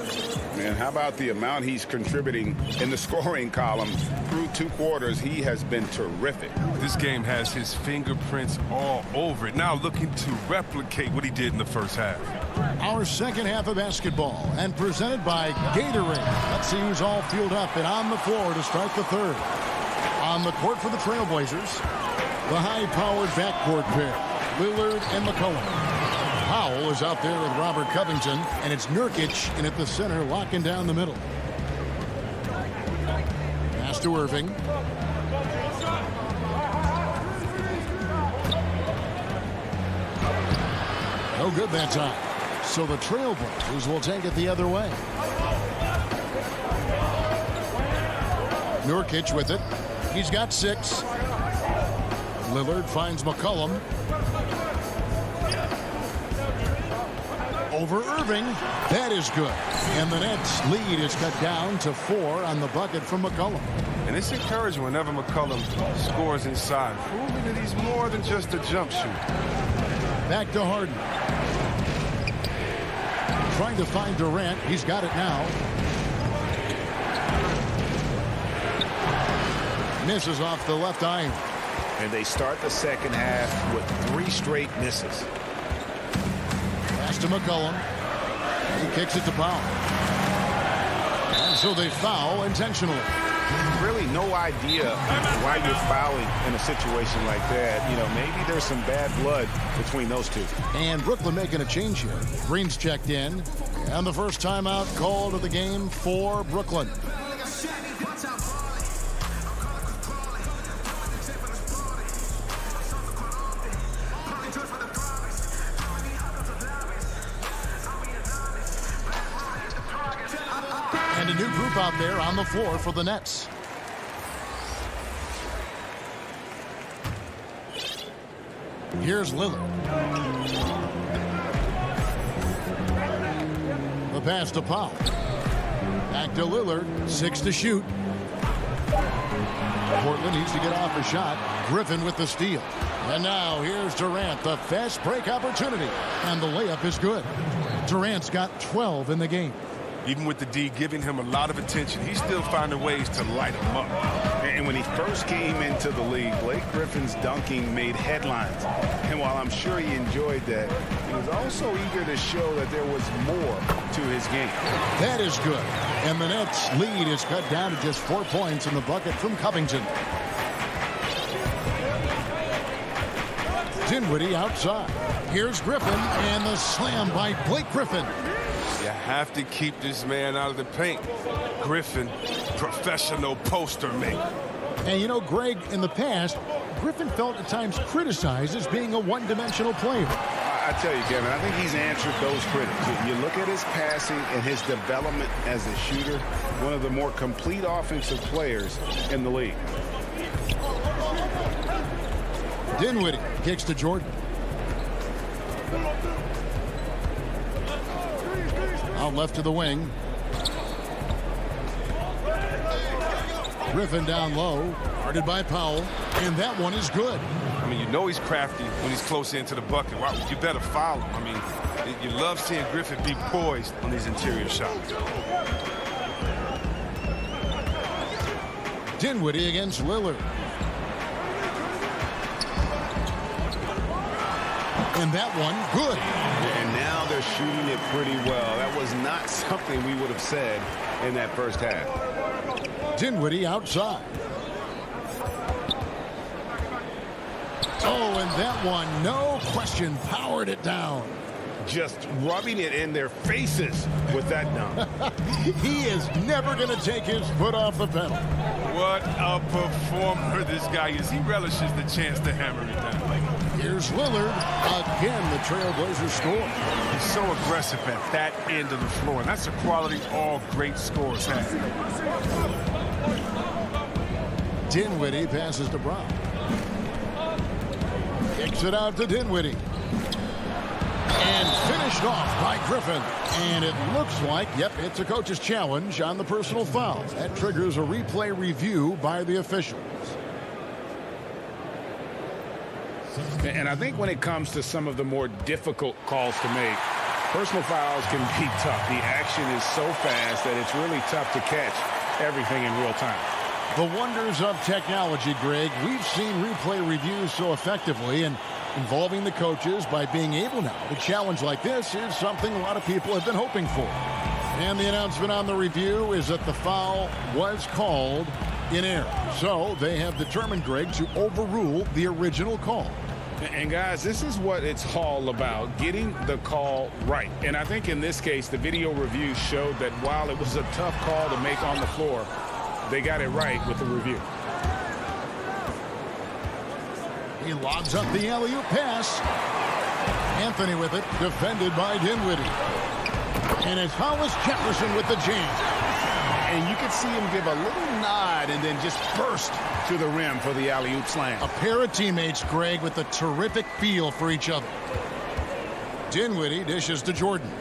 Man, how about the amount he's contributing in the scoring column through 2 quarters? He has been terrific. This game has his fingerprints all over it. Now looking to replicate what he did in the first half. Our second half of basketball, and presented by Gatorade. Let's see who's all fueled up and on the floor to start the third. On the court for the Trailblazers, the high-powered backcourt pair, Lillard and McCollum. Powell is out there with Robert Covington, and it's Nurkic in at the center, locking down the middle. Pass to Irving. No good that time. So the Trailblazers will take it the other way. Nurkic with it. He's got 6. Lillard finds McCollum. Over Irving. That is good. And the Nets' lead is cut down to 4 on the bucket from McCollum. And it's encouraging whenever McCollum scores inside, proving that he's more than just a jump shooter. Back to Harden. Trying to find Durant. He's got it now. Misses off the left iron. And they start the second half with 3 straight misses. Pass to McCollum. He kicks it to Powell. And so they foul intentionally. Really no idea why you're fouling in a situation like that. You know, maybe there's some bad blood between those two. And Brooklyn making a change here. Green's checked in. And the first timeout called of the game for Brooklyn. And a new group out there on the floor for the Nets. Here's Lillard. The pass to Powell. Back to Lillard. 6 to shoot. Portland needs to get off a shot. Griffin with the steal. And now here's Durant, the fast break opportunity. And the layup is good. Durant's got 12 in the game. Even with the D giving him a lot of attention, he's still finding ways to light him up. And when he first came into the league, Blake Griffin's dunking made headlines. And while I'm sure he enjoyed that, he was also eager to show that there was more to his game. That is good. And the Nets' lead is cut down to just 4 points in the bucket from Covington. Dinwiddie outside. Here's Griffin, and the slam by Blake Griffin. You have to keep this man out of the paint. Griffin, professional poster maker. And you know, Greg, in the past, Griffin felt at times criticized as being a one-dimensional player. I tell you, Kevin, I think he's answered those critics. You look at his passing and his development as a shooter, one of the more complete offensive players in the league. Dinwiddie kicks to Jordan. Out left to the wing. Griffin down low, guarded by Powell, and that one is good. I mean, you know he's crafty when he's close into the bucket. You better foul him. I mean, you love seeing Griffin be poised on these interior shots. Dinwiddie against Lillard. And that one, good. And now they're shooting it pretty well. That was not something we would have said in that first half. Dinwiddie outside. Oh, and that one, no question, powered it down. Just rubbing it in their faces with that dunk. He is never going to take his foot off the pedal. What a performer this guy is. He relishes the chance to hammer it down. Here's Lillard. Again, the Trailblazers score. He's so aggressive at that end of the floor. And that's a quality all great scorers have. Dinwiddie passes to Brown. Kicks it out to Dinwiddie. And finished off by Griffin. And it looks like, yep, it's a coach's challenge on the personal foul. That triggers a replay review by the officials. And I think when it comes to some of the more difficult calls to make, personal fouls can be tough. The action is so fast that it's really tough to catch everything in real time. The wonders of technology, Greg. We've seen replay reviews so effectively, and involving the coaches by being able now to challenge like this is something a lot of people have been hoping for. And the announcement on the review is that the foul was called in error. So they have determined, Greg, to overrule the original call. And guys, this is what it's all about, getting the call right. And I think in this case, the video review showed that while it was a tough call to make on the floor, they got it right with the review. He lobs up the alley-oop pass. Anthony with it, defended by Dinwiddie. And it's Hollis Jefferson with the jam. And you can see him give a little nod and then just burst to the rim for the alley-oop slam. A pair of teammates, Greg, with a terrific feel for each other. Dinwiddie dishes to Jordan.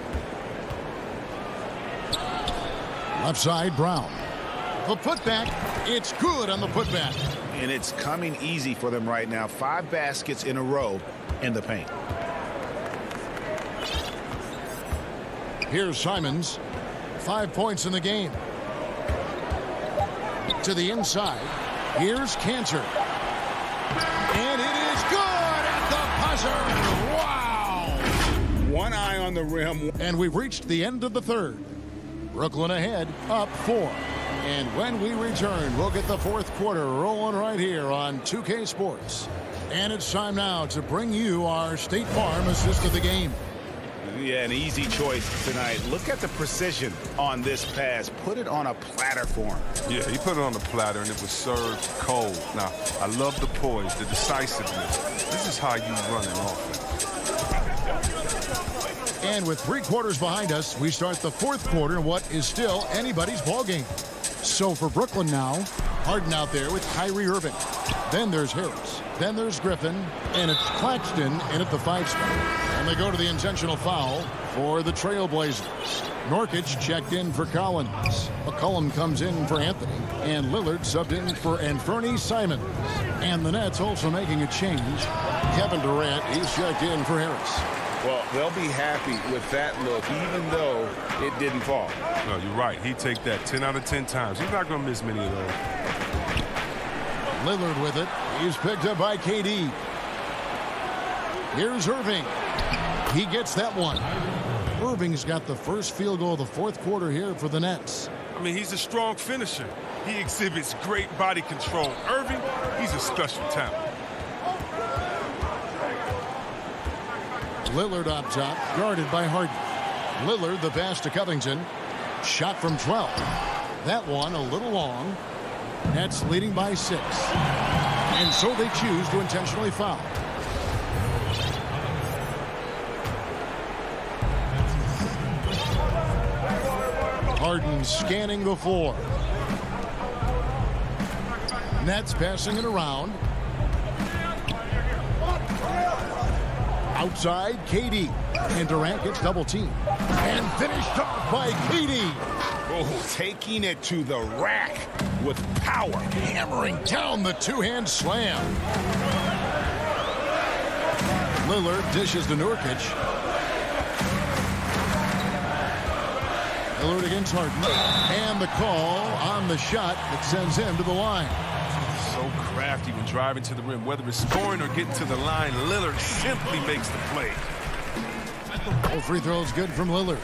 Left side, Brown. The putback, it's good on the putback. And it's coming easy for them right now. 5 baskets in a row in the paint. Here's Simons. 5 points in the game. To the inside. Here's Cantor. And it is good at the buzzer. Wow! One eye on the rim. And we've reached the end of the third. Brooklyn ahead, up 4. And when we return, we'll get the fourth quarter rolling right here on 2K Sports. And it's time now to bring you our State Farm assist of the game. Yeah, an easy choice tonight. Look at the precision on this pass. Put it on a platter for him. Yeah, he put it on the platter, and it was served cold. Now, I love the poise, the decisiveness. This is how you run an offense. And with 3 quarters behind us, we start the fourth quarter in what is still anybody's ballgame. So for Brooklyn now, Harden out there with Kyrie Irving. Then there's Harris. Then there's Griffin, and it's Claxton in at the 5 spot. And they go to the intentional foul for the Trailblazers. Nurkic checked in for Collins. McCollum comes in for Anthony. And Lillard subbed in for Anthony Simons. And the Nets also making a change. Kevin Durant, he's checked in for Harris. Well, they'll be happy with that look, even though it didn't fall. No, you're right. He'd take that 10 out of 10 times. He's not going to miss many of those. Lillard with it. He's picked up by KD. Here's Irving. He gets that one. Irving's got the first field goal of the fourth quarter here for the Nets. I mean, he's a strong finisher. He exhibits great body control. Irving, he's a special talent. Lillard up top, guarded by Harden. Lillard, the pass to Covington. Shot from 12. That one a little long. Nets leading by 6. And so they choose to intentionally foul. Harden scanning the floor. Nets passing it around. Outside, KD. And Durant gets double teamed. And finished off by KD. Oh, taking it to the rack with power. Hammering down the two-hand slam. Lillard dishes to Nurkic. Lillard against Harden. And the call on the shot that sends him to the line. So crafty when driving to the rim. Whether it's scoring or getting to the line, Lillard simply makes the play. Oh, free throws good from Lillard.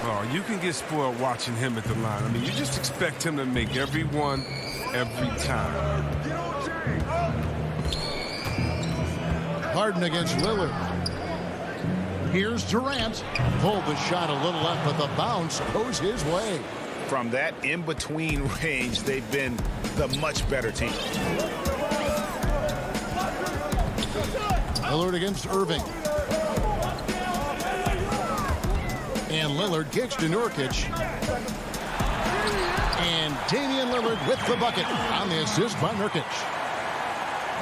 Oh, you can get spoiled watching him at the line. I mean, you just expect him to make every one, every time. Harden against Lillard. Here's Durant. Pulled the shot a little left, but the bounce goes his way. From that in-between range, they've been the much better team. Lillard against Irving. And Lillard kicks to Nurkic. And Damian Lillard with the bucket on the assist by Nurkic.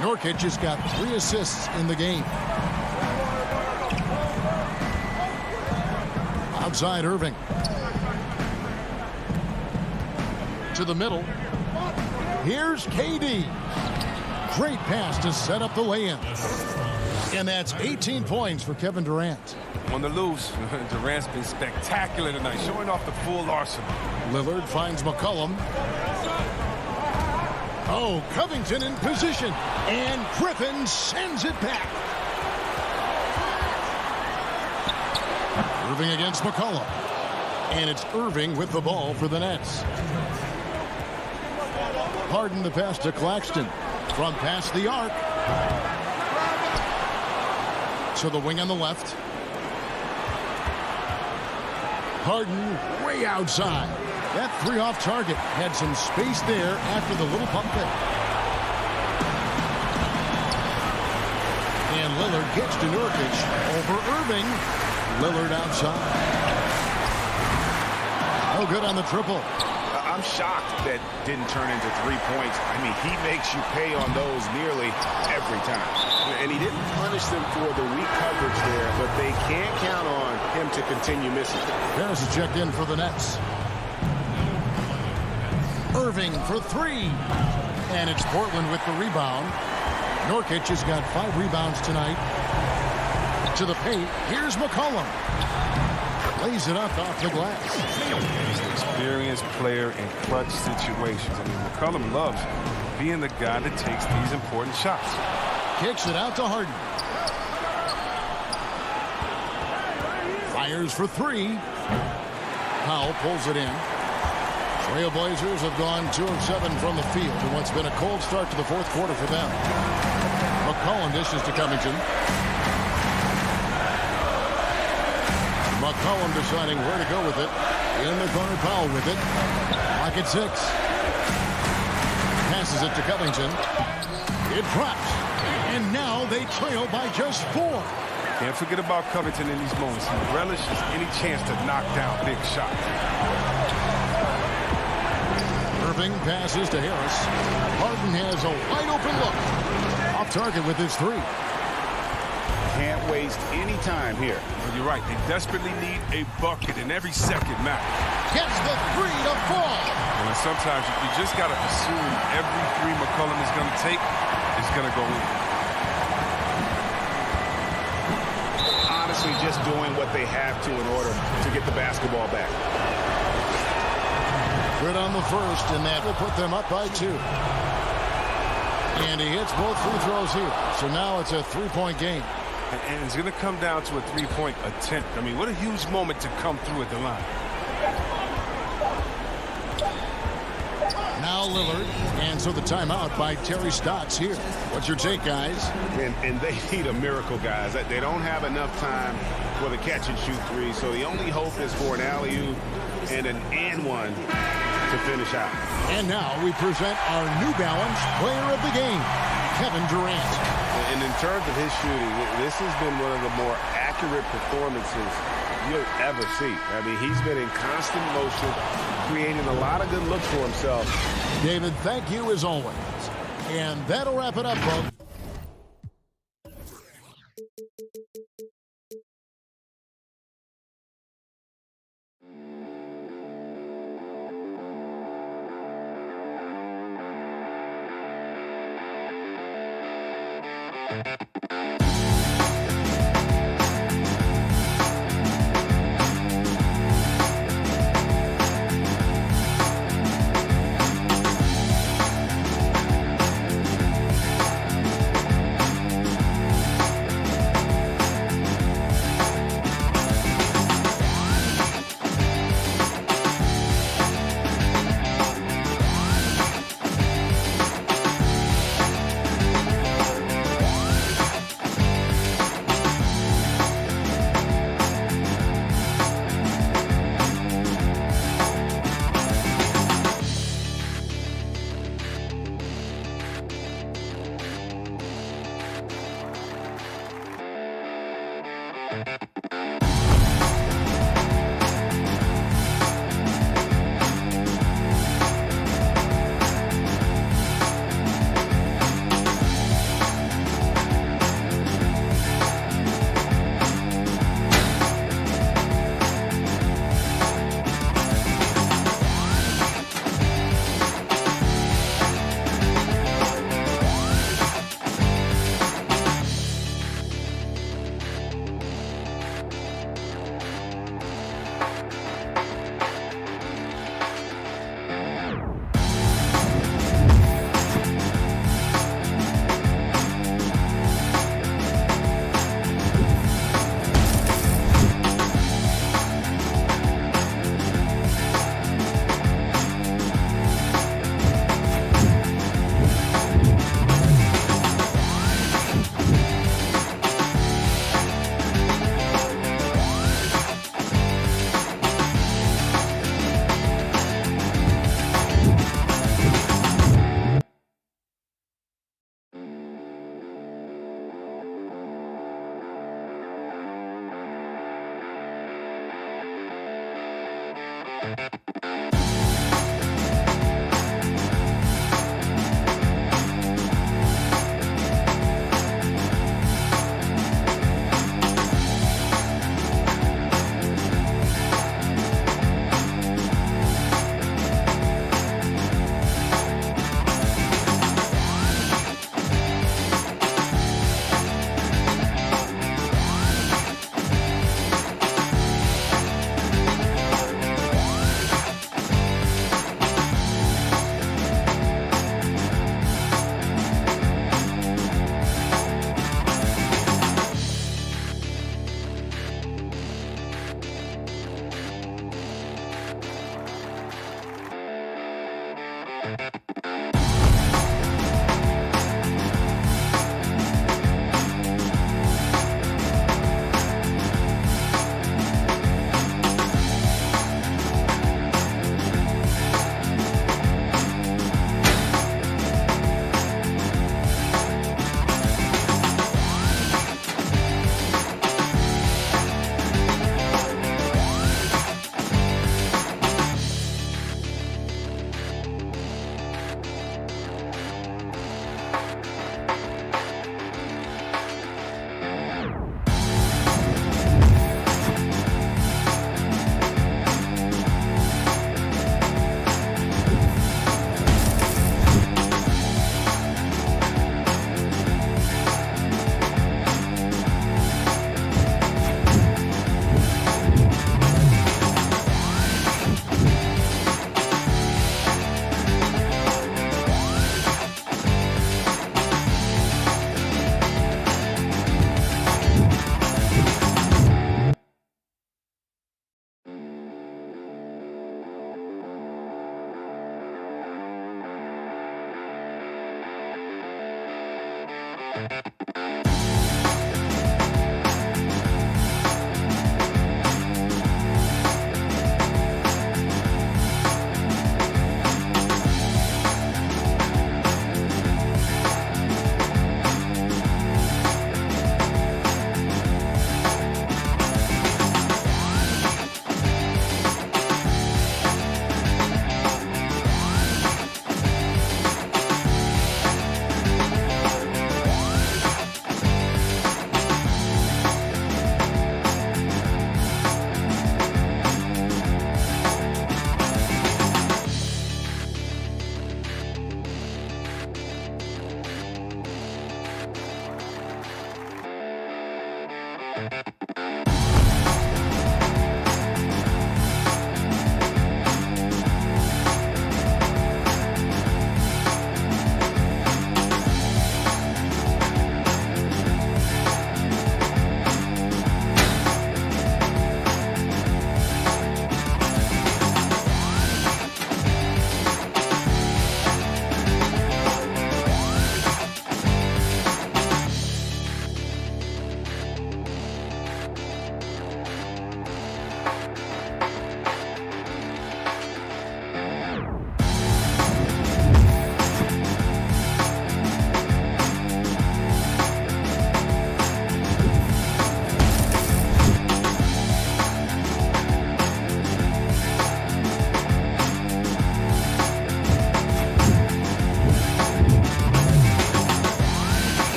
Nurkic has got 3 assists in the game. Outside Irving. To the middle. Here's KD. Great pass to set up the lay-in. And that's 18 points for Kevin Durant. On the loose, Durant's been spectacular tonight, showing off the full arsenal. Lillard finds McCollum. Oh, Covington in position. And Griffin sends it back. Irving against McCollum. And it's Irving with the ball for the Nets. Harden the pass to Claxton. From past the arc. To the wing on the left. Harden way outside. That 3 off target had some space there after the little pump fake. And Lillard gets to Nurkic over Irving. Lillard outside. No good on the triple. I'm shocked that didn't turn into 3 points. I mean, he makes you pay on those nearly every time. And he didn't punish them for the weak coverage there, but they can't count on him to continue missing. Harris is checked in for the Nets. Irving for 3. And it's Portland with the rebound. Nurkic has got 5 rebounds tonight. To the paint. Here's McCollum. Lays it up off the glass. He's an experienced player in clutch situations. I mean, McCollum loves being the guy that takes these important shots. Kicks it out to Harden. Fires for 3. Powell pulls it in. Trailblazers have gone 2 of 7 from the field in what's been a cold start to the fourth quarter for them. McCollum dishes to Covington. McCollum deciding where to go with it. In the corner, Powell with it. Lock at 6. Passes it to Covington. It drops. And now they trail by just 4. Can't forget about Covington in these moments. He relishes any chance to knock down big shots. Irving passes to Harris. Harden has a wide open look. Off target with his three. Can't waste any time here. Well, you're right. They desperately need a bucket, and every second matters. Gets the three to fall. And sometimes you just got to assume every three McCollum is going to take is going to go in. Honestly, just doing what they have to in order to get the basketball back. Good on the first, and that will put them up by 2. And he hits both free throws here. So now it's a 3-point game. And it's going to come down to a 3-point attempt. I mean, what a huge moment to come through at the line. Now Lillard, and so the timeout by Terry Stotts here. What's your take, guys? And they need a miracle, guys. They don't have enough time for the catch-and-shoot three, so the only hope is for an alley-oop and an and-one to finish out. And now we present our New Balance player of the game, Kevin Durant. And in terms of his shooting, this has been one of the more accurate performances you'll ever see. I mean, he's been in constant motion, creating a lot of good looks for himself. David, thank you as always. And that'll wrap it up, folks.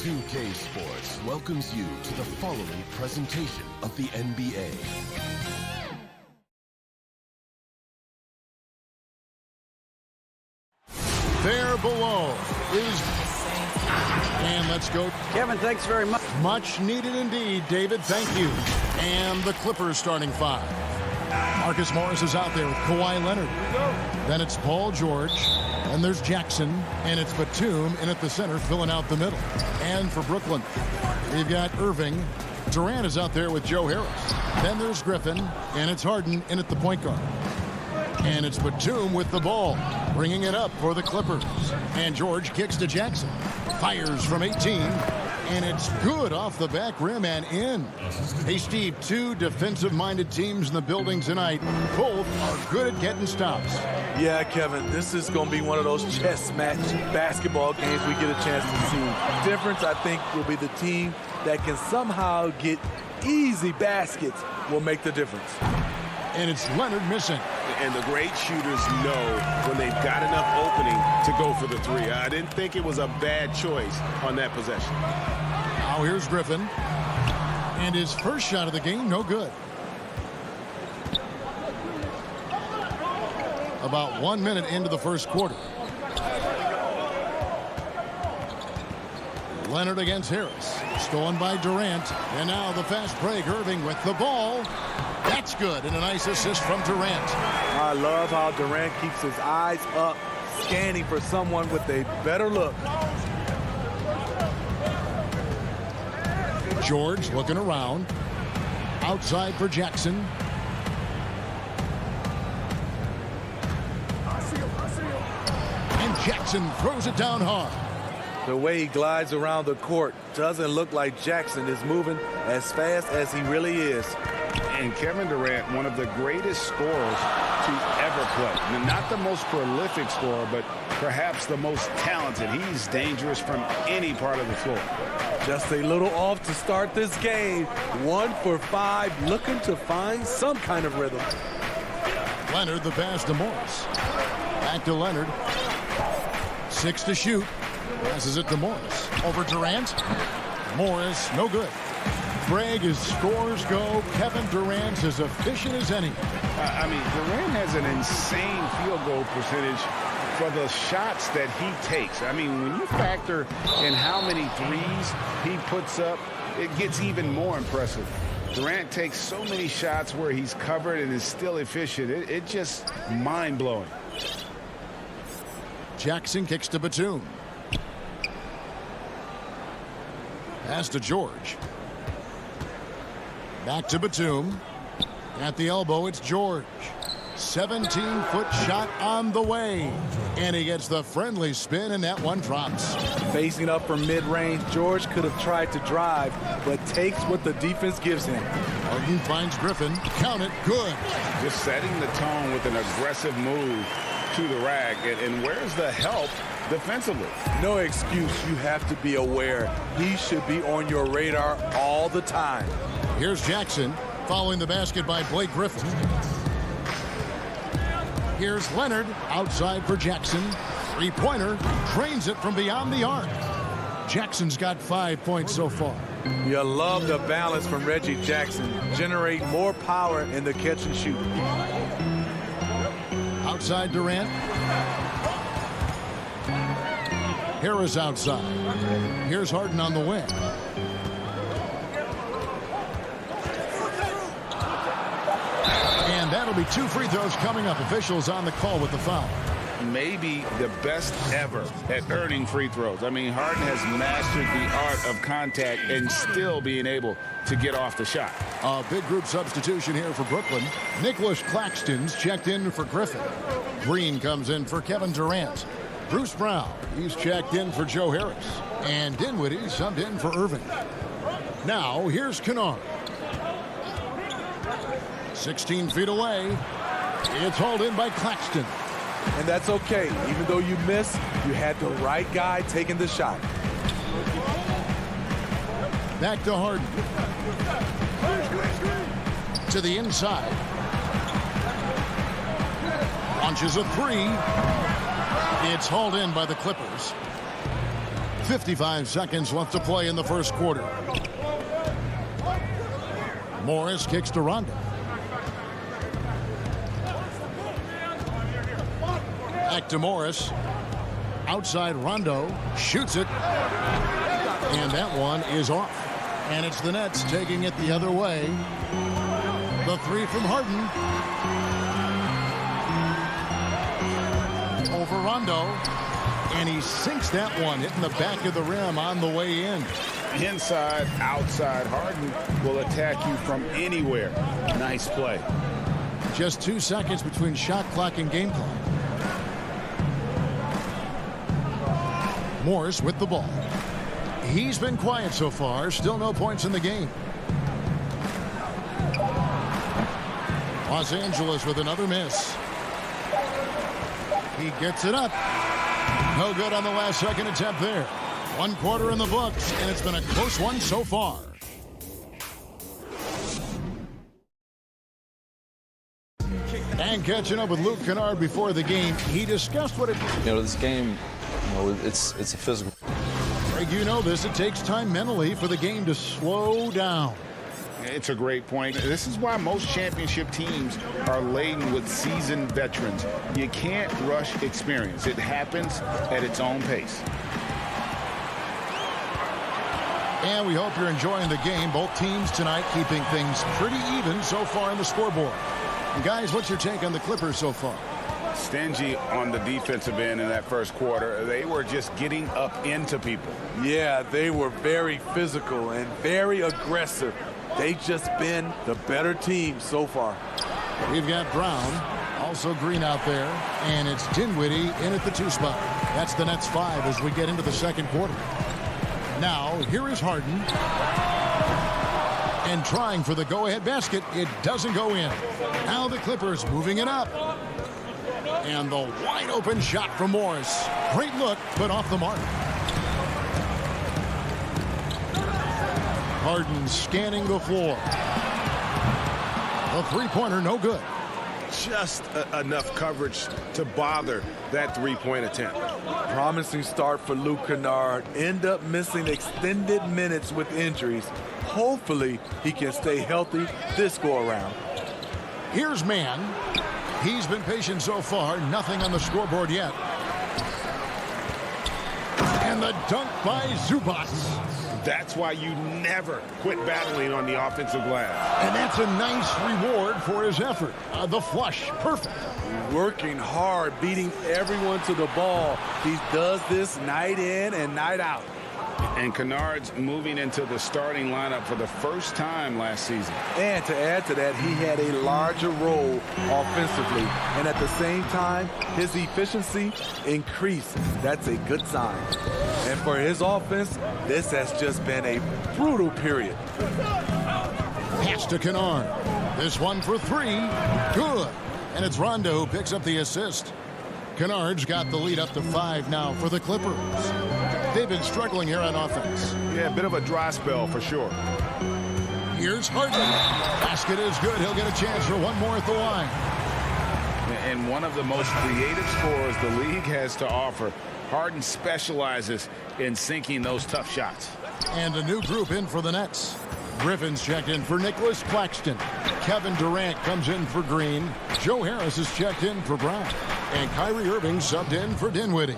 2K Sports welcomes you to the following presentation of the NBA. There below is... And let's go. Kevin, thanks very much. Much needed indeed, David. Thank you. And the Clippers starting five. Marcus Morris is out there with Kawhi Leonard. Then it's Paul George. And there's Jackson. And it's Batum in at the center, filling out the middle. And for Brooklyn, we've got Irving. Durant is out there with Joe Harris. Then there's Griffin. And it's Harden in at the point guard. And it's Batum with the ball, bringing it up for the Clippers. And George kicks to Jackson. Fires from 18. And it's good off the back rim and in. Hey, Steve, two defensive-minded teams in the building tonight. Both are good at getting stops. Yeah, Kevin, this is going to be one of those chess match basketball games we get a chance to see. Difference, I think, will be the team that can somehow get easy baskets will make the difference. And it's Leonard missing. And the great shooters know when they've got enough opening to go for the three. I didn't think it was a bad choice on that possession. Now here's Griffin. And his first shot of the game, no good. About 1 minute into the first quarter. Leonard against Harris. Stolen by Durant. And now the fast break. Irving with the ball. That's good. And a nice assist from Durant. I love how Durant keeps his eyes up, scanning for someone with a better look. George looking around. Outside for Jackson. And Jackson throws it down hard. The way he glides around the court doesn't look like Jackson is moving as fast as he really is. And Kevin Durant, one of the greatest scorers to ever play. And not the most prolific scorer, but perhaps the most talented. He's dangerous from any part of the floor. Just a little off to start this game. 1 for 5, looking to find some kind of rhythm. Leonard, the pass to Morris. Back to Leonard. 6 to shoot. Passes it to Morris. Over Durant. Morris, no good. Greg, as scores go, Kevin Durant's as efficient as any. I mean, Durant has an insane field goal percentage for the shots that he takes. I mean, when you factor in how many threes he puts up, it gets even more impressive. Durant takes so many shots where he's covered and is still efficient. It's just mind-blowing. Jackson kicks to Batum. Pass to George. Back to Batum. At the elbow, it's George. 17-foot shot on the way. And he gets the friendly spin, and that one drops. Facing up from mid-range, George could have tried to drive, but takes what the defense gives him. Harden finds Griffin. Count it. Good. Just setting the tone with an aggressive move to the rack. And where's the help defensively? No excuse. You have to be aware. He should be on your radar all the time. Here's Jackson following the basket by Blake Griffin. Here's Leonard outside for Jackson. Three-pointer, drains it from beyond the arc. Jackson's got 5 points so far. You love the balance from Reggie Jackson. Generate more power in the catch and shoot. Outside Durant. Harris outside. Here's Harden on the wing. And that'll be 2 free throws coming up. Officials on the call with the foul. Maybe the best ever at earning free throws. I mean, Harden has mastered the art of contact and still being able to get off the shot. A big group substitution here for Brooklyn. Nicholas Claxton's checked in for Griffin. Green comes in for Kevin Durant. Bruce Brown, he's checked in for Joe Harris. And Dinwiddie subbed in for Irving. Now, here's Kennard. 16 feet away. It's hauled in by Claxton. And that's okay. Even though you miss, you had the right guy taking the shot. Back to Harden. To the inside. Launches a three. It's hauled in by the Clippers. 55 seconds left to play in the first quarter. Morris kicks to Rondo. Back to Morris. Outside Rondo. Shoots it. And that one is off. And it's the Nets taking it the other way. The three from Harden. Over Rondo. And he sinks that one, hitting the back of the rim on the way in. Inside, outside. Harden will attack you from anywhere. Nice play. Just 2 seconds between shot clock and game clock. Morris with the ball. He's been quiet so far. Still no points in the game. Los Angeles with another miss. He gets it up. No good on the last second attempt there. 1 quarter in the books, and it's been a close one so far. And catching up with Luke Kennard before the game, he discussed what it... this game, it's a physical. Greg, you know this. It takes time mentally for the game to slow down. It's a great point. This is why most championship teams are laden with seasoned veterans. You can't rush experience. It happens at its own pace. And we hope you're enjoying the game. Both teams tonight keeping things pretty even so far in the scoreboard. And guys, what's your take on the Clippers so far? Stingy on the defensive end in that first quarter. They were just getting up into people. Yeah, they were very physical and very aggressive. They've just been the better team so far. We've got Brown, also Green out there, and it's Dinwiddie in at the 2 spot. That's the Nets 5 as we get into the second quarter. Now, here is Harden. And trying for the go-ahead basket. It doesn't go in. Now the Clippers moving it up. And the wide-open shot from Morris. Great look, but off the mark. Harden scanning the floor. The three-pointer, no good. Just enough coverage to bother that three-point attempt. Promising start for Luke Kennard. End up missing extended minutes with injuries. Hopefully, he can stay healthy this go-around. Here's Mann. He's been patient so far. Nothing on the scoreboard yet. And the dunk by Zubac. That's why you never quit battling on the offensive glass. And that's a nice reward for his effort. The flush, perfect. Working hard, beating everyone to the ball. He does this night in and night out. And Kennard's moving into the starting lineup for the first time last season. And to add to that, he had a larger role offensively. And at the same time, his efficiency increased. That's a good sign. And for his offense, this has just been a brutal period. Pass to Kennard. This one for 3. Good. And it's Rondo who picks up the assist. Kennard's got the lead up to 5 now for the Clippers. They've been struggling here on offense. Yeah, a bit of a dry spell for sure. Here's Harden. Basket is good. He'll get a chance for one more at the line. And one of the most creative scorers the league has to offer. Harden specializes in sinking those tough shots. And a new group in for the Nets. Griffin's checked in for Nicholas Claxton. Kevin Durant comes in for Green. Joe Harris is checked in for Brown. And Kyrie Irving subbed in for Dinwiddie.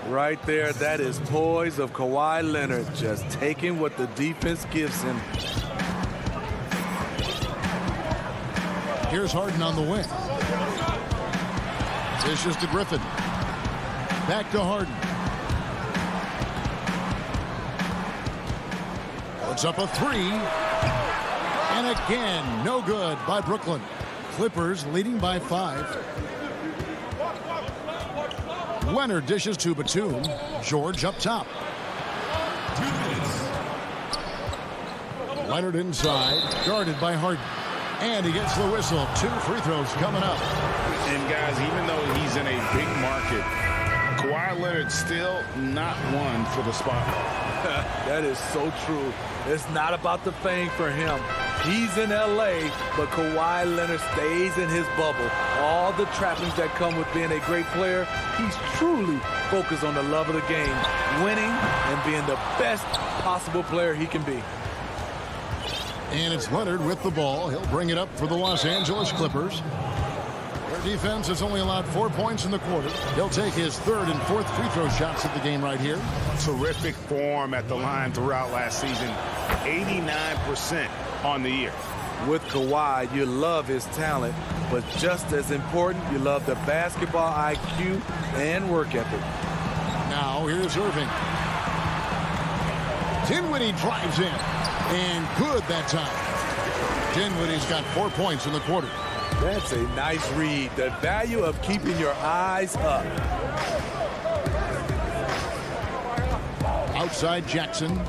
Right there, that is poise of Kawhi Leonard, just taking what the defense gives him. Here's Harden on the wing. Dishes to Griffin. Back to Harden. Puts up a 3. And again, no good by Brooklyn. Clippers leading by 5. Leonard dishes to Batum. George up top. Leonard inside, guarded by Harden. And he gets the whistle. 2 free throws coming up. And guys, even though he's in a big market, Kawhi Leonard still not one for the spotlight. That is so true. It's not about the fame for him. He's in L.A., but Kawhi Leonard stays in his bubble. All the trappings that come with being a great player, he's truly focused on the love of the game, winning and being the best possible player he can be. And it's Leonard with the ball. He'll bring it up for the Los Angeles Clippers. Their defense has only allowed 4 points in the quarter. He'll take his 3rd and 4th free throw shots of the game right here. Terrific form at the line throughout last season. 89% on the year. With Kawhi, you love his talent, but just as important, you love the basketball IQ and work ethic. Now here's Irving. Dinwiddie drives in. And good that time. Dinwiddie's got 4 points in the quarter. That's a nice read. The value of keeping your eyes up. Outside Jackson.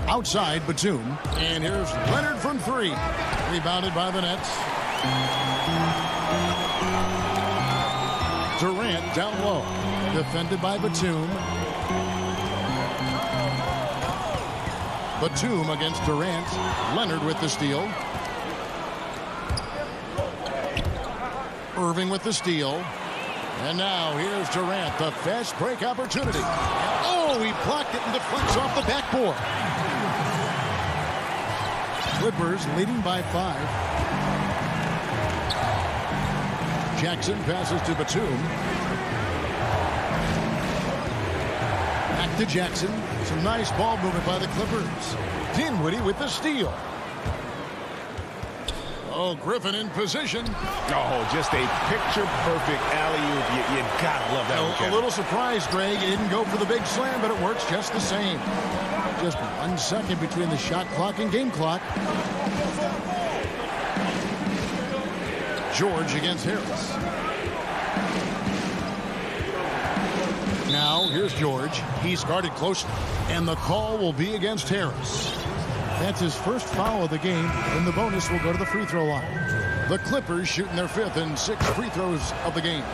Outside Batum. And here's Leonard from three. Rebounded by the Nets. Durant down low. Defended by Batum. Batum against Durant. Leonard with the steal. Irving with the steal. And now here's Durant, the fast break opportunity. Oh, he blocked it and deflects off the backboard. Clippers leading by 5. Jackson passes to Batum. Back to Jackson. Some nice ball movement by the Clippers. Dinwiddie with the steal. Oh, Griffin in position. Oh, just a picture-perfect alley-oop. You gotta love that. A little surprised, Greg. He didn't go for the big slam, but it works just the same. Just 1 second between the shot clock and game clock. George against Harris. Now, here's George. He's guarded closely, and the call will be against Harris. That's his first foul of the game, and the bonus will go to the free throw line. The Clippers shooting their 5th and 6th free throws of the game.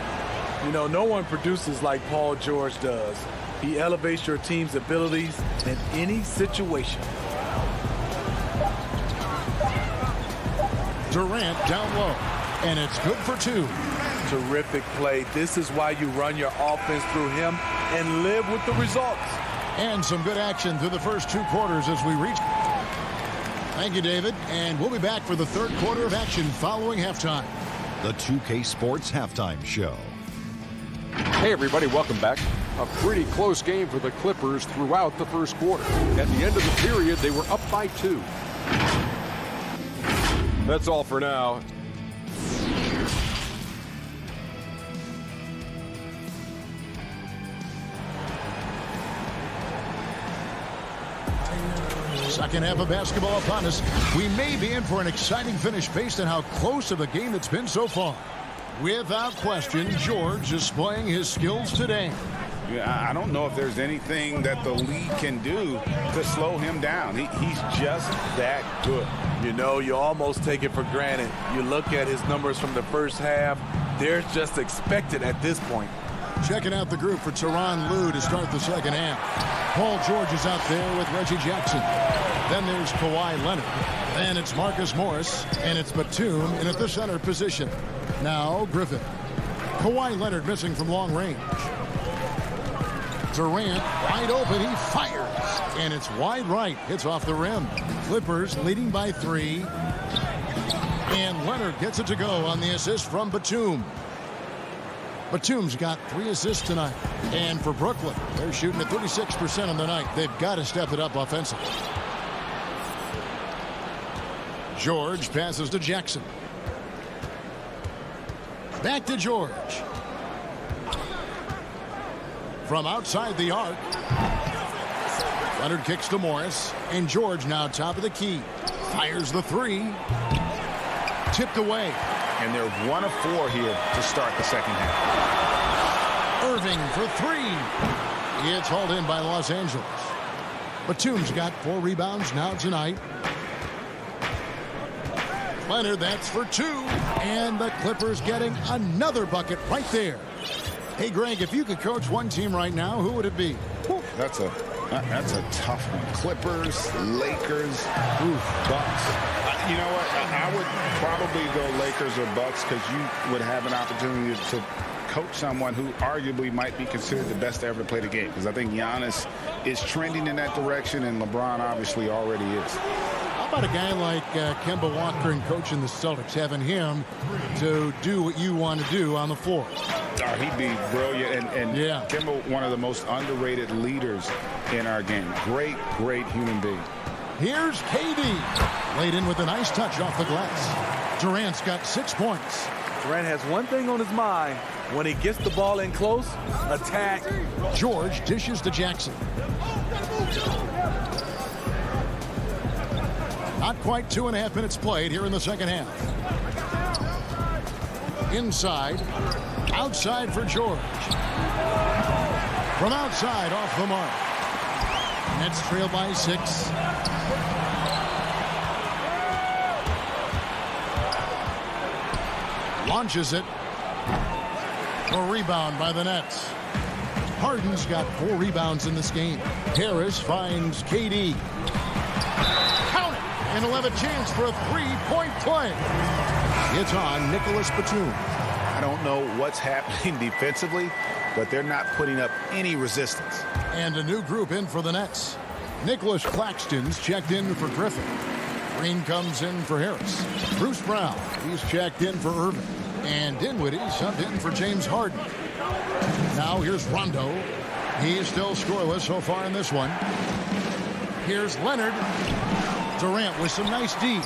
You know, no one produces like Paul George does. He elevates your team's abilities in any situation. Durant down low, and it's good for 2. Terrific play. This is why you run your offense through him and live with the results. And some good action through the first 2 quarters as we reach. Thank you, David. And we'll be back for the 3rd quarter of action following halftime. The 2K Sports Halftime Show. Hey, everybody, welcome back. A pretty close game for the Clippers throughout the first quarter. At the end of the period, they were up by 2. That's all for now. Second half of basketball upon us. We may be in for an exciting finish based on how close of a game it's been so far. Without question, George displaying his skills today. Yeah, I don't know if there's anything that the league can do to slow him down. He's just that good. You know, you almost take it for granted. You look at his numbers from the first half, they're just expected at this point. Checking out the group for Tyronn Lue to start the second half. Paul George is out there with Reggie Jackson. Then there's Kawhi Leonard. Then it's Marcus Morris. And it's Batum in at the center position. Now Griffin. Kawhi Leonard missing from long range. Durant wide open. He fires. And it's wide right. Hits off the rim. Clippers leading by 3. And Leonard gets it to go on the assist from Batum. Batum's got 3 assists tonight. And for Brooklyn, they're shooting at 36% on the night. They've got to step it up offensively. George passes to Jackson. Back to George. From outside the arc. Leonard kicks to Morris. And George now top of the key. Fires the 3. Tipped away. And they're 1 of 4 here to start the second half. Irving for 3. It's hauled in by Los Angeles. Batum's got 4 rebounds now tonight. Leonard, that's for 2. And the Clippers getting another bucket right there. Hey, Greg, if you could coach one team right now, who would it be? That's a tough one. Clippers, Lakers, Bucks. You know what? I would probably go Lakers or Bucks because you would have an opportunity to coach someone who arguably might be considered the best to ever play the game. Because I think Giannis is trending in that direction, and LeBron obviously already is. How about a guy like Kemba Walker and coaching the Celtics, having him to do what you want to do on the floor? Oh, he'd be brilliant. And yeah. Kemba, one of the most underrated leaders in our game. Great, great human being. Here's KD. Laid in with a nice touch off the glass. Durant's got 6 points. Durant has one thing on his mind. When he gets the ball in close, attack. George dishes to Jackson. Not quite 2.5 minutes played here in the second half. Inside. Outside for George. From outside, off the mark. Nets trail by 6. Launches it. A rebound by the Nets. Harden's got 4 rebounds in this game. Harris finds KD. Count it! And he'll have a chance for a 3-point play. It's on Nicholas Batum. I don't know what's happening defensively, but they're not putting up any resistance. And a new group in for the Nets. Nicholas Claxton's checked in for Griffin. Green comes in for Harris. Bruce Brown, he's checked in for Irving. And Dinwiddie subbed in for James Harden. Now here's Rondo. He's still scoreless so far in this one. Here's Leonard. Durant with some nice D.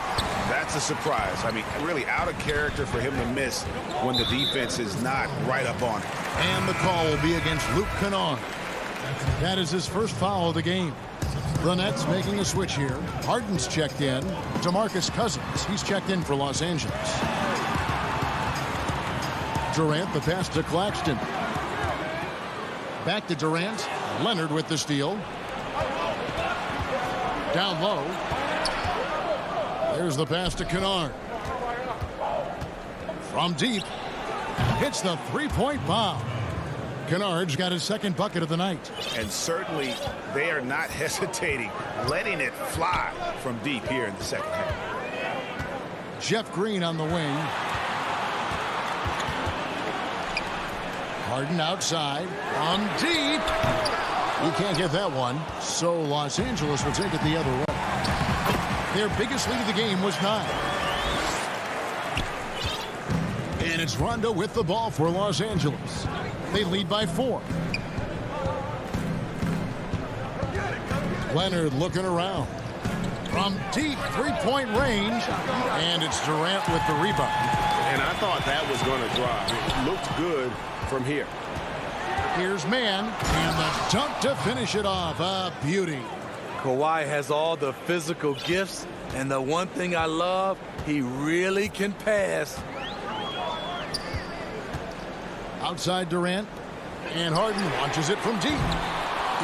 That's a surprise. I mean, really out of character for him to miss when the defense is not right up on him. And the call will be against Luke Kennard. That is his first foul of the game. The Nets making a switch here. Harden's checked in. DeMarcus Cousins, he's checked in for Los Angeles. Durant, the pass to Claxton. Back to Durant. Leonard with the steal. Down low. There's the pass to Kennard. From deep. Hits the 3-point bomb. Kennard's got his second bucket of the night. And certainly they are not hesitating, letting it fly from deep here in the second half. Jeff Green on the wing. Harden outside. On deep. You can't get that one. So Los Angeles will take it the other way. Their biggest lead of the game was 9. And it's Rondo with the ball for Los Angeles. They lead by 4. Leonard looking around. From deep 3-point range. And it's Durant with the rebound. And I thought that was going to drive. It looked good from here. Here's Mann. And the dunk to finish it off. A beauty. Kawhi has all the physical gifts. And the one thing I love, he really can pass. Outside Durant. And Harden launches it from deep.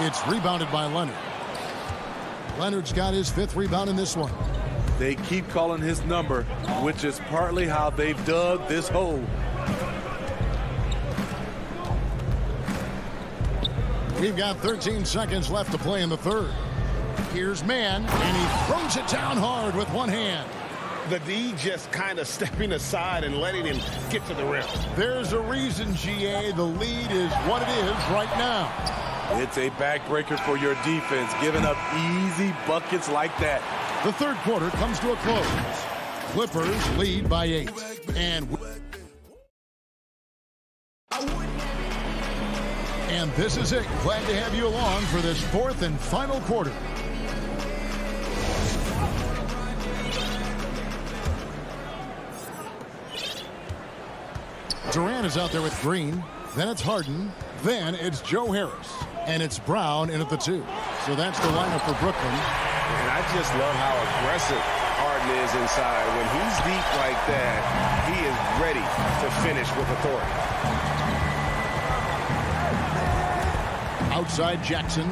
It's rebounded by Leonard. Leonard's got his 5th rebound in this one. They keep calling his number, which is partly how they've dug this hole. We've got 13 seconds left to play in the third. Here's Mann, and he throws it down hard with one hand. The D just kind of stepping aside and letting him get to the rim. There's a reason, GA. The lead is what it is right now. It's a backbreaker for your defense, giving up easy buckets like that. The third quarter comes to a close. Clippers lead by 8. And this is it. Glad to have you along for this 4th and final quarter. Durant is out there with Green. Then it's Harden. Then it's Joe Harris. And it's Brown in at the 2. So that's the lineup for Brooklyn. And I just love how aggressive Harden is inside. When he's deep like that, he is ready to finish with authority. Outside Jackson.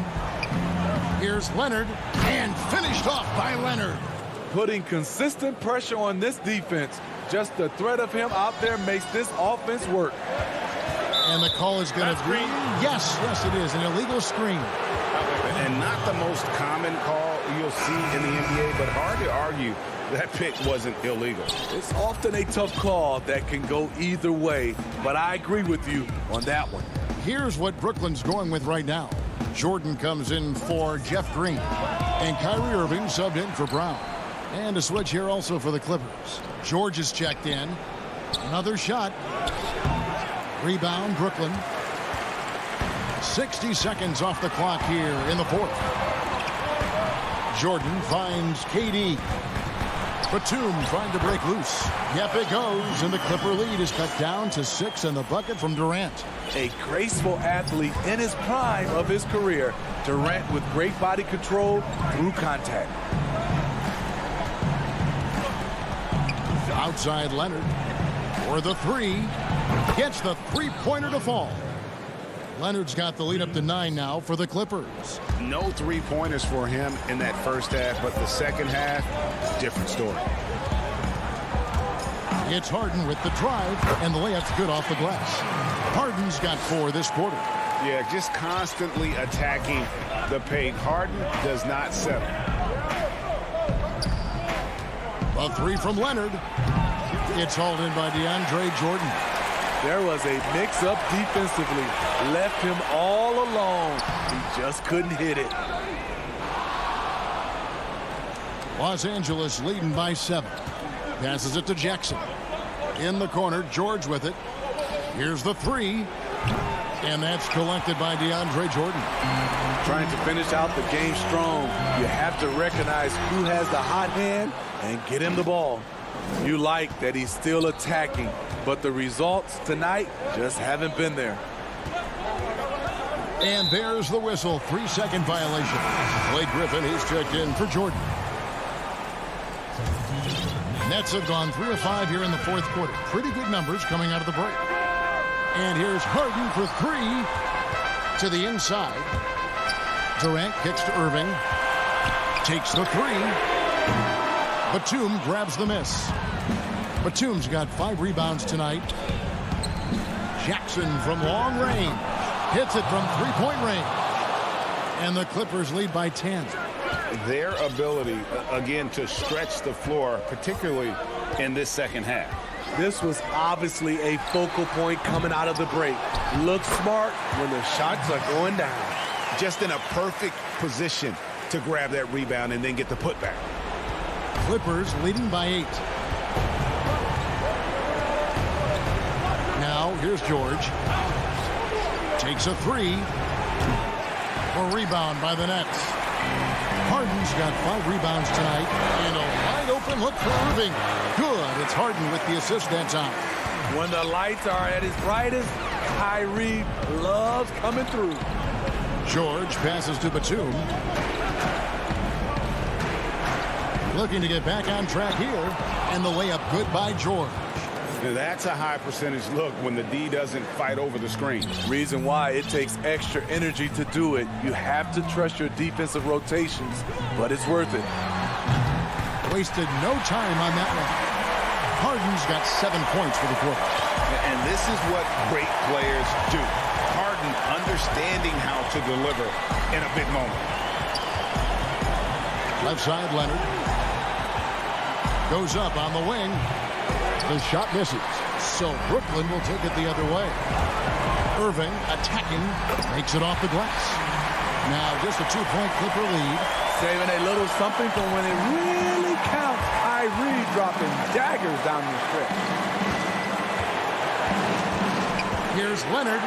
Here's Leonard. And finished off by Leonard. Putting consistent pressure on this defense. Just the threat of him out there makes this offense work. And the call is going to be, yes, it is, an illegal screen. And not the most common call you'll see in the NBA, but hard to argue that pick wasn't illegal. It's often a tough call that can go either way, but I agree with you on that one. Here's what Brooklyn's going with right now. Jordan comes in for Jeff Green. And Kyrie Irving subbed in for Brown. And a switch here also for the Clippers. George is checked in. Another shot. Rebound, Brooklyn. 60 seconds off the clock here in the 4th. Jordan finds KD. Batum trying to break loose. Yep, it goes, and the Clipper lead is cut down to 6 and the bucket from Durant. A graceful athlete in his prime of his career. Durant with great body control through contact. Outside Leonard for the 3. Gets the 3-pointer to fall. Leonard's got the lead up to 9 now for the Clippers. No three-pointers for him in that first half, but the second half, different story. It's Harden with the drive, and the layup's good off the glass. Harden's got 4 this quarter. Yeah, just constantly attacking the paint. Harden does not settle. A 3 from Leonard. It's hauled in by DeAndre Jordan. There was a mix-up defensively. Left him all alone. He just couldn't hit it. Los Angeles leading by 7. Passes it to Jackson. In the corner, George with it. Here's the 3. And that's collected by DeAndre Jordan. Trying to finish out the game strong. You have to recognize who has the hot hand and get him the ball. You like that he's still attacking, but the results tonight just haven't been there. And there's the whistle. 3-second violation. Blake Griffin, he's checked in for Jordan. Nets have gone 3 of 5 here in the fourth quarter. Pretty good numbers coming out of the break. And here's Harden for 3 to the inside. Durant kicks to Irving. Takes the 3. Batum grabs the miss. Batum's got 5 rebounds tonight. Jackson from long range. Hits it from three-point range. And the Clippers lead by 10. Their ability, again, to stretch the floor, particularly in this second half. This was obviously a focal point coming out of the break. Look smart when the shots are going down. Just in a perfect position to grab that rebound and then get the putback. Clippers leading by 8. Now, here's George. Takes a 3. A rebound by the Nets. Harden's got 5 rebounds tonight. And a wide open look for Irving. Good. It's Harden with the assist that time. When the lights are at his brightest, Kyrie loves coming through. George passes to Batum. Looking to get back on track here. And the layup good by George. Now that's a high percentage look when the D doesn't fight over the screen. Reason why it takes extra energy to do it. You have to trust your defensive rotations, but it's worth it. Wasted no time on that one. Harden's got 7 points for the quarter. And this is what great players do. Harden understanding how to deliver in a big moment. Left side, Leonard. Goes up on the wing. The shot misses. So Brooklyn will take it the other way. Irving attacking. Makes it off the glass. Now just a 2-point Clipper lead. Saving a little something for when it really counts. Kyrie dropping daggers down the stretch. Here's Leonard.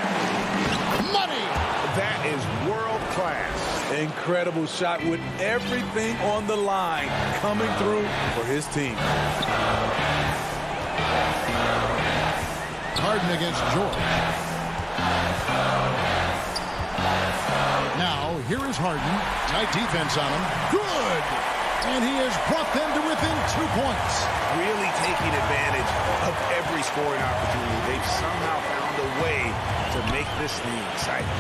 Money! That is world class. Incredible shot with everything on the line coming through for his team. Harden against George. Now, here is Harden. Tight defense on him. Good! And he has brought them to within 2 points. Really taking advantage of every scoring opportunity. They've somehow found a way to make this thing exciting.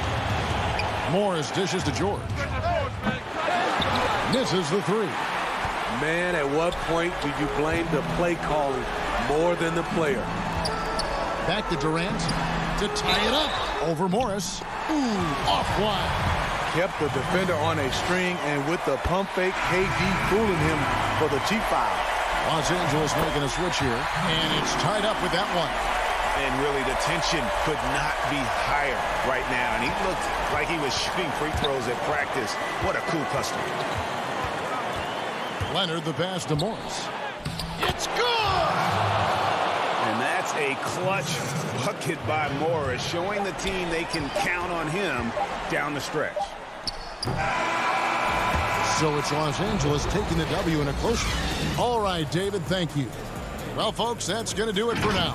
Morris dishes to George. Misses the 3. Man, at what point do you blame the play caller more than the player? Back to Durant to tie it up over Morris. Ooh, offline. Kept the defender on a string, and with the pump fake, KD fooling him for the cheap foul. Los Angeles making a switch here, and it's tied up with that one. And really, the tension could not be higher right now. And he looked like he was shooting free throws at practice. What a cool customer. Leonard, the pass to Morris. It's good! And that's a clutch bucket by Morris, showing the team they can count on him down the stretch. So it's Los Angeles taking the W in a close one. All right, David, thank you. Well, folks, that's going to do it for now.